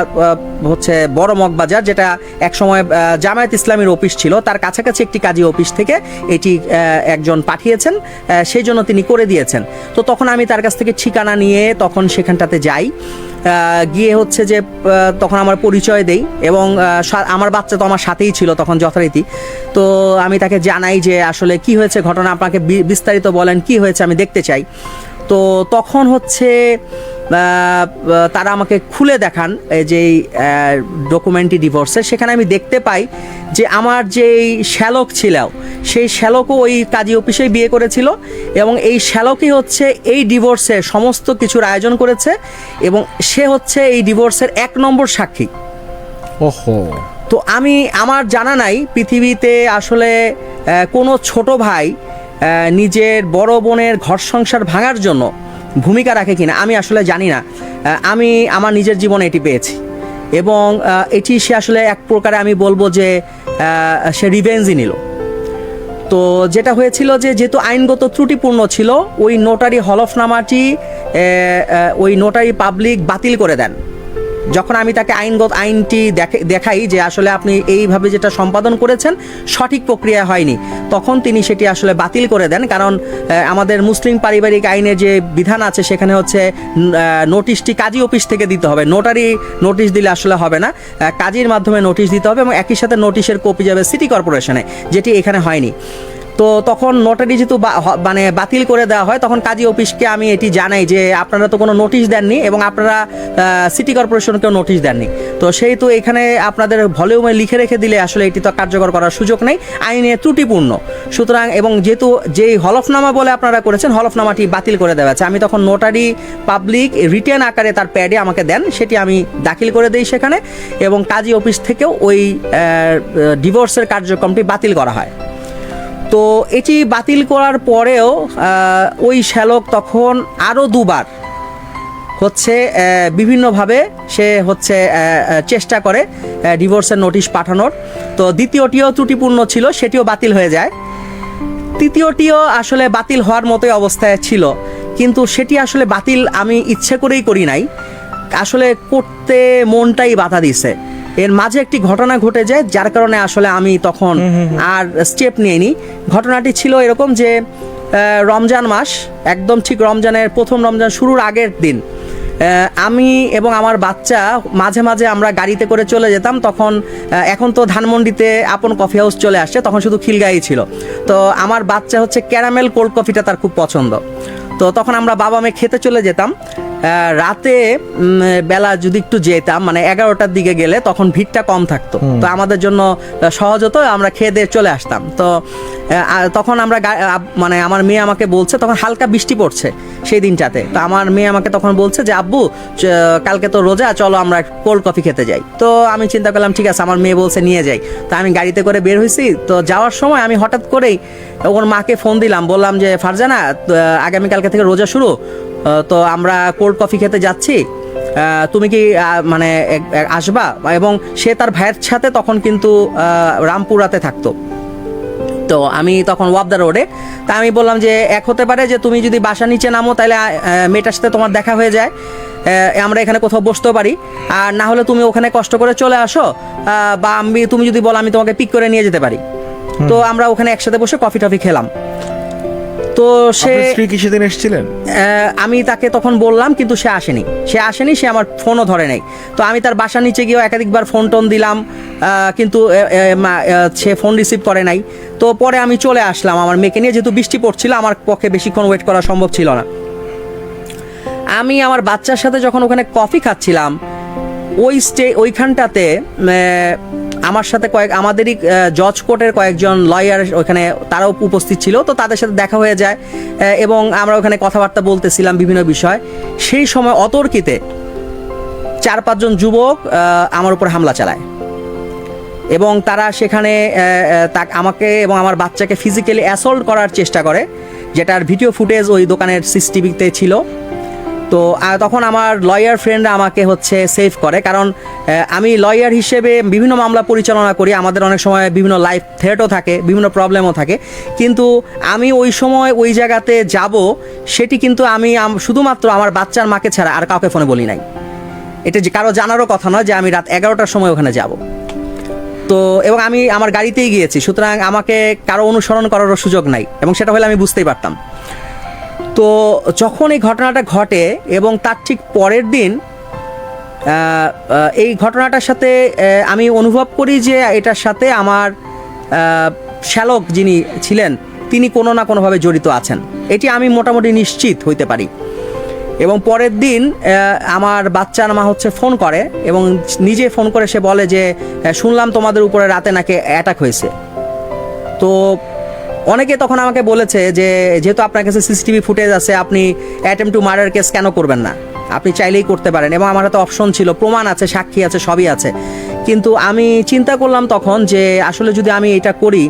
বড় মগবাজার, যেটা একসময় জামায়াত ইসলামীর অফিস ছিল, তার কাছাকাছি একটি কাজী অফিস থেকে এটি একজন পাঠিয়েছেন, সেই জন্য তিনি করে দিয়েছেন। তো তখন আমি তার কাছ থেকে ঠিকানা নিয়ে তখন সেখানটাতে যাই, গিয়ে যে তখন আমার পরিচয় দেই এবং আমার বাচ্চা তো আমার সাথেই ছিল তখন যথারীতি। তো আমি তাকে জানাই যে আসলে কি হয়েছে ঘটনা, আপনাকে বিস্তারিত বলেন কি হয়েছে, আমি দেখতে চাই। তো তখন তারা আমাকে খুলে দেখান যে ডকুমেন্টটি ডিভোর্সের। সেখানে আমি দেখতে পাই যে আমার যেই শ্যালক ছিল, সেই শ্যালকও ওই কাজী অফিসেই বিয়ে করেছিল এবং এই শ্যালকই এই ডিভোর্সের সমস্ত কিছুর আয়োজন করেছে এবং সে এই ডিভোর্সের 1 নম্বর সাক্ষী। ওহো। তো আমার জানা নাই পৃথিবীতে আসলে কোনো ছোট ভাই নিজের বড় বোনের ঘর সংসার ভাঙার জন্য ভূমিকা রাখে কিনা, আমি আসলে জানি না। আমি আমার নিজের জীবনে এটি পেয়েছি এবং এটি সে আসলে এক প্রকারে আমি বলবো যে সে রিভেঞ্জই নিল। তো যেটা হয়েছিল যেহেতু আইনগত ত্রুটিপূর্ণ ছিল, ওই নোটারি হলফনামাটি ওই নোটারি পাবলিক বাতিল করে দেন। যখন আমি তাকে আইনটি দেখাই যে আসলে আপনি এইভাবে যেটা সম্পাদন করেছেন সঠিক প্রক্রিয়া হয়নি, তখন তিনি সেটি আসলে বাতিল করে দেন। কারণ আমাদের মুসলিম পারিবারিক আইনের যে বিধান আছে সেখানে নোটিশটি কাজী অফিস থেকে দিতে হবে, নোটারি নোটিশ দিলে আসলে হবে না, কাজীর মাধ্যমে নোটিশ দিতে হবে এবং একই সাথে নোটিশের কপি যাবে সিটি কর্পোরেশনে, যেটি এখানে হয়নি। তো তখন নোটারি যেহেতু বাতিল করে দেওয়া হয়, তখন কাজী অফিসকে আমি এটি জানাই যে আপনারা তো কোনো নোটিশ দেননি এবং আপনারা সিটি কর্পোরেশনকেও নোটিশ দেননি, তো সেই তো এখানে আপনাদের ভলিউমে লিখে রেখে দিলে আসলে এটি তো কার্যকর করার সুযোগ নেই, আইনে ত্রুটিপূর্ণ। সুতরাং এবং যেহেতু যেই হলফনামা বলে আপনারা করেছেন, হলফনামাটি বাতিল করে দেওয়া আছে। আমি তখন নোটারি পাবলিক রিটেন আকারে তার প্যাডে আমাকে দেন, সেটি আমি দাখিল করে দিই সেখানে এবং কাজী অফিস থেকেও ওই ডিভোর্সের কার্যক্রমটি বাতিল করা হয়। তো এটি বাতিল করার পরেও ওই শ্যালক তখন আরও 2বার বিভিন্নভাবে সে চেষ্টা করে ডিভোর্সের নোটিশ পাঠানোর। তো দ্বিতীয়টিও ত্রুটিপূর্ণ ছিল, সেটিও বাতিল হয়ে যায়। তৃতীয়টিও আসলে বাতিল হওয়ার মতোই অবস্থায় ছিল, কিন্তু সেটি আসলে বাতিল আমি ইচ্ছে করেই করি নাই, আসলে করতে মনটাই বাধা দিছে। এর মাঝে একটি ঘটনা ঘটে যায়, যার কারণে আসলে আমি তখন আর স্টেপ নিইনি। ঘটনাটি ছিল এরকম যে রমজান মাস, একদম ঠিক রমজানের প্রথম রমজান শুরুর আগের দিন আমি এবং আমার বাচ্চা মাঝে মাঝে আমরা গাড়িতে করে চলে যেতাম। তখন এখন তো ধানমন্ডিতে আপন কফি হাউস চলে আসছে, তখন শুধু খিলগাঁই ছিল। তো আমার বাচ্চা ক্যারামেল কোল্ড কফিটা তার খুব পছন্দ। তো তখন আমরা বাবা মেয়ে খেতে চলে যেতাম। রাতে বেলা যদি একটু যেতাম, 11টার দিকে গেলে তখন ভিড়টা কম থাকতো, তো আমাদের জন্য সহজ হতো, আমরা খেয়ে দিয়ে চলে আসতাম। তো তখন আমরা আমার মেয়ে আমাকে বলছে, তখন হালকা বৃষ্টি পড়ছে সেই দিনটাতে, তো আমার মেয়ে আমাকে তখন বলছে যে আব্বু কালকে তো রোজা, চলো আমরা কোল্ড কফি খেতে যাই। তো আমি চিন্তা করলাম ঠিক আছে, আমার মেয়ে বলছে নিয়ে যাই। তো আমি গাড়িতে করে বের হয়েছি। তো যাওয়ার সময় আমি হঠাৎ করেই ওর মাকে ফোন দিলাম, বললাম যে ফারজানা আগামীকালকে থেকে রোজা শুরু, তো আমরা কোল্ড কফি খেতে যাচ্ছি, তুমি কি আসবা? এবং সে তার ভাইয়ের সাথে তখন কিন্তু রামপুরাতে থাকতো। তো আমি তখন ওয়াবদা রোডে, তা আমি বললাম যে এক হতে পারে যে তুমি যদি বাসা নিচে নামো তাহলে মেয়েটার সাথে তোমার দেখা হয়ে যায়, আমরা এখানে কোথাও বসতেও পারি, আর না হলে তুমি ওখানে কষ্ট করে চলে আসো, বা তুমি যদি বলো আমি তোমাকে পিক করে নিয়ে যেতে পারি। তো আমরা ওখানে একসাথে বসে কফি টফি খেলাম। তো স্ত্রী কি সেদিন এসেছিলেন? আমি তাকে তখন বললাম, কিন্তু সে আসেনি, সে আমার ফোনও ধরে নাই। তো আমি তার বাসার নিচে গিয়েও একাধিকবার ফোন টোন দিলাম, কিন্তু সে ফোন রিসিভ করে নাই। তো পরে আমি চলে আসলাম আমার মেয়েকে নিয়ে, যেহেতু বৃষ্টি পড়ছিল, আমার পক্ষে বেশিক্ষণ ওয়েট করা সম্ভব ছিল না। আমি আমার বাচ্চার সাথে যখন ওখানে কফি খাচ্ছিলাম, ওইখানটাতে আমার সাথে আমাদেরই জজ কোর্টের কয়েকজন লয়ার ওখানে তারাও উপস্থিত ছিল, তো তাদের সাথে দেখা হয়ে যায় এবং আমরা ওখানে কথাবার্তা বলতেছিলাম বিভিন্ন বিষয়। সেই সময় অতর্কিতে 4-5 জন যুবক আমার উপর হামলা চালায় এবং তারা সেখানে আমাকে এবং আমার বাচ্চাকে ফিজিক্যালি অ্যাসল্ট করার চেষ্টা করে, যেটার ভিডিও ফুটেজ ওই দোকানের সিসিটিভিতে ছিল। তো তখন আমার লয়ার ফ্রেন্ডরা আমাকে হচ্ছে সেভ করে, কারণ আমি লয়ার হিসেবে বিভিন্ন মামলা পরিচালনা করি, আমাদের অনেক সময় বিভিন্ন লাইফ থ্রেটও থাকে, বিভিন্ন প্রবলেমও থাকে, কিন্তু আমি ওই সময় ওই জায়গাতে যাব সেটি কিন্তু আমি শুধুমাত্র আমার বাচ্চার মাকে ছাড়া আর কাউকে ফোনে বলি নাই। এটা যে কারো জানারও কথা নয় যে আমি রাত 11টার সময় ওখানে যাব। তো এবং আমি আমার গাড়িতেই গিয়েছি, সুতরাং আমাকে কারো অনুসরণ করারও সুযোগ নাই, এবং সেটা হলে আমি বুঝতেই পারতাম। তো যখন এই ঘটনাটা ঘটে এবং তার ঠিক পরের দিন এই ঘটনাটার সাথে আমি অনুভব করি যে এটার সাথে আমার শ্যালক যিনি ছিলেন তিনি কোনো না কোনোভাবে জড়িত আছেন, এটি আমি মোটামুটি নিশ্চিত হইতে পারি। এবং পরের দিন আমার বাচ্চার মা হচ্ছে ফোন করে এবং নিজে ফোন করে সে বলে যে শুনলাম তোমাদের উপরে রাতে নাকি অ্যাটাক হয়েছে। তো অনেকে তখন আমাকে বলেছে যে যেহেতু আপনার কাছে সিসিটিভি ফুটেজ আছে, আপনি অ্যাটেম্প টু মার্ডার কেস কেন করবেন না, আপনি চাইলেই করতে পারেন, এবং আমার হাতে অপশন ছিল, প্রমাণ আছে, সাক্ষী আছে, সবই আছে। কিন্তু আমি চিন্তা করলাম তখন যে আসলে যদি আমি এটা করি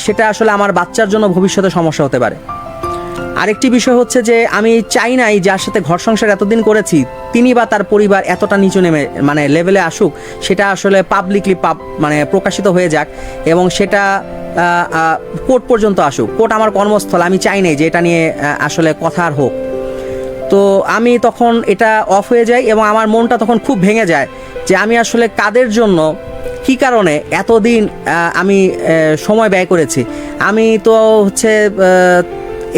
সেটা আসলে আমার বাচ্চার জন্য ভবিষ্যতে সমস্যা হতে পারে। আরেকটি বিষয় হচ্ছে যে আমি চাই নাই যার সাথে ঘর সংসার এতদিন করেছি তিনি বা তার পরিবার এতটা নিচু নেমে লেভেলে আসুক, সেটা আসলে পাবলিকলি প্রকাশিত হয়ে যাক এবং সেটা কোর্ট পর্যন্ত আসুক। কোর্ট আমার কর্মস্থল, আমি চাই নাই যে এটা নিয়ে আসলে কথা আর হোক। তো আমি তখন এটা অফ হয়ে যাই এবং আমার মনটা তখন খুব ভেঙে যায় যে আমি আসলে কাদের জন্য কী কারণে এতদিন আমি সময় ব্যয় করেছি। আমি তো হচ্ছে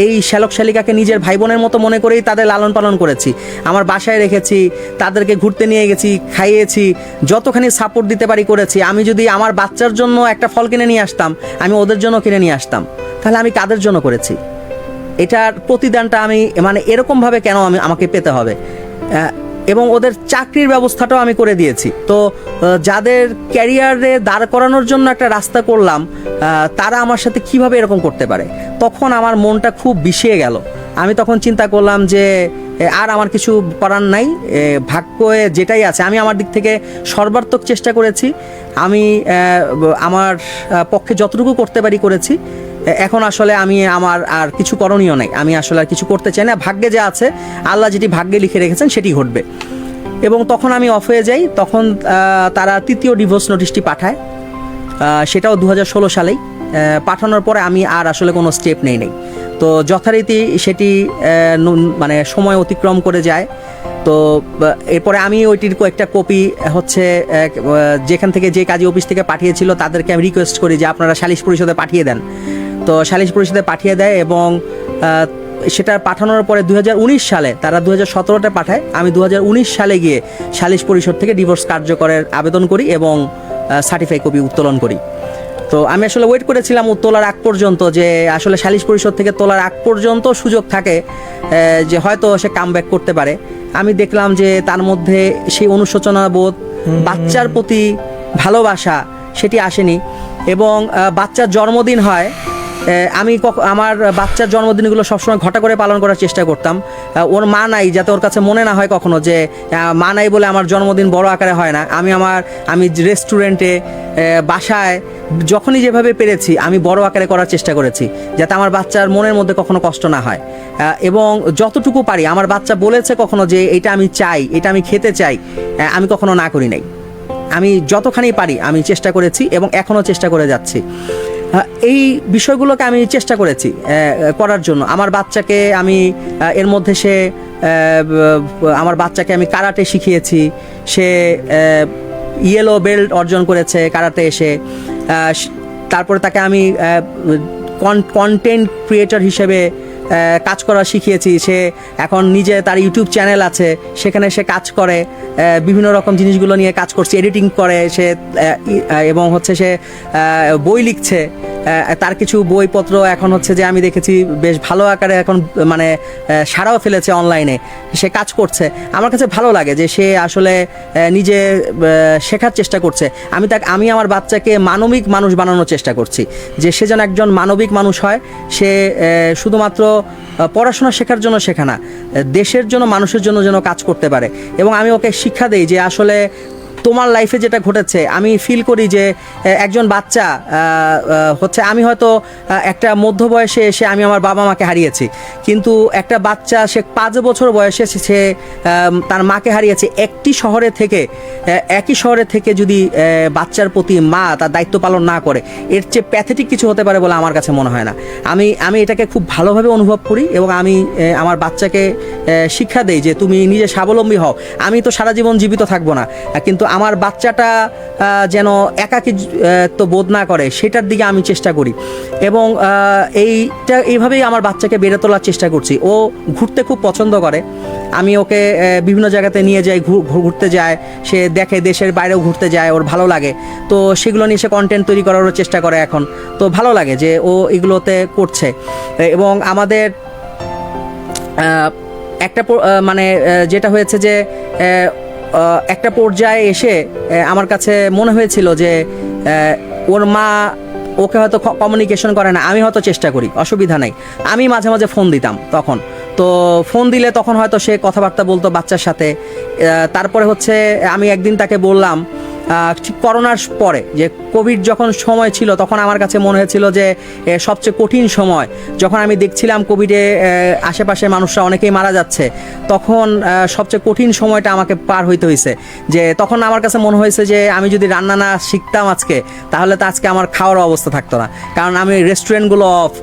এই শ্যালক শালিকাকে নিজের ভাই বোনের মতো মনে করেই তাদের লালন পালন করেছি, আমার বাসায় রেখেছি, তাদেরকে ঘুরতে নিয়ে গেছি, খাইয়েছি, যতখানি সাপোর্ট দিতে পারি করেছি। আমি যদি আমার বাচ্চার জন্য একটা ফল কিনে নিয়ে আসতাম, আমি ওদের জন্য কিনে নিয়ে আসতাম, তাহলে আমি কাদের জন্য করেছি? এটার প্রতিদানটা আমি এরকমভাবে কেন আমাকে পেতে হবে? এবং ওদের চাকরির ব্যবস্থাটাও আমি করে দিয়েছি। তো যাদের ক্যারিয়ারে দাঁড় করানোর জন্য একটা রাস্তা করলাম, তারা আমার সাথে কিভাবে এরকম করতে পারে? তখন আমার মনটা খুব বিষিয়ে গেল। আমি তখন চিন্তা করলাম যে আর আমার কিছু করার নাই, ভাগ্যে যেটাই আছে আমি আমার দিক থেকে সর্বাত্মক চেষ্টা করেছি, আমি আমার পক্ষে যতটুকু করতে পারি করেছি। এখন আসলে আমার আর কিছু করণীয় নাই, আমি আসলে আর কিছু করতে চাই না। ভাগ্যে যা আছে, আল্লাহ যেটি ভাগ্যে লিখে রেখেছেন সেটি ঘটবে। এবং তখন আমি অফ হয়ে যাই। তখন তারা 3য় ডিভোর্স নোটিশটি পাঠায়, সেটাও 2016 সালেই পাঠানোর পরে আমি আর আসলে কোনো স্টেপ নেই। তো যথারীতি সেটি সময় অতিক্রম করে যায়। তো এরপরে আমি ওইটির কয়েকটা কপি হচ্ছে যেখান থেকে যে কাজী অফিস থেকে পাঠিয়েছিল তাদেরকে আমি রিকোয়েস্ট করি যে আপনারা সালিশ পরিষদে পাঠিয়ে দেন। তো সালিশ পরিষদে পাঠিয়ে দেয় এবং সেটা পাঠানোর পরে 2019 সালে তারা 2017টা পাঠায়। আমি 2019 সালে গিয়ে সালিশ পরিষদ থেকে ডিভোর্স কার্যকরের আবেদন করি এবং সার্টিফাই কপি উত্তোলন করি। তো আমি আসলে ওয়েট করেছিলাম তোলার আগ পর্যন্ত, যে আসলে সালিশ পরিষদ থেকে তোলার আগ পর্যন্ত সুযোগ থাকে যে হয়তো সে কামব্যাক করতে পারে। আমি দেখলাম যে তার মধ্যে সেই অনুশোচনা বোধ, বাচ্চার প্রতি ভালোবাসা সেটি আসেনি। এবং বাচ্চার জন্মদিন হয়, আমি আমার বাচ্চার জন্মদিনগুলো সবসময় ঘটা করে পালন করার চেষ্টা করতাম। ওর মা নাই, যাতে ওর কাছে মনে না হয় কখনো যে মা নাই বলে আমার জন্মদিন বড় আকারে হয় না। আমি রেস্টুরেন্টে, বাসায় যখনই যেভাবে পেরেছি আমি বড় আকারে করার চেষ্টা করেছি, যাতে আমার বাচ্চার মনের মধ্যে কখনো কষ্ট না হয়। এবং যতটুকু পারি, আমার বাচ্চা বলেছে কখনো যে এটা আমি চাই, এটা আমি খেতে চাই, আমি কখনো না করি নাই। আমি যতখানি পারি আমি চেষ্টা করেছি এবং এখনও চেষ্টা করে যাচ্ছি। এই বিষয়গুলোকে আমি চেষ্টা করেছি করার জন্য। আমার বাচ্চাকে আমি এর মধ্যে আমার বাচ্চাকে আমি কারাটে শিখিয়েছি, সে ইয়েলো বেল্ট অর্জন করেছে কারাটে এসে। তারপরে তাকে আমি কন্টেন্ট ক্রিয়েটর হিসেবে কাজ করা শিখিয়েছি। সে এখন নিজে তার ইউটিউব চ্যানেল আছে, সেখানে সে কাজ করে, বিভিন্ন রকম জিনিসগুলো নিয়ে কাজ করছে, এডিটিং করে সে, এবং হচ্ছে সে বই লিখছে। তার কিছু বইপত্র এখন হচ্ছে যে আমি দেখেছি বেশ ভালো আকারে এখন মানে সাড়াও ফেলেছে অনলাইনে, সে কাজ করছে। আমার কাছে ভালো লাগে যে সে আসলে নিজে শেখার চেষ্টা করছে। আমি আমার বাচ্চাকে মানবিক মানুষ বানানোর চেষ্টা করছি, যে সে যেন একজন মানবিক মানুষ হয়। সে শুধুমাত্র পড়াশোনা শেখার জন্য শেখা না, দেশের জন্য মানুষের জন্য যেন কাজ করতে পারে। এবং আমি ওকে শিক্ষা দেই যে আসলে তোমার লাইফে যেটা ঘটেছে, আমি ফিল করি যে একজন বাচ্চা হচ্ছে, আমি হয়তো একটা মধ্য বয়সে এসে আমি আমার বাবা মাকে হারিয়েছি, কিন্তু একটা বাচ্চা সে 5 বছর বয়সে সে তার মাকে হারিয়েছে একটি শহরে থেকে। একই শহরে থেকে যদি বাচ্চার প্রতি মা তার দায়িত্ব পালন না করে, এর চেয়ে প্যাথেটিক কিছু হতে পারে বলে আমার কাছে মনে হয় না। আমি এটাকে খুব ভালোভাবে অনুভব করি এবং আমি আমার বাচ্চাকে শিক্ষা দেই যে তুমি নিজে স্বাবলম্বী হও। আমি তো সারা জীবন জীবিত থাকবো না, কিন্তু আমার বাচ্চাটা যেন একাকী তো বোধ না করে, সেটার দিকে আমি চেষ্টা করি। এবং এইভাবেই আমার বাচ্চাকে বেড়ে তোলার চেষ্টা করছি। ও ঘুরতে খুব পছন্দ করে, আমি ওকে বিভিন্ন জায়গাতে নিয়ে যাই, ঘুরতে যায়, সে দেখে দেশের বাইরেও ঘুরতে যায়, ওর ভালো লাগে। তো সেগুলো নিয়ে সে কন্টেন্ট তৈরি করারও চেষ্টা করে এখন। তো ভালো লাগে যে ও এগুলোতে করছে। এবং আমাদের একটা মানে যেটা হয়েছে যে একটা পর্যায়ে এসে আমার কাছে মনে হয়েছিল যে ওর মা ওকে হয়তো কমিউনিকেশন করে না, আমি হয়তো চেষ্টা করি, অসুবিধা নাই। আমি মাঝে মাঝে ফোন দিতাম তখন, তো ফোন দিলে তখন হয়তো সে কথাবার্তা বলতো বাচ্চার সাথে। তারপরে হচ্ছে আমি একদিন তাকে বললাম, ঠিক করোনার পরে যে কোভিড যখন সময় ছিল, তখন আমার কাছে মনে হয়েছিল যে সবচেয়ে কঠিন সময়, যখন আমি দেখছিলাম কোভিডে আশেপাশে মানুষরা অনেকেই মারা যাচ্ছে, তখন সবচেয়ে কঠিন সময়টা আমাকে পার হইতে হয়েছে। যে তখন আমার কাছে মনে হয়েছে যে আমি যদি রান্না না শিখতাম আজকে, তাহলে তো আজকে আমার খাওয়ার অবস্থা থাকতো না। কারণ আমি রেস্টুরেন্টগুলো অফ,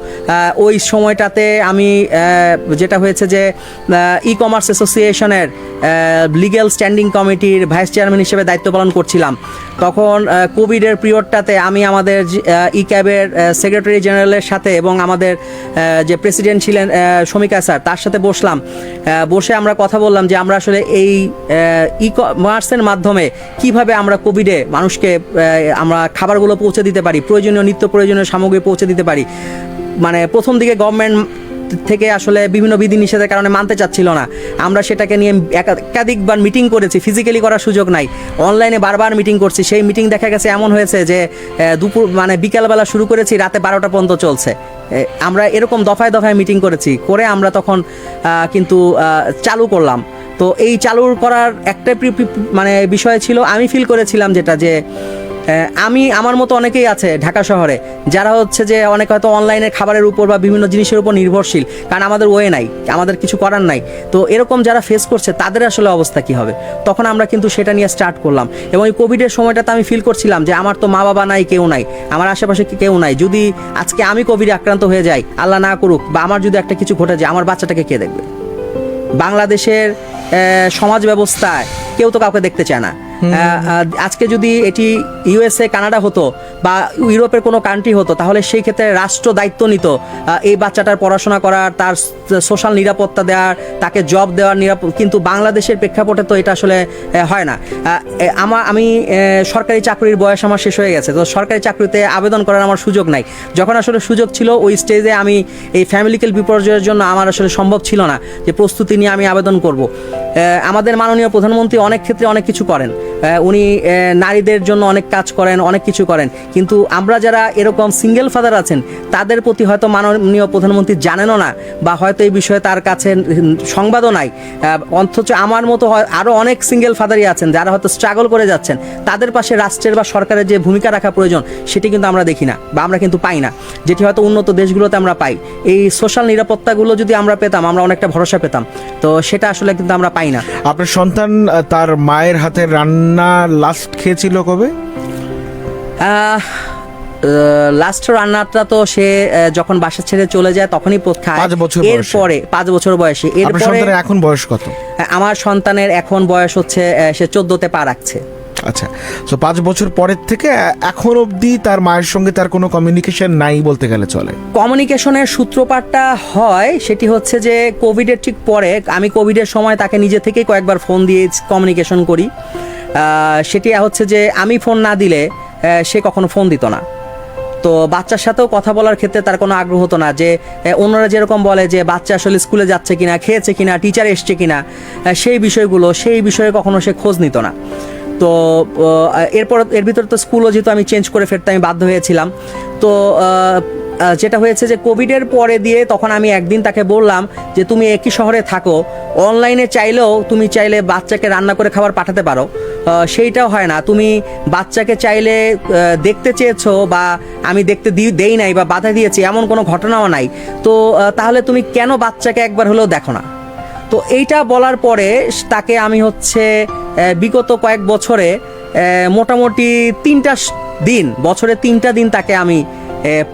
ওই সময়টাতে আমি যেটা হয়েছে যে ই-কমার্স অ্যাসোসিয়েশনের লিগ্যাল স্ট্যান্ডিং কমিটির ভাইস চেয়ারম্যান হিসেবে দায়িত্ব পালন করছিলাম। তখন কোভিডের পিরিয়ডটাতে আমি আমাদের ই ক্যাবের সেক্রেটারি জেনারেলের সাথে এবং আমাদের যে প্রেসিডেন্ট ছিলেন শমিকা স্যার, তার সাথে বসে আমরা কথা বললাম যে আমরা আসলে এই ই কমার্সের মাধ্যমে কিভাবে আমরা কোভিডে মানুষকে আমরা খাবারগুলো পৌঁছে দিতে পারি, প্রয়োজনীয় নিত্য প্রয়োজনীয় সামগ্রী পৌঁছে দিতে পারি। মানে প্রথম দিকে গভর্নমেন্ট থেকে আসলে বিভিন্ন বিধিনিষেধের কারণে মানতে চাচ্ছিল না। আমরা সেটাকে নিয়ে একাধিকবার মিটিং করেছি, ফিজিক্যালি করার সুযোগ নাই, অনলাইনে বারবার মিটিং করছি। সেই মিটিং দেখা গেছে এমন হয়েছে যে বিকালবেলা শুরু করেছি, রাতে 12টা পর্যন্ত চলছে। আমরা এরকম দফায় দফায় মিটিং করে আমরা তখন কিন্তু চালু করলাম। তো এই চালু করার একটা বিষয় ছিল, আমি ফিল করেছিলাম যেটা যে আমার মতো অনেকেই আছে ঢাকা শহরে, যারা হচ্ছে যে অনেকে হয়তো অনলাইনে খাবারের উপর বা বিভিন্ন জিনিসের উপর নির্ভরশীল, কারণ আমাদের ওয়ে নাই, আমাদের কিছু করার নাই। তো এরকম যারা ফেস করছে তাদের আসলে অবস্থা কি হবে, তখন আমরা কিন্তু সেটা নিয়ে স্টার্ট করলাম। এবং এই কোভিডের সময়টাতে আমি ফিল করছিলাম যে আমার তো মা বাবা নাই, কেউ নাই, আমার আশেপাশে কেউ নাই। যদি আজকে আমি কোভিডে আক্রান্ত হয়ে যাই, আল্লাহ না করুক, বা আমার যদি একটা কিছু ঘটে যায়, আমার বাচ্চাটাকে কে দেখবে? বাংলাদেশের সমাজ ব্যবস্থায় কেউ তো কাউকে দেখতে চায় না। আজকে যদি এটি ইউএসএ, কানাডা হতো বা ইউরোপের কোনো কান্ট্রি হতো, তাহলে সেই ক্ষেত্রে রাষ্ট্র দায়িত্ব নিত এই বাচ্চাটার পড়াশোনা করার, তার সোশ্যাল নিরাপত্তা দেওয়ার, তাকে জব দেওয়ার কিন্তু বাংলাদেশের প্রেক্ষাপটে তো এটা আসলে হয় না। আমি সরকারি চাকরির বয়স আমার শেষ হয়ে গেছে, তো সরকারি চাকরিতে আবেদন করার আমার সুযোগ নাই। যখন আসলে সুযোগ ছিল, ওই স্টেজে আমি এই ফ্যামিলিক্যাল বিপর্যয়ের জন্য আমার আসলে সম্ভব ছিল না যে প্রস্তুতি নিয়ে আমি আবেদন করব। আমাদের মাননীয় প্রধানমন্ত্রী অনেক ক্ষেত্রে অনেক কিছু করেন, উনি নারীদের জন্য অনেক কাজ করেন, অনেক কিছু করেন, কিন্তু আমরা যারা এরকম সিঙ্গেল ফাদার আছেন, তাদের প্রতি হয়তো মাননীয় প্রধানমন্ত্রী জানেনও না, বা হয়তো এই বিষয়ে তার কাছে সংবাদও নাই। অথচ আমার মতো আরও অনেক সিঙ্গেল ফাদারই আছেন যারা হয়তো স্ট্রাগল করে যাচ্ছেন, তাদের পাশে রাষ্ট্রের বা সরকারের যে ভূমিকা রাখা প্রয়োজন, সেটি কিন্তু আমরা দেখি না, বা আমরা কিন্তু পাই না, যেটি হয়তো উন্নত দেশগুলোতে আমরা পাই। এই সোশ্যাল নিরাপত্তাগুলো যদি আমরা পেতাম, আমরা অনেকটা ভরসা পেতাম, তো সেটা আসলে কিন্তু আমরা পাই না। আপনার সন্তান তার মায়ের হাতের রান্না লাস্ট খেয়েছিল কবে? লাস্ট রান্নাটা তো সে যখন বাসা ছেড়ে চলে যায় তখনই খায়। 5 বছর এরপরে 5 বছর বয়সে। এরপরে এখন বয়স কত? আমার সন্তানের এখন বয়স হচ্ছে সে 14তে পা রাখছে। আচ্ছা, তো 5 বছর পরের থেকে এখন অবধি তার মায়ের সঙ্গে তার কোনো কমিউনিকেশন নাই বলতে গেলে চলে। কমিউনিকেশনের সূত্রপাতটা হয় সেটি হচ্ছে যে কোভিডের ঠিক পরে, আমি কোভিডের সময় তাকে নিজে থেকেই কয়েকবার ফোন দিয়ে কমিউনিকেশন করি। সেটি হচ্ছে যে আমি ফোন না দিলে সে কখনো ফোন দিত না। তো বাচ্চার সাথেও কথা বলার ক্ষেত্রে তার কোনো আগ্রহ হতো না, যে অন্যরা যেরকম বলে যে বাচ্চা আসলে স্কুলে যাচ্ছে কিনা, খেয়েছে কিনা, টিচার এসছে কিনা, সেই বিষয়ে কখনো সে খোঁজ নিত না। তো এর ভিতরে তো স্কুলও যেহেতু আমি চেঞ্জ করে ফেলতে আমি বাধ্য হয়েছিলাম। তো যেটা হয়েছে যে কোভিডের পরে দিয়ে তখন আমি একদিন তাকে বললাম যে তুমি একই শহরে থাকো, অনলাইনে তুমি চাইলে বাচ্চাকে রান্না করে খাবার পাঠাতে পারো, সেইটাও হয় না। তুমি বাচ্চাকে চাইলে দেখতে চেয়েছো বা আমি দেখতে দেই নাই বা বাধা দিয়েছি, এমন কোনো ঘটনাও নাই। তো তাহলে তুমি কেন বাচ্চাকে একবার হলেও দেখো না? তো এইটা বলার পরে তাকে আমি বিগত কয়েক বছরে মোটামুটি বছরে 3টা দিন তাকে আমি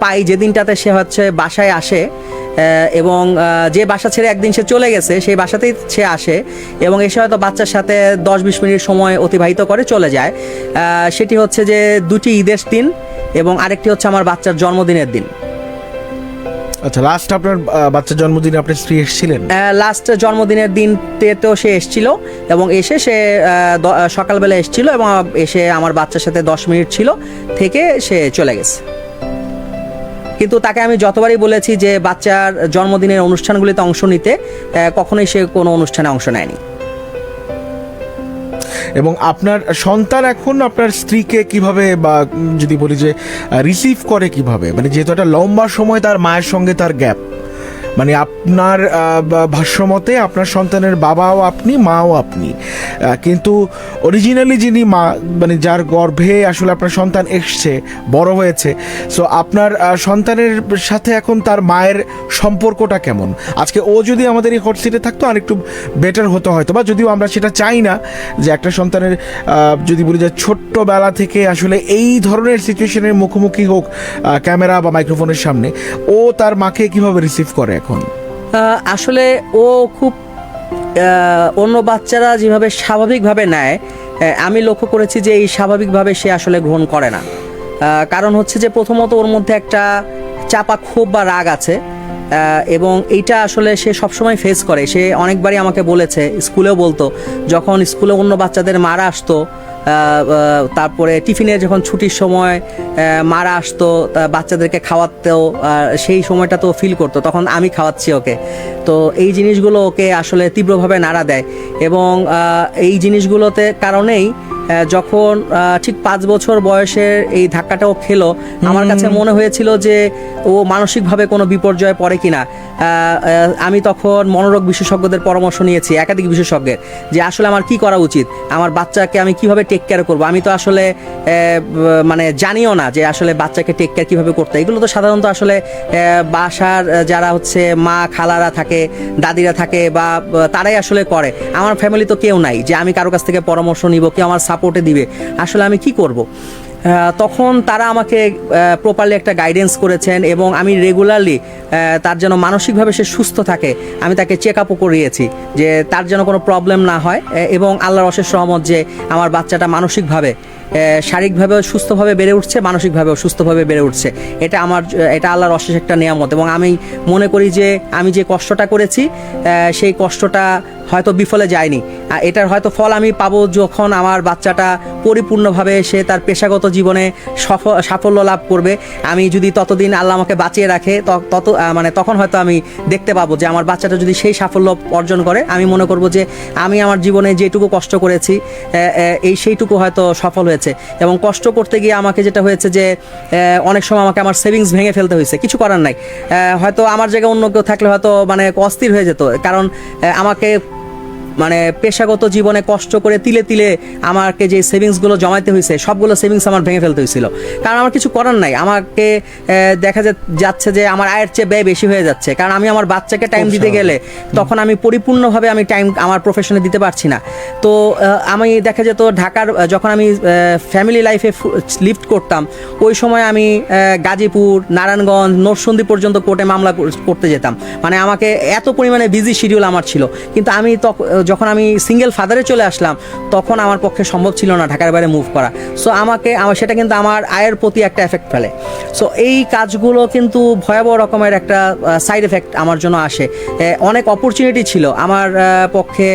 পাই, যে দিনটাতে সে বাসায় আসে, এবং যে বাসা ছেড়ে একদিন সে চলে গেছে সেই বাসাতেই সে আসে, এবং এসে হয়তো বাচ্চার সাথে 10-20 মিনিট সময় অতিবাহিত করে চলে যায়। সেটি হচ্ছে যে 2টি ঈদের দিন এবং আরেকটি হচ্ছে আমার বাচ্চার জন্মদিনের দিন। আচ্ছা, লাস্ট আপনার বাচ্চার জন্মদিনে আপনার স্ত্রী এসেছিলেন? লাস্ট জন্মদিনের দিনতেও সে এসেছিল, এবং এসে সে সকালবেলা এসেছিল এবং এসে আমার বাচ্চার সাথে 10 মিনিট ছিল, থেকে সে চলে গেছে। কিন্তু তাকে আমি যতবারই বলেছি যে বাচ্চার জন্মদিনের অনুষ্ঠানগুলিতে অংশ নিতে, কখনোই সে কোনো অনুষ্ঠানে অংশ নেয়নি। এবং আপনার সন্তান এখন আপনার স্ত্রীকে কিভাবে, বা যদি বলি যে রিসিভ করে কিভাবে, মানে যেহেতু একটা লম্বা সময় তার মায়ের সঙ্গে তার গ্যাপ, মানে আপনার ভাষ্যমতে আপনার সন্তানের বাবাও আপনি, মাও আপনি, কিন্তু অরিজিনালি যিনি মা, মানে যার গর্ভে আসলে আপনার সন্তান এসছে, বড় হয়েছে, সো আপনার সন্তানের সাথে এখন তার মায়ের সম্পর্কটা কেমন? আজকে ও যদি আমাদের এই হট সিটে থাকতো আর একটু বেটার হতো হয়তো, বা যদিও আমরা সেটা চাই না যে একটা সন্তানের যদি বলি যে ছোট্টবেলা থেকে আসলে এই ধরনের সিচুয়েশনের মুখোমুখি হোক ক্যামেরা বা মাইক্রোফোনের সামনে, ও তার মাকে কিভাবে রিসিভ করে এখন? আসলে ও খুব অন্য বাচ্চারা যেভাবে স্বাভাবিকভাবে নেয়, আমি লক্ষ্য করেছি যে এই স্বাভাবিকভাবে সে আসলে গ্রহণ করে না। কারণ হচ্ছে যে প্রথমত ওর মধ্যে একটা চাপা ক্ষোভ বা রাগ আছে, এবং এইটা আসলে সে সবসময় ফেস করে। সে অনেকবারই আমাকে বলেছে, স্কুলেও বলতো, যখন স্কুলে অন্য বাচ্চাদের মারা আসতো, তারপরে টিফিনের যখন ছুটির সময় মারা আসতো, বাচ্চাদেরকে খাওয়াতেও সেই সময়টা তো ফিল করতো তখন আমি খাওয়াচ্ছি ওকে। তো এই জিনিসগুলো ওকে আসলে তীব্রভাবে নাড়া দেয়, এবং এই জিনিসগুলোতে কারণেই যখন ঠিক 5 বছর বয়সের এই ধাক্কাটাও খেলো, আমার কাছে মনে হয়েছিল যে ও মানসিকভাবে কোনো বিপর্যয়ে পড়ে কিনা। আমি তখন মনোরোগ বিশেষজ্ঞদের পরামর্শ নিয়েছি, একাধিক বিশেষজ্ঞের, যে আসলে আমার কি করা উচিত, আমার বাচ্চাকে আমি কিভাবে টেক কেয়ার করবো। আমি তো আসলে মানে জানিও না যে আসলে বাচ্চাকে টেক কেয়ার কিভাবে করতে। এগুলো তো সাধারণত আসলে বাসার যারা মা খালারা থাকে, দাদিরা থাকে, বা তারাই আসলে করে। আমার ফ্যামিলি তো কেউ নাই যে আমি কারো কাছ থেকে পরামর্শ নিব, কেউ আমার সাপোর্টে দিবে। আসলে আমি কি করব? তখন তারা আমাকে প্রপারলি একটা গাইডেন্স করেছেন, এবং আমি রেগুলারলি তার যেন মানসিকভাবে সে সুস্থ থাকে আমি তাকে চেক আপও করিয়েছি, যে তার যেন কোনো প্রবলেম না হয়, এবং আল্লাহর অশেষ রহমত যে আমার বাচ্চাটা মানসিকভাবে, শারীরিকভাবেও সুস্থভাবে বেড়ে উঠছে, মানসিকভাবেও সুস্থভাবে বেড়ে উঠছে। এটা আল্লাহর অশেষ একটা নিয়ামত, এবং আমি মনে করি যে আমি যে কষ্টটা করেছি সেই কষ্টটা হয়তো বিফলে যায়নি। এটার হয়তো ফল আমি পাবো যখন আমার বাচ্চাটা পরিপূর্ণভাবে সে তার পেশাগত জীবনে সাফল্য লাভ করবে। আমি যদি ততদিন আল্লাহ আমাকে বাঁচিয়ে রাখে, তখন হয়তো আমি দেখতে পাবো যে আমার বাচ্চাটা যদি সেই সাফল্য অর্জন করে, আমি মনে করব যে আমি আমার জীবনে যেটুকু কষ্ট করেছি সেইটুকু হয়তো সফল হয়েছে। এবং কষ্ট করতে গিয়ে আমাকে যেটা হয়েছে যে অনেক সময় আমাকে আমার সেভিংস ভেঙে ফেলতে হয়েছে, কিছু করার নাই। হয়তো আমার জায়গায় অন্য কেউ থাকলে হয়তো অস্থির হয়ে যেত, কারণ আমাকে পেশাগত জীবনে কষ্ট করে তিলে তিলে আমাকে যে সেভিংসগুলো জমাইতে হয়েছে সবগুলো সেভিংস আমার ভেঙে ফেলতে হয়েছিল, কারণ আমার কিছু করার নাই। আমাকে দেখা যাচ্ছে যে আমার আয়ের চেয়ে ব্যয় বেশি হয়ে যাচ্ছে, কারণ আমি আমার বাচ্চাকে টাইম দিতে গেলে তখন আমি পরিপূর্ণভাবে আমি টাইম আমার প্রফেশনে দিতে পারছি না। তো আমি দেখা যেত ঢাকার যখন আমি ফ্যামিলি লাইফে লিফট করতাম, ওই সময় আমি গাজীপুর, নারায়ণগঞ্জ, নরসিংদী পর্যন্ত কোর্টে মামলা করতে যেতাম। আমাকে এত পরিমাণে বিজি শিডিউল আমার ছিল, কিন্তু আমি যখন আমি সিঙ্গেল ফাদারে চলে আসলাম তখন আমার পক্ষে সম্ভব ছিল না ঢাকার বাইরে মুভ করা। সো সেটা কিন্তু আমার আয়ের প্রতি একটা এফেক্ট ফেলে। সো এই কাজগুলো কিন্তু ভয়াবহ রকমের একটা সাইড এফেক্ট আমার জন্য আসে। অনেক অপরচুনিটি ছিল আমার পক্ষে,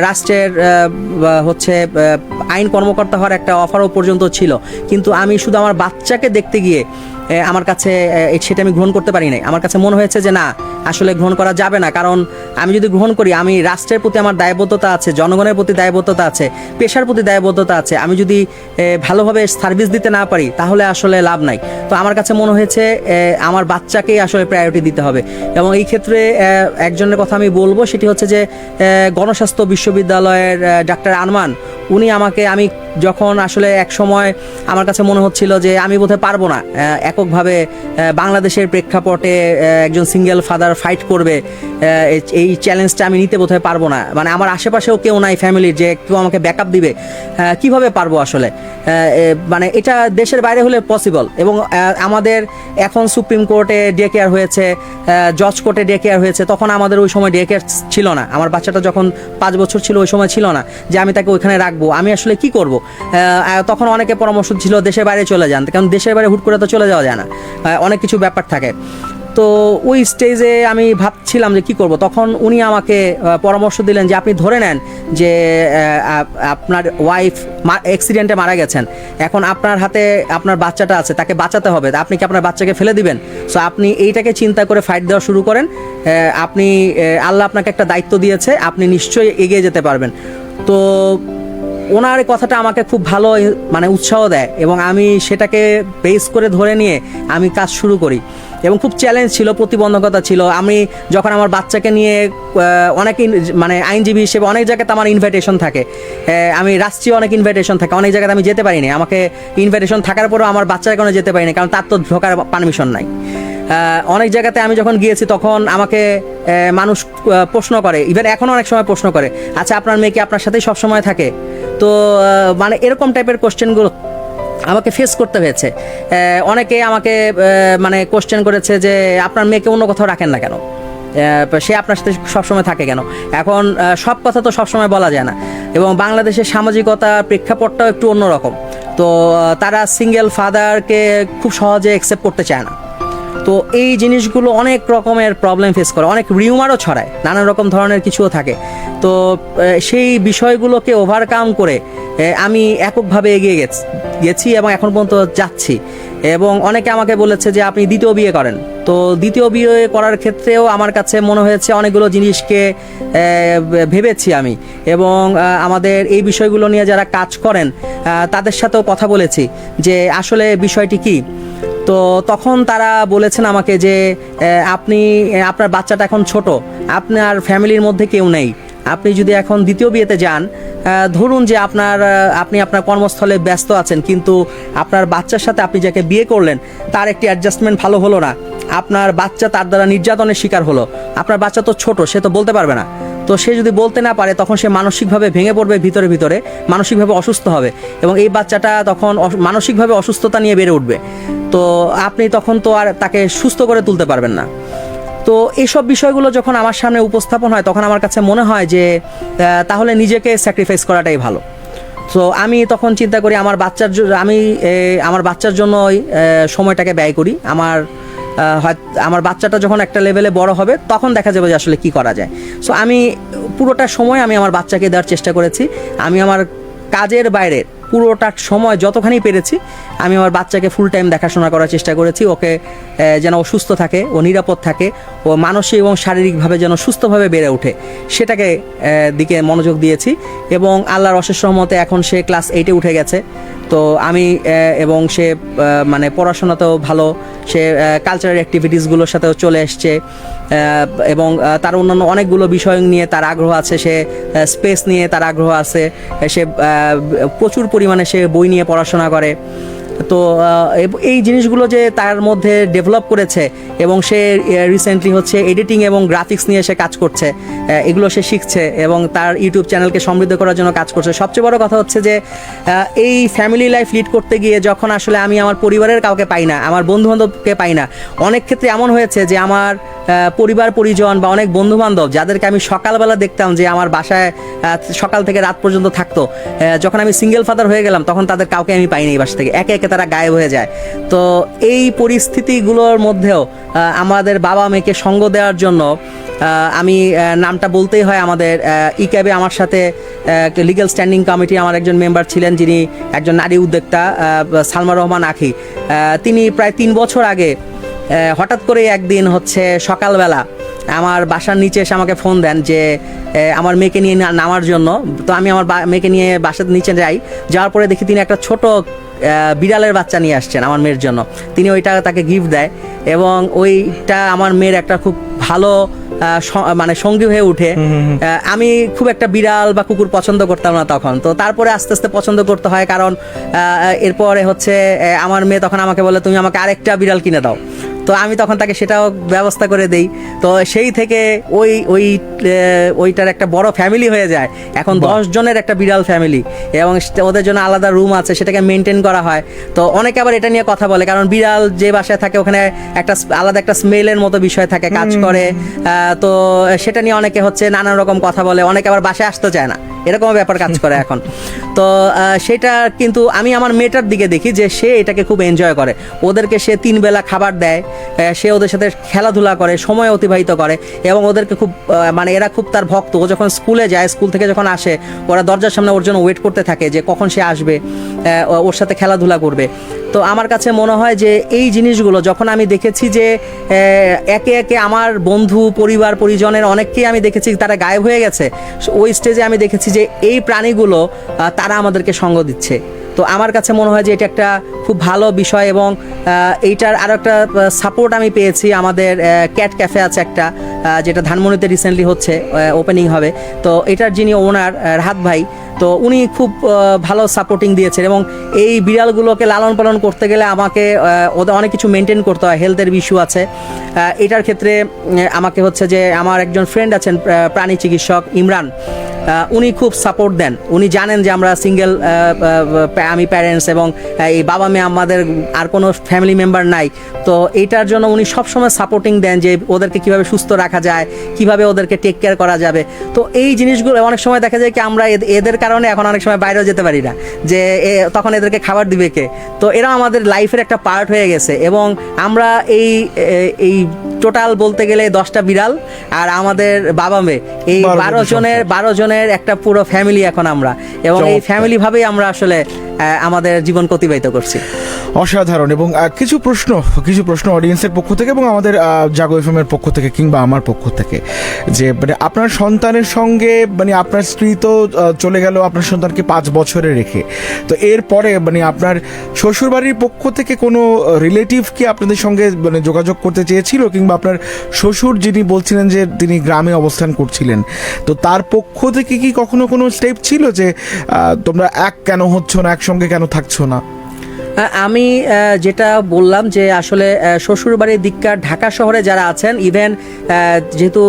রাষ্ট্রের আইন কর্মকর্তা হওয়ার একটা অফারও পর্যন্ত ছিল, কিন্তু আমি শুধু আমার বাচ্চাকে দেখতে গিয়ে আমার কাছে সেটা আমি গ্রহণ করতে পারি নাই। আমার কাছে মনে হয়েছে যে না, আসলে গ্রহণ করা যাবে না, কারণ আমি যদি গ্রহণ করি, আমি রাষ্ট্রের প্রতি আমার দায়বদ্ধতা আছে, জনগণের প্রতি দায়বদ্ধতা আছে, পেশার প্রতি দায়বদ্ধতা আছে। আমি যদি ভালোভাবে সার্ভিস দিতে না পারি তাহলে আসলে লাভ নাই। তো আমার কাছে মনে হয়েছে আমার বাচ্চাকেই আসলে প্রায়োরিটি দিতে হবে। এবং এই ক্ষেত্রে একজনের কথা আমি বলবো, সেটি হচ্ছে যে গণস্বাস্থ্য বিশ্ববিদ্যালয়ের ডাক্তার আরমান, উনি আমাকে, আমি যখন আসলে এক সময় আমার কাছে মনে হচ্ছিল যে আমি বোধহয় পারবো না এককভাবে বাংলাদেশের প্রেক্ষাপটে একজন সিঙ্গেল ফাদার ফাইট করবে, এই চ্যালেঞ্জটা আমি নিতে বোধহয় পারবো না। মানে আমার আশেপাশেও কেউ নাই ফ্যামিলির যে কেউ আমাকে ব্যাকআপ দিবে, কিভাবে পারবো আসলে। মানে এটা দেশের বাইরে হলে পসিবল। এবং আমাদের এখন সুপ্রিম কোর্টে ডে কেয়ার হয়েছে, জজ কোর্টে ডে কেয়ার হয়েছে, তখন আমাদের ওই সময় ডে কেয়ার ছিল না। আমার বাচ্চাটা যখন 5 বছর ছিল ওই সময় ছিল না যে আমি তাকে ওইখানে রাখবো। আমি আসলে কি করব? তখন অনেকে পরামর্শ ছিল দেশের বাইরে চলে যান, কারণ দেশের বাইরে হুট করে তো চলে যাওয়া যায় না, অনেক কিছু ব্যাপার থাকে। তো ওই স্টেজে আমি ভাবছিলাম যে কি করব। তখন উনি আমাকে পরামর্শ দিলেন যে আপনি ধরে নেন যে আপনার ওয়াইফ অ্যাক্সিডেন্টে মারা গেছেন, এখন আপনার হাতে আপনার বাচ্চাটা আছে, তাকে বাঁচাতে হবে, আপনি কি আপনার বাচ্চাকে ফেলে দিবেন? সো আপনি এইটাকে চিন্তা করে ফাইট দেওয়া শুরু করেন। আপনি আল্লাহ আপনাকে একটা দায়িত্ব দিয়েছে, আপনি নিশ্চয়ই এগিয়ে যেতে পারবেন। তো ওনার কথাটা আমাকে খুব ভালো মানে উৎসাহ দেয়, এবং আমি সেটাকে বেস করে ধরে নিয়ে আমি কাজ শুরু করি। এবং খুব চ্যালেঞ্জ ছিল, প্রতিবন্ধকতা ছিল। আমি যখন আমার বাচ্চাকে নিয়ে অনেক মানে আইনজীবী হিসেবে অনেক জায়গাতে আমার ইনভাইটেশন থাকে, আমি রাষ্ট্রীয় অনেক ইনভাইটেশন থাকে, অনেক জায়গাতে আমি যেতে পারিনি। আমাকে ইনভাইটেশন থাকার পরেও আমার বাচ্চার কারণে যেতে পারিনি, কারণ তার তো ঢোকার পারমিশন নাই। অনেক জায়গাতে আমি যখন গিয়েছি তখন আমাকে মানুষ প্রশ্ন করে, ইভেন এখনও অনেক সময় প্রশ্ন করে, আচ্ছা আপনার মেয়ে কি আপনার সাথেই সবসময় থাকে? তো মানে এরকম টাইপের কোশ্চেনগুলো আমাকে ফেস করতে হয়েছে। অনেকে আমাকে মানে কোশ্চেন করেছে যে আপনার মেয়েকে অন্য কোথাও রাখেন না কেন, সে আপনার সাথে সবসময় থাকে কেন? এখন সব কথা তো সবসময় বলা যায় না, এবং বাংলাদেশের সামাজিকতার প্রেক্ষাপটটাও একটু অন্যরকম। তো তারা সিঙ্গেল ফাদারকে খুব সহজে অ্যাকসেপ্ট করতে চায় না। তো এই জিনিসগুলো অনেক রকমের প্রবলেম ফেস করে, অনেক রিউমারও ছড়ায়, নানান রকম ধরনের কিছুও থাকে। তো সেই বিষয়গুলোকে ওভারকাম করে আমি এককভাবে এগিয়ে গেছি এবং এখন পর্যন্ত যাচ্ছি। এবং অনেকে আমাকে বলেছে যে আপনি দ্বিতীয় বিয়ে করেন। তো দ্বিতীয় বিয়ে করার ক্ষেত্রেও আমার কাছে মনে হয়েছে অনেকগুলো জিনিসকে ভেবেছি আমি, এবং আমাদের এই বিষয়গুলো নিয়ে যারা কাজ করেন তাদের সাথেও কথা বলেছি যে আসলে বিষয়টি কী। তো তখন তারা বলেছেন আমাকে যে আপনি, আপনার বাচ্চাটা এখন ছোট, আপনার ফ্যামিলির মধ্যে কেউ নেই, আপনি যদি এখন দ্বিতীয় বিয়েতে যান, ধরুন যে আপনি আপনার কর্মস্থলে ব্যস্ত আছেন, কিন্তু আপনার বাচ্চার সাথে আপনি যাকে বিয়ে করলেন তার একটি অ্যাডজাস্টমেন্ট ভালো হলো না, আপনার বাচ্চা তার দ্বারা নির্যাতনের শিকার হলো, আপনার বাচ্চা তো ছোট, সে তো বলতে পারবে না। তো সে যদি বলতে না পারে তখন সে মানসিকভাবে ভেঙে পড়বে, ভিতরে ভিতরে মানসিকভাবে অসুস্থ হবে, এবং এই বাচ্চাটা তখন মানসিকভাবে অসুস্থতা নিয়ে বেড়ে উঠবে। তো আপনি তখন তো আর তাকে সুস্থ করে তুলতে পারবেন না। তো এইসব বিষয়গুলো যখন আমার সামনে উপস্থাপন হয় তখন আমার কাছে মনে হয় যে তাহলে নিজেকে স্যাক্রিফাইস করাটাই ভালো। তো আমি তখন চিন্তা করি আমার বাচ্চার জন্য সময়টাকে ব্যয় করি। আমার বাচ্চাটা যখন একটা লেভেলে বড় হবে তখন দেখা যাবে যে আসলে কি করা যায়। সো আমি পুরোটা সময় আমি আমার বাচ্চাকে দেওয়ার চেষ্টা করেছি। আমি আমার কাজের বাইরে পুরোটা সময় যতখানি পেরেছি আমি আমার বাচ্চাকে ফুল টাইম দেখাশোনা করার চেষ্টা করেছি। ওকে যেন ও সুস্থ থাকে, ও নিরাপদ থাকে, ও মানসিক এবং শারীরিকভাবে যেন সুস্থভাবে বেড়ে ওঠে, সেটাকে দিকে মনোযোগ দিয়েছি। এবং আল্লাহর অশেষ রহমতে এখন সে ক্লাস 8-এ উঠে গেছে। তো আমি এবং সে মানে পড়াশোনাতেও ভালো, সে কালচারাল অ্যাক্টিভিটিসগুলোর সাথেও চলে এসছে, এবং তার অন্যান্য অনেকগুলো বিষয় নিয়ে তার আগ্রহ আছে। সে স্পেস নিয়ে তার আগ্রহ আছে, সে প্রচুর পরিমাণে সে বই নিয়ে পড়াশোনা করে। তো এই জিনিসগুলো যে তার মধ্যে ডেভেলপ করেছে, এবং সে রিসেন্টলি হচ্ছে এডিটিং এবং গ্রাফিক্স নিয়ে সে কাজ করছে, এগুলো সে শিখছে এবং তার ইউটিউব চ্যানেলকে সমৃদ্ধ করার জন্য কাজ করছে। সবচেয়ে বড় কথা হচ্ছে যে এই ফ্যামিলি লাইফ লিড করতে গিয়ে যখন আসলে আমি আমার পরিবারের কাউকে পাই না, আমার বন্ধুবান্ধবকে পাই না, অনেক ক্ষেত্রে এমন হয়েছে যে আমার পরিবার পরিজন বা অনেক বন্ধুবান্ধব যাদেরকে আমি সকালবেলা দেখতাম যে আমার বাসায় সকাল থেকে রাত পর্যন্ত থাকতো, যখন আমি সিঙ্গেল ফাদার হয়ে গেলাম তখন তাদের কাউকে আমি পাইনি এই বাসা থেকে, একে একে তারা গায়েব হয়ে যায়। তো এই পরিস্থিতিগুলোর মধ্যেও আমাদের বাবা মেয়েকে সঙ্গ দেওয়ার জন্য আমি নামটা বলতেই হয়, আমাদের ই ক্যাবে আমার সাথে লিগ্যাল স্ট্যান্ডিং কমিটি আমার একজন মেম্বার ছিলেন, যিনি একজন নারী উদ্যোক্তা, সালমা রহমান আখি। তিনি প্রায় 3 বছর আগে হঠাৎ করে একদিন হচ্ছে সকালবেলা আমার বাসার নিচে এসে আমাকে ফোন দেন যে আমার মেয়েকে নিয়ে নামার জন্য। তো আমি আমার মেয়েকে নিয়ে বাসার নিচে যাই, যাওয়ার পরে দেখি তিনি একটা ছোট বিড়ালের বাচ্চা নিয়ে আসছেন আমার মেয়ের জন্য। তিনি ওইটা তাকে গিফট দেয় এবং ওইটা আমার মেয়ের একটা খুব ভালো মানে সঙ্গী হয়ে উঠে। আমি খুব একটা বিড়াল বা কুকুর পছন্দ করতাম না তখন, তো তারপরে আস্তে আস্তে পছন্দ করতে হয়, কারণ এরপরে হচ্ছে আমার মেয়ে তখন আমাকে বলে তুমি আমাকে আরেকটা বিড়াল কিনে দাও। তো আমি তখন তাকে সেটাও ব্যবস্থা করে দেই। তো সেই থেকে ওইটার একটা বড় ফ্যামিলি হয়ে যায়, এখন 10 জনের একটা বিড়াল ফ্যামিলি, এবং ওদের জন্য আলাদা রুম আছে, সেটাকে মেনটেন করা হয়। তো অনেকে আবার এটা নিয়ে কথা বলে, কারণ বিড়াল যে বাসায় থাকে ওখানে একটা আলাদা একটা স্মেলের মতো বিষয় থাকে, কাজ করে। তো সেটা নিয়ে অনেকে হচ্ছে নানান রকম কথা বলে, অনেকে আবার বাসায় আসতে চায় না, এরকম ব্যাপার কাজ করে এখন। তো সেটা কিন্তু আমি আমার মেয়েটার দিকে দেখি যে সে এটাকে খুব এনজয় করে, ওদেরকে সে 3 বেলা খাবার দেয়, সে ওদের সাথে খেলাধুলা করে, সময় অতিবাহিত করে, এবং ওদেরকে খুব মানে এরা খুব তার ভক্ত। ও যখন স্কুলে যায়, স্কুল থেকে যখন আসে, ওরা দরজার সামনে ওর জন্য ওয়েট করতে থাকে যে কখন সে আসবে, ওর সাথে খেলাধুলা করবে। তো আমার কাছে মনে হয় যে এই জিনিসগুলো যখন আমি দেখেছি যে একে একে আমার বন্ধু পরিবার পরিজনের অনেককেই আমি দেখেছি তারা গায়েব হয়ে গেছে, ওই স্টেজে আমি দেখেছি যে এই প্রাণীগুলো তারা আমাদেরকে সঙ্গ দিচ্ছে। তো আমার কাছে মনে হয় যে এটা একটা খুব ভালো বিষয়, এবং এইটার আরও একটা সাপোর্ট আমি পেয়েছি। আমাদের ক্যাট ক্যাফে আছে একটা, যেটা ধানমন্ডিতে রিসেন্টলি হচ্ছে, ওপেনিং হবে। তো এটার যিনি ওনার রাহাত ভাই, তো উনি খুব ভালো সাপোর্টিং দিয়েছেন, এবং এই বিড়ালগুলোকে লালন পালন করতে গেলে আমাকে ওদের অনেক কিছু মেনটেন করতে হয়, হেলথের ইস্যু আছে। এটার ক্ষেত্রে আমাকে হচ্ছে যে আমার একজন ফ্রেন্ড আছেন প্রাণী চিকিৎসক ইমরান, উনি খুব সাপোর্ট দেন। উনি জানেন যে আমরা সিঙ্গেল, আমি প্যারেন্টস, এবং এই বাবা মেয়ে, আমাদের আর কোনো ফ্যামিলি মেম্বার নাই। তো এইটার জন্য উনি সবসময় সাপোর্টিং দেন যে ওদেরকে কিভাবে সুস্থ রাখা যায়, কিভাবে ওদেরকে টেক কেয়ার করা যাবে। তো এই জিনিসগুলো অনেক সময় দেখা যায় কি আমরা এদের কারণে এখন অনেক সময় বাইরেও যেতে পারি না, যে তখন এদেরকে খাবার দিবে কে। তো এরা আমাদের লাইফের একটা পার্ট হয়ে গেছে, এবং আমরা এই টোটাল বলতে গেলে 10টা বিড়াল আর আমাদের বাবা মেয়ে, এই 12 জনের একটা পুরো ফ্যামিলি এখন আমরা, এবং এই ফ্যামিলি ভাবেই আমরা আসলে আমাদের জীবন অতিবাহিত করছি। অসাধারণ। এবং কিছু প্রশ্ন অডিয়েন্সের পক্ষ থেকে এবং আমাদের জাগো এফএম এর পক্ষ থেকে কিংবা আমার পক্ষ থেকে, যে মানে আপনার সন্তানের সঙ্গে, মানে আপনার স্ত্রী তো চলে গেল আপনার সন্তানকে 5 বছরে রেখে, তো এরপরে মানে আপনার শ্বশুরবাড়ির পক্ষ থেকে কোনো রিলেটিভ কি আপনাদের সঙ্গে মানে যোগাযোগ করতে চেয়েছিল, কিংবা আপনার শ্বশুর যিনি বলছিলেন যে তিনি গ্রামে অবস্থান করছিলেন, তো তার পক্ষ থেকে কি কখনো কোনো স্টেপ ছিল যে তোমরা এক কেন হচ্ছ না, একসঙ্গে কেন থাকছো না? আমি যেটা বললাম যে আসলে শ্বশুরবাড়ির দিককার ঢাকা শহরে যারা আছেন, ইভেন যেহেতু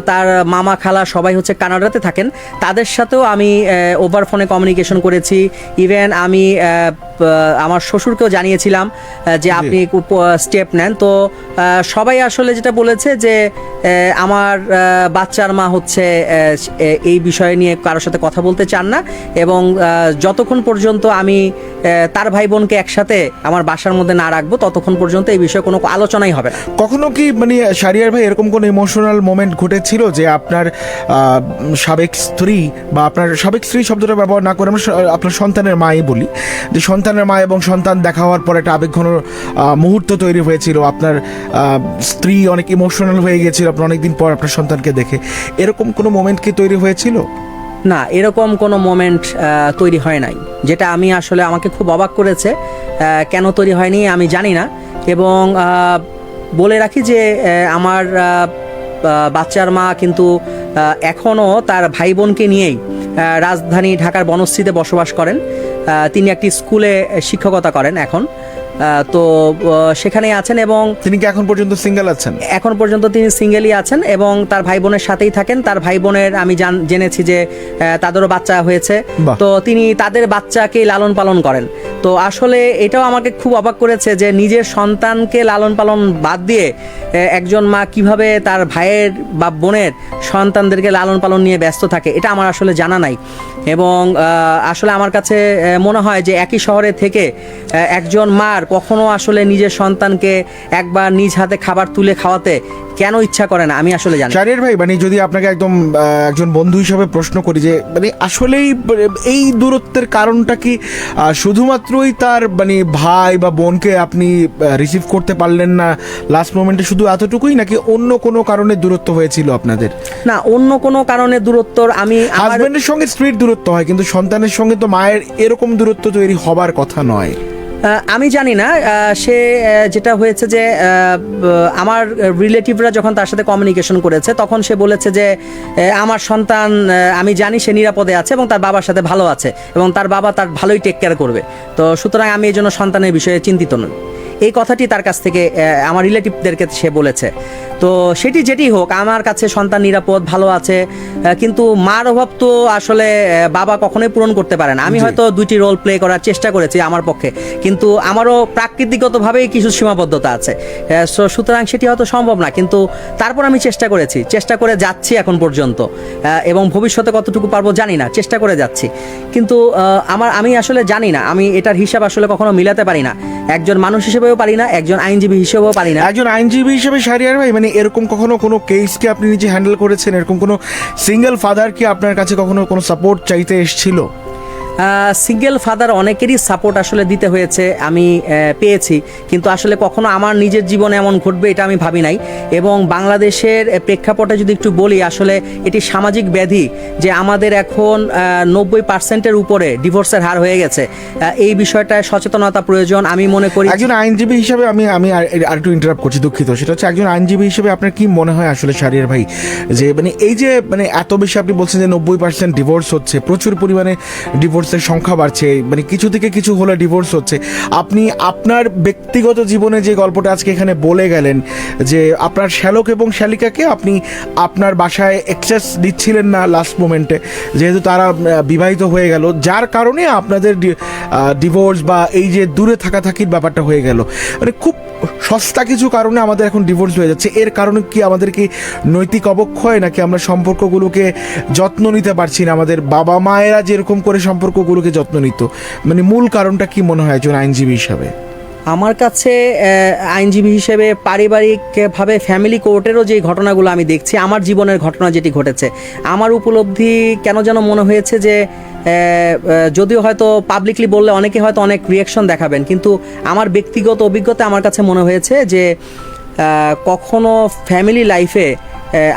তার মামা খালা সবাই হচ্ছে কানাডাতে থাকেন, তাদের সাথেও আমি ওভার ফোনে কমিউনিকেশন করেছি। ইভেন আমি আমার শ্বশুরকেও জানিয়েছিলাম যে আপনি স্টেপ নেন। তো সবাই আসলে যেটা বলেছে যে আমার বাচ্চার মা হচ্ছে এই বিষয় নিয়ে কারোর সাথে কথা বলতে চান না, এবং যতক্ষণ পর্যন্ত আমি তার ভাই বোনকে একসাথে আমার বাসার মধ্যে না রাখবো ততক্ষণ পর্যন্ত এই বিষয়ে কোনো আলোচনাই হবে না। কখনো কি মানে শাহরিয়ার ভাই এরকম কোনো ইমোশনাল মোমেন্ট ঘটেছিল যে আপনার সাবেক স্ত্রী, বা আপনার সাবেক স্ত্রী শব্দটা ব্যবহার না করে আমরা আপনার সন্তানের মাই বলি, যে সন্তানের মা এবং সন্তান দেখা হওয়ার পর একটা আবেগঘন মুহূর্ত তৈরি হয়েছিল, আপনার স্ত্রী অনেক ইমোশনাল হয়ে গিয়েছিল আপনার অনেকদিন পর আপনার সন্তানকে দেখে, এরকম কোনো মোমেন্ট কি তৈরি হয়েছিল? না, এরকম কোনো মোমেন্ট তৈরি হয় নাই, যেটা আমি আসলে আমাকে খুব অবাক করেছে। কেন তৈরি হয়নি আমি জানি না। এবং বলে রাখি যে আমার বাচ্চার মা কিন্তু এখনও তার ভাই বোনকে নিয়েই রাজধানী ঢাকার বনশ্রীতে বসবাস করেন। তিনি একটি স্কুলে শিক্ষকতা করেন এখন, তো সেখানেই আছেন। এবং তিনি কি এখন পর্যন্ত সিঙ্গেল আছেন? এখন পর্যন্ত তিনি সিঙ্গেলই আছেন, এবং তার ভাই বোনের সাথেই থাকেন। তার ভাই বোনের আমি জেনেছি যে তাদেরও বাচ্চা হয়েছে, তো তিনি তাদের বাচ্চাকে লালন পালন করেন। তো আসলে এটাও আমাকে খুব অবাক করেছে যে নিজের সন্তানকে লালন পালন বাদ দিয়ে একজন মা কিভাবে তার ভাইয়ের বা বোনের সন্তানদেরকে লালন পালন নিয়ে ব্যস্ত থাকে, এটা আমার আসলে জানা নাই। এবং আসলে আমার কাছে মনে হয় যে একই শহরে থেকে একজন মার কখনো আসলে নিজের সন্তানকে একবার নিজ হাতে খাবার তুলে খাওয়াতে কেন ইচ্ছা করে না আমি আসলে জানি না। শাহরিয়ার ভাই, মানে যদি আপনাকে একদম একজন বন্ধু হিসাবে প্রশ্ন করি যে মানে আসলেই এই দূরত্বের কারণটা কি শুধুমাত্রই তার মানে ভাই বা বোনকে আপনি রিসিভ করতে পারলেন না লাস্ট মোমেন্টে, শুধু এতটুকুই, নাকি অন্য কোনো কারণে দূরত্ব হয়েছিল আপনাদের? না, অন্য কোনো কারণে দূরত্ব আমি হাজবেন্ডের সঙ্গে স্ট্রিট দূরত্ব হয়, কিন্তু সন্তানের সঙ্গে তো মায়ের এরকম দূরত্ব তৈরি হবার কথা নয়। আমি জানি না, সে যেটা হয়েছে যে আমার রিলেটিভরা যখন তার সাথে কমিউনিকেশন করেছে তখন সে বলেছে যে আমার সন্তান, আমি জানি সে নিরাপদে আছে এবং তার বাবার সাথে ভালো আছে এবং তার বাবা তার ভালোই টেক কেয়ার করবে, তো সুতরাং আমি এই জন্য সন্তানের বিষয়ে চিন্তিত নই। এই কথাটি তার কাছ থেকে আমার রিলেটিভদেরকে সে বলেছে। তো সেটি যেটি হোক, আমার কাছে সন্তান নিরাপদ ভালো আছে, কিন্তু মার অভাব তো আসলে বাবা কখনোই পূরণ করতে পারে না। আমি হয়তো দুইটি রোল প্লে করার চেষ্টা করেছি আমার পক্ষে, কিন্তু আমারও প্রাকৃতিকগতভাবেই কিছু সীমাবদ্ধতা আছে, সুতরাং সেটি হয়তো সম্ভব না, কিন্তু তারপর আমি চেষ্টা করেছি, চেষ্টা করে যাচ্ছি এখন পর্যন্ত, এবং ভবিষ্যতে কতটুকু পারবো জানি না, চেষ্টা করে যাচ্ছি। কিন্তু আমি আসলে জানি না, আমি এটার হিসাব আসলে কখনো মিলাতে পারি না, একজন মানুষ হিসেবেও পারি না, একজন আইনজীবী হিসেবেও পারি না। একজন আইনজীবী হিসেবে শাহরিয়ার ভাই, মানে এরকম কখনো কোনো কেসকে আপনি নিজে হ্যান্ডেল করেছেন? এরকম কোনো সিঙ্গেল ফাদার কি আপনার কাছে কখনো কোনো সাপোর্ট চাইতে এসেছিল? সিঙ্গেল ফাদার অনেকেরই সাপোর্ট আসলে দিতে হয়েছে, আমি পেয়েছি, কিন্তু আসলে কখনো আমার নিজের জীবনে এমন ঘটবে এটা আমি ভাবি নাই। এবং বাংলাদেশের প্রেক্ষাপটে যদি একটু বলি, আসলে এটি সামাজিক ব্যাধি যে আমাদের এখন 90% উপরে ডিভোর্সের হার হয়ে গেছে। এই বিষয়টায় সচেতনতা প্রয়োজন আমি মনে করি। একজন আইনজীবী হিসেবে আমি আমি আর একটু ইন্টারাপ্ট করছি, দুঃখিত। সেটা হচ্ছে, একজন আইনজীবী হিসেবে আপনার কি মনে হয় আসলে শাহরিয়ার ভাই, যে মানে এই যে মানে এত বেশি আপনি বলছেন যে 90% ডিভোর্স হচ্ছে, প্রচুর পরিমাণে ডিভোর্সের সংখ্যা বাড়ছে, মানে কিছু থেকে কিছু হলে ডিভোর্স হচ্ছে, আপনি আপনার ব্যক্তিগত জীবনে যে গল্পটা আজকে এখানে বলে গেলেন যে আপনার শ্যালক এবং শ্যালিকাকে আপনি আপনার বাসায় অ্যাক্সেস দিচ্ছিলেন না লাস্ট মোমেন্টে, যেহেতু তারা বিবাহিত হয়ে গেল, যার কারণে আপনাদের ডিভোর্স বা এই যে দূরে থাকাথাকির ব্যাপারটা হয়ে গেল, মানে খুব সস্তা কিছু কারণে আমাদের এখন ডিভোর্স হয়ে যাচ্ছে। এর কারণে কি আমাদের কি নৈতিক অবক্ষয়, নাকি আমরা সম্পর্কগুলোকে যত্ন নিতে পারছি না, আমাদের বাবা মায়েরা যেরকম করে সম্পর্কগুলোকে যত্ন নিত? মানে মূল কারণটা কি মনে হয় একজন আইনজীবী হিসাবে? আমার কাছে আইনজীবী হিসেবে পারিবারিকভাবে ফ্যামিলি কোর্টেরও যে ঘটনাগুলো আমি দেখছি, আমার জীবনের ঘটনা যেটি ঘটেছে, আমার উপলব্ধি কেন যেন মনে হয়েছে যে যদিও হয়তো পাবলিকলি বললে অনেকে হয়তো অনেক রিয়াকশন দেখাবেন, কিন্তু আমার ব্যক্তিগত অভিজ্ঞতা আমার কাছে মনে হয়েছে যে কখনো ফ্যামিলি লাইফে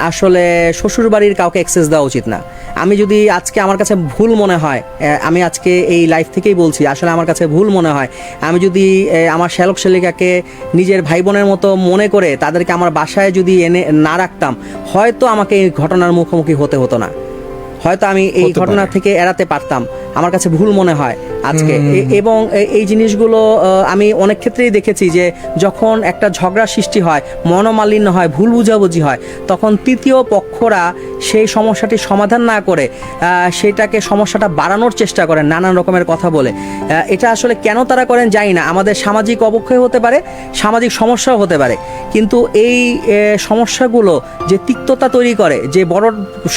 আসলে শ্বশুরবাড়ির কাউকে অ্যাক্সেস দেওয়া উচিত না। আমি যদি আজকে আমার কাছে ভুল মনে হয়, আমি আজকে এই লাইফ থেকেই বলছি, আসলে আমার কাছে ভুল মনে হয়, আমি যদি আমার শ্যালক শ্যালিকাকে নিজের ভাই বোনের মতো মনে করে তাদেরকে আমার বাসায় যদি এনে না রাখতাম, হয়তো আমাকে এই ঘটনার মুখোমুখি হতে হতো না, হয়তো আমি এই ঘটনা থেকে এড়াতে পারতাম। আমার কাছে ভুল মনে হয় আজকে। এবং এই জিনিসগুলো আমি অনেক ক্ষেত্রেই দেখেছি যে যখন একটা ঝগড়া সৃষ্টি হয়, মনোমালিন্য হয়, ভুল বুঝাবুঝি হয়, তখন তৃতীয় পক্ষরা সেই সমস্যাটির সমাধান না করে সেটাকে সমস্যাটা বাড়ানোর চেষ্টা করেন নানান রকমের কথা বলে। এটা আসলে কেন তারা করেন জানি না। আমাদের সামাজিক অবক্ষয় হতে পারে, সামাজিক সমস্যাও হতে পারে, কিন্তু এই সমস্যাগুলো যে তিক্ততা তৈরি করে, যে বড়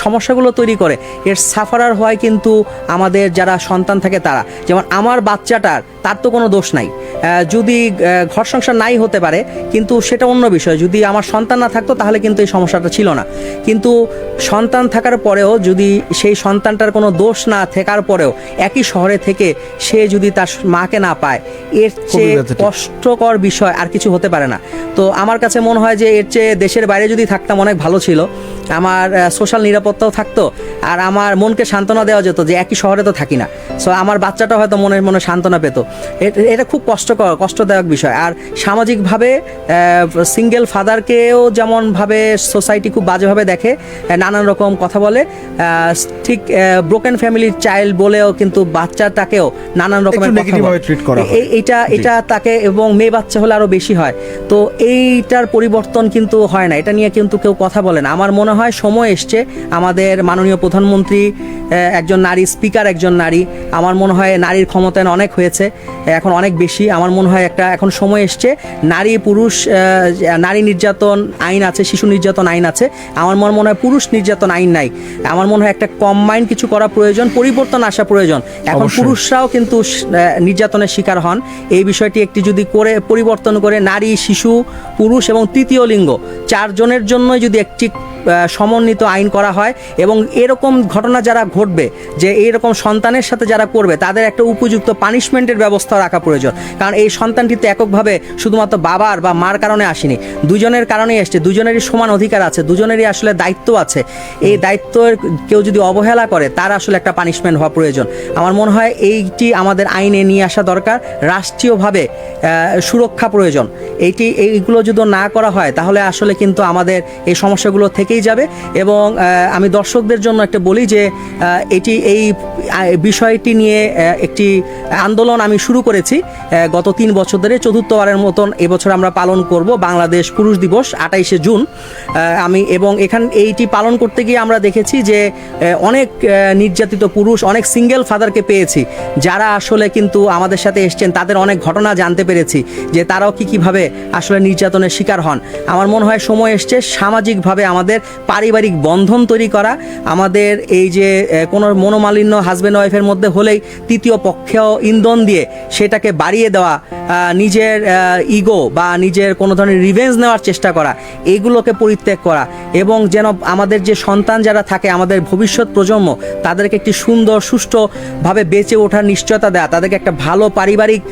সমস্যাগুলো তৈরি করে, এর সাফারার হয় কিন্তু আমাদের যারা সন্তান থাকে তারা। যেমন আমার বাচ্চাটার, তার তো কোনো দোষ নাই, যদি ঘর সংসার নাই হতে পারে, কিন্তু সেটা অন্য বিষয়। যদি আমার সন্তান না থাকতো তাহলে কিন্তু এই সমস্যাটা ছিল না। কিন্তু সন্তান থাকার পরেও যদি সেই সন্তানটার কোনো দোষ না থাকার পরেও একই শহরে থেকে সে যদি তার মাকে না পায়, এর চেয়ে কষ্টকর বিষয় আর কিছু হতে পারে না। তো আমার কাছে মনে হয় যে এর চেয়ে দেশের বাইরে যদি থাকতাম অনেক ভালো ছিল, আমার সোশ্যাল নিরাপত্তাও থাকতো, আর আমার মনকে সান্ত্বনা দেওয়া যেত যে একই শহরে তো থাকি না, সো আমার বাচ্চাটা হয়তো মনে মনে সান্ত্বনা পেত। এটা খুব কষ্টদায়ক বিষয়। আর সামাজিকভাবে সিঙ্গেল ফাদারকেও যেমনভাবে সোসাইটি খুব বাজেভাবে দেখে, নানান রকম কথা বলে, ঠিক ব্রোকেন ফ্যামিলির চাইল্ড বলেও কিন্তু বাচ্চাটাকেও নানান রকমের এটা তাকে, এবং মেয়ে বাচ্চা হলে আরও বেশি হয়। তো এইটার পরিবর্তন কিন্তু হয় না, এটা নিয়ে কিন্তু কেউ কথা বলে না। আমার মনে হয় সময় এসছে, আমাদের মাননীয় প্রধানমন্ত্রী একজন নারী, স্পিকার একজন নারী, আমার মনে হয় নারীর ক্ষমতায়ন অনেক হয়েছে, এখন অনেক বেশি। আমার মনে হয় এখন সময় এসছে, নারী পুরুষ নারী নির্যাতন আইন আছে, শিশু নির্যাতন আইন আছে, আমার মনে হয় পুরুষ নির্যাতন আইন নাই। আমার মনে হয় একটা কম্বাইন্ড কিছু করা প্রয়োজন, পরিবর্তন আসা প্রয়োজন। এখন অবশ্যই। পুরুষরাও কিন্তু নির্যাতনের শিকার হন। এই বিষয়টি একটি যদি পরিবর্তন করে নারী, শিশু, পুরুষ এবং তৃতীয় লিঙ্গ 4 জনের জন্যই যদি একটি সমন্বিত আইন করা হয়, এবং এরকম ঘটনা যারা ঘটবে, যে এরকম সন্তানের সাথে যারা করবে, তাদের একটা উপযুক্ত পানিশমেন্টের ব্যবস্থা রাখা প্রয়োজন। কারণ এই সন্তানটি তো এককভাবে শুধুমাত্র বাবার বা মার কারণে আসেনি, দুজনের কারণেই এসছে, দুজনেরই সমান অধিকার আছে, দুজনেরই আসলে দায়িত্ব আছে। এই দায়িত্বের কেউ যদি অবহেলা করে, তার আসলে একটা পানিশমেন্ট হওয়া প্রয়োজন। আমার মনে হয় এইটি আমাদের আইনে নিয়ে আসা দরকার, রাষ্ট্রীয়ভাবে সুরক্ষা প্রয়োজন। এইগুলো যদি না করা হয়, তাহলে আসলে কিন্তু আমাদের এই সমস্যাগুলো থেকেই যাবে। এবং আমি দর্শকদের জন্য একটা বলি যে এই বিষয়টি নিয়ে একটি আন্দোলন আমি শুরু করেছি গত 3 বছর ধরে। 4র্থবারের মতন এবছর আমরা পালন করব বাংলাদেশ পুরুষ দিবস 28শে জুন। এবং এইটি পালন করতে গিয়ে আমরা দেখেছি যে অনেক নির্যাতিত পুরুষ, অনেক সিঙ্গেল ফাদারকে পেয়েছি, যারা আসলে কিন্তু আমাদের সাথে এসছেন, তাদের অনেক ঘটনা জানতে পেরেছি যে তারাও কীভাবে আসলে নির্যাতনের শিকার হন। আমার মনে হয় সময় এসছে সামাজিকভাবে আমাদের পারিবারিক বন্ধন তৈরি করা। আমাদের এই যে কোনো মনোমালিন্য হাজব্যান্ড ওয়াইফের মধ্যে হলেই তৃতীয় পক্ষেও ইন্ধন দিয়ে সেটাকে বাড়িয়ে দেওয়া, নিজের ইগো বা নিজের কোনো ধরনের রিভেঞ্জ নেওয়ার চেষ্টা করা, এইগুলোকে পরিত্যাগ করা। এবং যেন আমাদের যে সন্তান যারা থাকে, আমাদের ভবিষ্যৎ প্রজন্ম, তাদেরকে একটি সুন্দর সুষ্ঠুভাবে বেঁচে ওঠার নিশ্চয়তা দেওয়া, তাদেরকে একটা ভালো পারিবারিক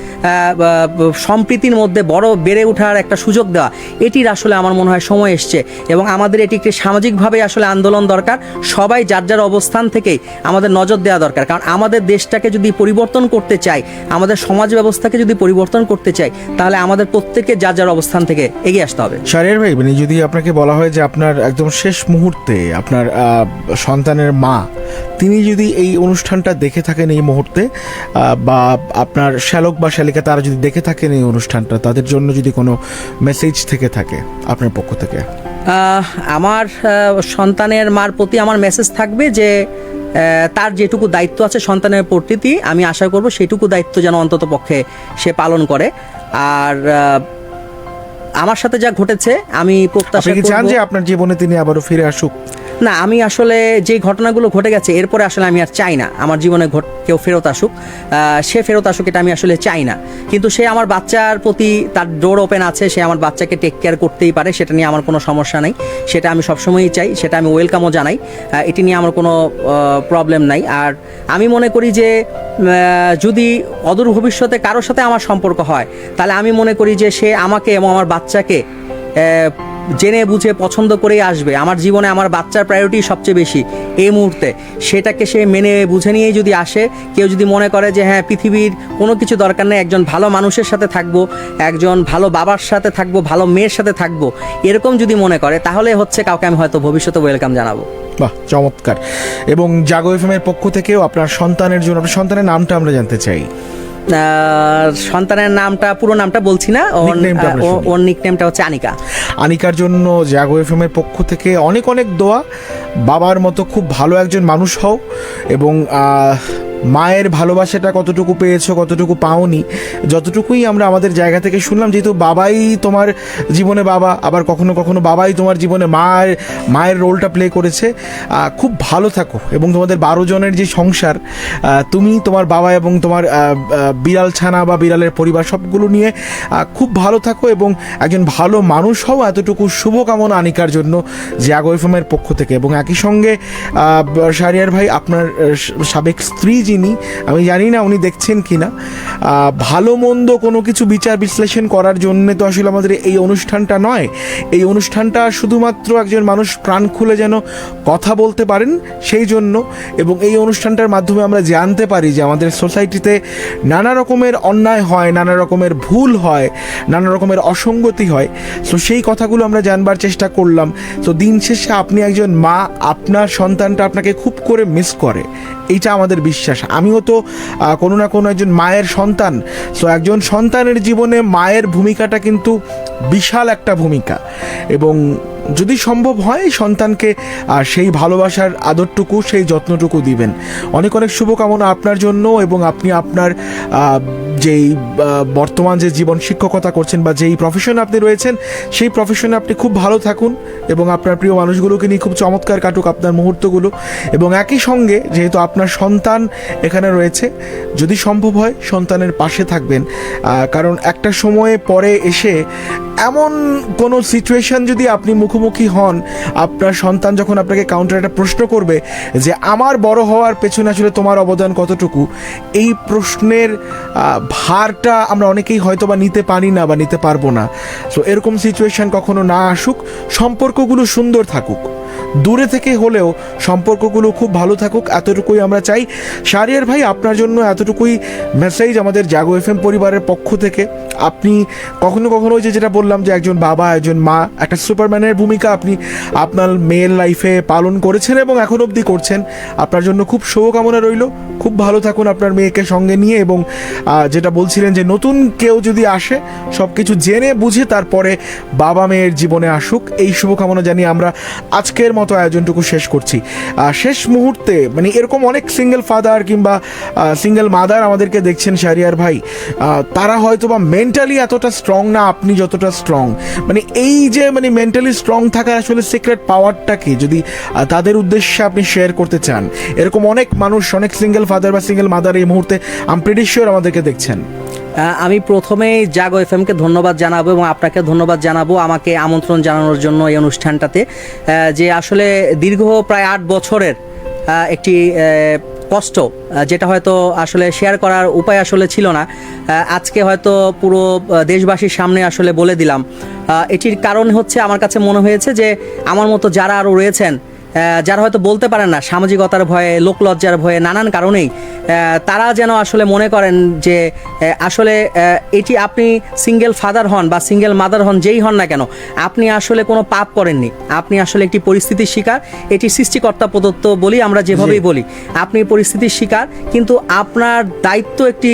সম্প্রীতির মধ্যে বেড়ে ওঠার একটা সুযোগ দেওয়া, এটির আসলে আমার মনে হয় সময় এসছে। এবং আমাদের এটি একটি সামাজিকভাবে আসলে আন্দোলন দরকার। সবাই যার যার অবস্থান থেকেই আমাদের নজর দেওয়া দরকার। কারণ আমাদের দেশটাকে যদি পরিবর্তন করতে চাই, আমাদের সমাজ ব্যবস্থাকে যদি পরিবর্তন করতে চাই, তাহলে আমাদের প্রত্যেককে যার যার অবস্থান থেকে এগিয়ে আসতে হবে। শাহরিয়ার ভাই, মানে যদি আপনাকে বলা হয় যে আপনার একদম শেষ মুহূর্তে আপনার সন্তানের মা, তিনি যদি এই অনুষ্ঠানটা দেখে থাকেন এই মুহূর্তে, বা আপনার শ্যালক বা শ্যালিকা তারা যদি দেখে থাকেন এই অনুষ্ঠানটা, তাদের জন্য যদি কোনো মেসেজ থেকে থাকে আপনার পক্ষ থেকে? আমার সন্তানের মার প্রতি আমার মেসেজ থাকবে যে তার যেটুকু দায়িত্ব আছে সন্তানের প্রতি, আমি আশা করব সেটুকু দায়িত্ব যেন অন্তত পক্ষে সে পালন করে। আর আমার সাথে যা ঘটেছে, আমি প্রত্যাশা করব, চান যে আপনার জীবনে তিনি আবারও ফিরে আসুক? না, আমি আসলে যে ঘটনাগুলো ঘটে গেছে, এরপরে আসলে আমি আর চাই না আমার জীবনে কেউ ফেরত আসুক, সে ফেরত আসুক, এটা আমি আসলে চাই না। কিন্তু সে আমার বাচ্চার প্রতি তার ডোর ওপেন আছে, সে আমার বাচ্চাকে টেক কেয়ার করতেই পারে, সেটা নিয়ে আমার কোনো সমস্যা নেই। সেটা আমি সবসময়ই চাই, সেটা আমি ওয়েলকামও জানাই, এটি নিয়ে আমার কোনো প্রবলেম নাই। আর আমি মনে করি যে যদি অদূর ভবিষ্যতে কারোর সাথে আমার সম্পর্ক হয়, তাহলে আমি মনে করি যে সে আমাকে এবং আমার বাচ্চাকে জেনে বুঝে পছন্দ করেই আসবে। আমার জীবনে আমার বাচ্চার প্রায়োরিটি সবচেয়ে বেশি এই মুহূর্তে, সেটাকে সে মেনে বুঝে নিয়েই যদি আসে। কেউ যদি মনে করে যে হ্যাঁ, পৃথিবীর কোনো কিছু দরকার নেই, একজন ভালো মানুষের সাথে থাকবো, একজন ভালো বাবার সাথে থাকবো, ভালো মেয়ের সাথে থাকবো, এরকম যদি মনে করে, তাহলে হচ্ছে কাউকে আমি হয়তো ভবিষ্যতে ওয়েলকাম জানাবো। বাহ, চমৎকার। এবং জাগো এফএমের পক্ষ থেকেও আপনার সন্তানের জন্য, আপনার সন্তানের নামটা আমরা জানতে চাই। সন্তানের নামটা, পুরো নামটা বলছি না, ওর নিকনেমটা হচ্ছে আনিকা। আনিকার জন্য জাগো এফএমের পক্ষ থেকে অনেক অনেক দোয়া। বাবার মতো খুব ভালো একজন মানুষ হও, এবং মায়ের ভালোবাসাটা কতটুকু পেয়েছো, কতটুকু পাওনি, যতটুকুই আমরা আমাদের জায়গা থেকে শুনলাম, যেহেতু বাবাই তোমার জীবনে বাবা, আবার কখনো কখনো বাবাই তোমার জীবনে মায়ের রোলটা প্লে করেছে। খুব ভালো থাকো, এবং তোমাদের 12 জনের যে সংসার, তুমি, তোমার বাবা এবং তোমার বিড়াল ছানা বা বিড়ালের পরিবার, সবগুলো নিয়ে খুব ভালো থাকো এবং একজন ভালো মানুষ হও। এতটুকু শুভকামনা আনিকার জন্য জাগো এফএমের পক্ষ থেকে। এবং একই সঙ্গে শাহরিয়ার ভাই, আপনার সাবেক স্ত্রী যিনি, আমি জানি না উনি দেখছেন কিনা, ভালো মন্দ কোনো কিছু বিচার বিশ্লেষণ করার জন্য তো আসলে আমাদের এই অনুষ্ঠানটা নয়। এই অনুষ্ঠানটা শুধুমাত্র একজন মানুষ প্রাণ খুলে যেন কথা বলতে পারেন সেই জন্য, এবং এই অনুষ্ঠানটার মাধ্যমে আমরা জানতে পারি যে আমাদের সোসাইটিতে নানা রকমের অন্যায় হয়, নানা রকমের ভুল হয়, নানা রকমের অসঙ্গতি হয়। সো সেই কথাগুলো আমরা জানবার চেষ্টা করলাম। তো দিন শেষে আপনি একজন মা, আপনার সন্তানটা আপনাকে খুব করে মিস করে, এইটা আমাদের বিশ্বাস। আমিও তো কোনো না কোনো একজন মায়ের সন্তান। সো একজন সন্তানের জীবনে মায়ের ভূমিকাটা কিন্তু বিশাল একটা ভূমিকা, এবং যদি সম্ভব হয় সন্তানকে সেই ভালোবাসার আদরটুকু, সেই যত্নটুকু দিবেন। অনেক অনেক শুভকামনা আপনার জন্য, এবং আপনি আপনার যেই বর্তমান যে জীবন শিক্ষকতা করছেন বা যেই প্রফেশনে আপনি রয়েছেন, সেই প্রফেশনে আপনি খুব ভালো থাকুন এবং আপনার প্রিয় মানুষগুলোকে নিয়ে খুব চমৎকার কাটুক আপনার মুহূর্তগুলো। এবং একই সঙ্গে যেহেতু আপনার সন্তান এখানে রয়েছে, যদি সম্ভব হয় সন্তানের পাশে থাকবেন, কারণ একটা সময়ে পরে এসে এমন কোনো সিচুয়েশন যদি আপনি মুখোমুখি হন, আপনার সন্তান যখন আপনাকে কাউন্টার একটা প্রশ্ন করবে যে আমার বড় হওয়ার পেছনে আসলে তোমার অবদান কতটুকু, এই প্রশ্নের ভারটা আমরা অনেকেই হয়তো বা নিতে পারি না বা নিতে পারবো না। সো এরকম সিচুয়েশন কখনো না আসুক, সম্পর্কগুলো সুন্দর থাকুক, দূরে থেকে হলেও সম্পর্কগুলো খুব ভালো থাকুক, এতটুকুই আমরা চাই। শাহরিয়ার ভাই, আপনার জন্য এতটুকুই মেসেজ আমাদের জাগো এফএম পরিবারের পক্ষ থেকে। আপনি কখনো কখনো যেটা বললাম যে একজন বাবা, একজন মা, একটা সুপারম্যানের ভূমিকা আপনি আপনার মেয়ের লাইফে পালন করেছেন এবং এখন অবধি করছেন। আপনার জন্য খুব শুভকামনা রইল, খুব ভালো থাকুন আপনার মেয়েকে সঙ্গে নিয়ে। এবং যেটা বলছিলেন যে নতুন কেউ যদি আসে, সব কিছু জেনে বুঝে তারপরে বাবা মেয়ের জীবনে আসুক, এই শুভকামনা জানিয়ে আমরা আজকের মতো আয়োজনটুকু শেষ করছি। শেষ মুহূর্তে মানে এরকম অনেক সিঙ্গেল ফাদার কিংবা সিঙ্গেল মাদার আমাদেরকে দেখছেন শাহরিয়ার ভাই, তারা হয়তো বা মেন্টালি এতটা স্ট্রং না আপনি যতটা স্ট্রং। মানে এই যে মানে মেন্টালি স্ট্রং থাকার আসলে সিক্রেট পাওয়ারটা কি, যদি তাদের উদ্দেশ্যে আপনি শেয়ার করতে চান। এরকম অনেক মানুষ, অনেক সিঙ্গেল ফাদার বা সিঙ্গেল মাদার এই মুহূর্তে আই প্রিটি শিওর আমাদেরকে দেখছেন। আমি প্রথমেই জাগো এফএমকে ধন্যবাদ জানাবো এবং আপনাকে ধন্যবাদ জানাবো আমাকে আমন্ত্রণ জানানোর জন্য এই অনুষ্ঠানটাতে। যে আসলে দীর্ঘ প্রায় 8 বছরের একটি কষ্ট, যেটা হয়তো আসলে শেয়ার করার উপায় আসলে ছিল না, আজকে হয়তো পুরো দেশবাসীর সামনে আসলে বলে দিলাম। এটির কারণ হচ্ছে আমার কাছে মনে হয়েছে যে আমার মতো যারা আরও রয়েছেন, যারা হয়তো বলতে পারেন না সামাজিকতার ভয়ে, লোকলজ্জার ভয়ে, নানান কারণেই, তারা যেন আসলে মনে করেন যে আসলে এটি আপনি সিঙ্গেল ফাদার হন বা সিঙ্গেল মাদার হন, যেই হন না কেন, আপনি আসলে কোনো পাপ করেননি। আপনি আসলে একটি পরিস্থিতির শিকার। এটি সৃষ্টিকর্তা প্রদত্ত বলি আমরা যেভাবেই বলি, আপনি পরিস্থিতির শিকার, কিন্তু আপনার দায়িত্ব একটি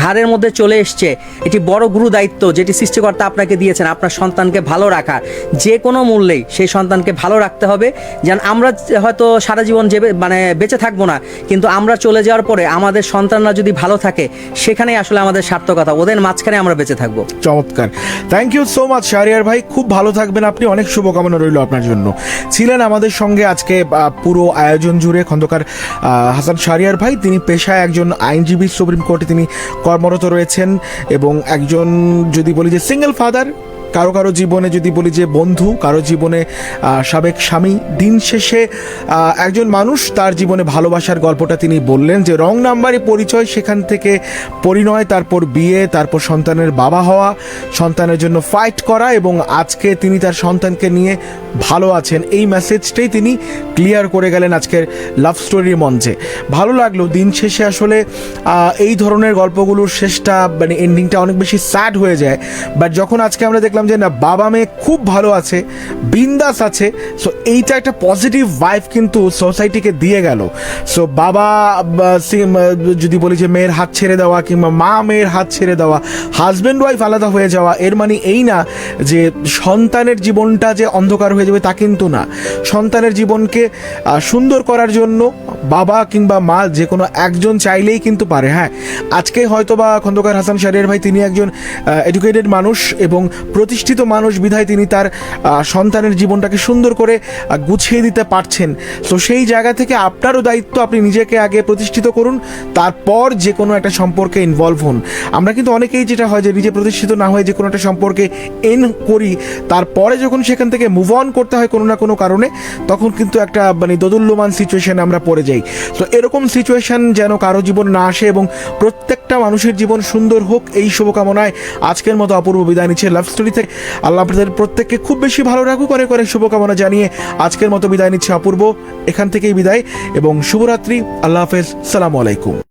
ঘাড়ের মধ্যে চলে এসছে, এটি বড় গুরু দায়িত্ব যেটি সৃষ্টিকর্তা আপনাকে দিয়েছেন, আপনার সন্তানকে ভালো রাখা। যে কোনো মূল্যেই সেই সন্তানকে ভালো রাখতে হবে। যেন আমরা হয়তো সারা জীবন মানে বেঁচে থাকবো না, কিন্তু আমরা চলে যাওয়ার পরে আমাদের সন্তানরা যদি ভালো থাকে, সেখানেই আসলে আমাদের সার্থকতা, ওদের মাঝখানে আমরা বেঁচে থাকবো। চমৎকার, thank you so much Shahriar ভাই, খুব ভালো থাকবেন আপনি, অনেক শুভকামনা রইল আপনার জন্য। ছিলেন আমাদের সঙ্গে আজকে পুরো আয়োজন জুড়ে খন্দকার হাসান শাহরিয়ার ভাই। তিনি পেশায় একজন আইনজীবী, সুপ্রিম কোর্টে তিনি কর্মরত রয়েছেন, এবং একজন যদি বলি যে সিঙ্গেল ফাদার, কারো কারো জীবনে যদি বলি যে বন্ধু, কারো জীবনে সাবেক স্বামী। দিন শেষে একজন মানুষ তার জীবনে ভালোবাসার গল্পটা তিনি বললেন যে রং নাম্বারে পরিচয়, সেখান থেকে পরিণয়, তারপর বিয়ে, তারপর সন্তানের বাবা হওয়া, সন্তানের জন্য ফাইট করা, এবং আজকে তিনি তার সন্তানকে নিয়ে ভালো আছেন। এই মেসেজটাই তিনি ক্লিয়ার করে গেলেন আজকের লাভ স্টোরির মঞ্চে। ভালো লাগলো। দিন শেষে আসলে এই ধরনের গল্পগুলোর শেষটা মানে এন্ডিংটা অনেক বেশি স্যাড হয়ে যায়, বাট যখন আজকে আমরা দেখলাম যে না, বাবা মেয়ে খুব ভালো আছে, বিন্দাস আছে, সো এইটা একটা পজিটিভ ভাইব কিন্তু সোসাইটিকে দিয়ে গেল। সো বাবা যদি বলি যে মেয়ের হাত ছেড়ে দেওয়া, কিংবা মা মেয়ের হাত ছেড়ে দেওয়া, হাজব্যান্ড ওয়াইফ আলাদা হয়ে যাওয়া, এর মানে এই না যে সন্তানের জীবনটা যে অন্ধকার হয়ে যাবে, তা কিন্তু না। সন্তানের জীবনকে সুন্দর করার জন্য বাবা কিংবা মা যে কোনো একজন চাইলেই কিন্তু পারে। হ্যাঁ, আজকে হয়তো বা খন্দকার হাসান শাহরিয়ার ভাই তিনি একজন এডুকেটেড মানুষ এবং প্রতিষ্ঠিত মানুষ, বিধায় তিনি তার সন্তানের জীবনটাকে সুন্দর করে গুছিয়ে দিতে পারছেন। তো সেই জায়গা থেকে আপনারও দায়িত্ব, আপনি নিজেকে আগে প্রতিষ্ঠিত করুন, তারপর যে কোনো একটা সম্পর্কে ইনভলভ হন। আমরা কিন্তু অনেকেই যেটা হয় যে নিজে প্রতিষ্ঠিত না হয়ে যে কোনো একটা সম্পর্কে করি, তারপরে যখন সেখান থেকে মুভ অন করতে হয় কোনো না কোনো কারণে, তখন কিন্তু একটা মানে দোদুল্যমান সিচুয়েশনে আমরা পড়ে যাই। তো এরকম সিচুয়েশন যেন কারো জীবন না আসে এবং প্রত্যেকটা মানুষের জীবন সুন্দর হোক, এই শুভকামনায় আজকের মতো অপূর্ব বিদায় নিচ্ছে লাভ স্টোরি থেকে। আল্লাহ আপনাদের প্রত্যেককে খুব বেশি ভালো রাখুক, অনেক অনেক শুভকামনা জানিয়ে আজকের মতো বিদায় নিচ্ছে অপূর্ব। এখান থেকেই বিদায় এবং শুভরাত্রি। আল্লাহ হাফেজ, সালামু আলাইকুম।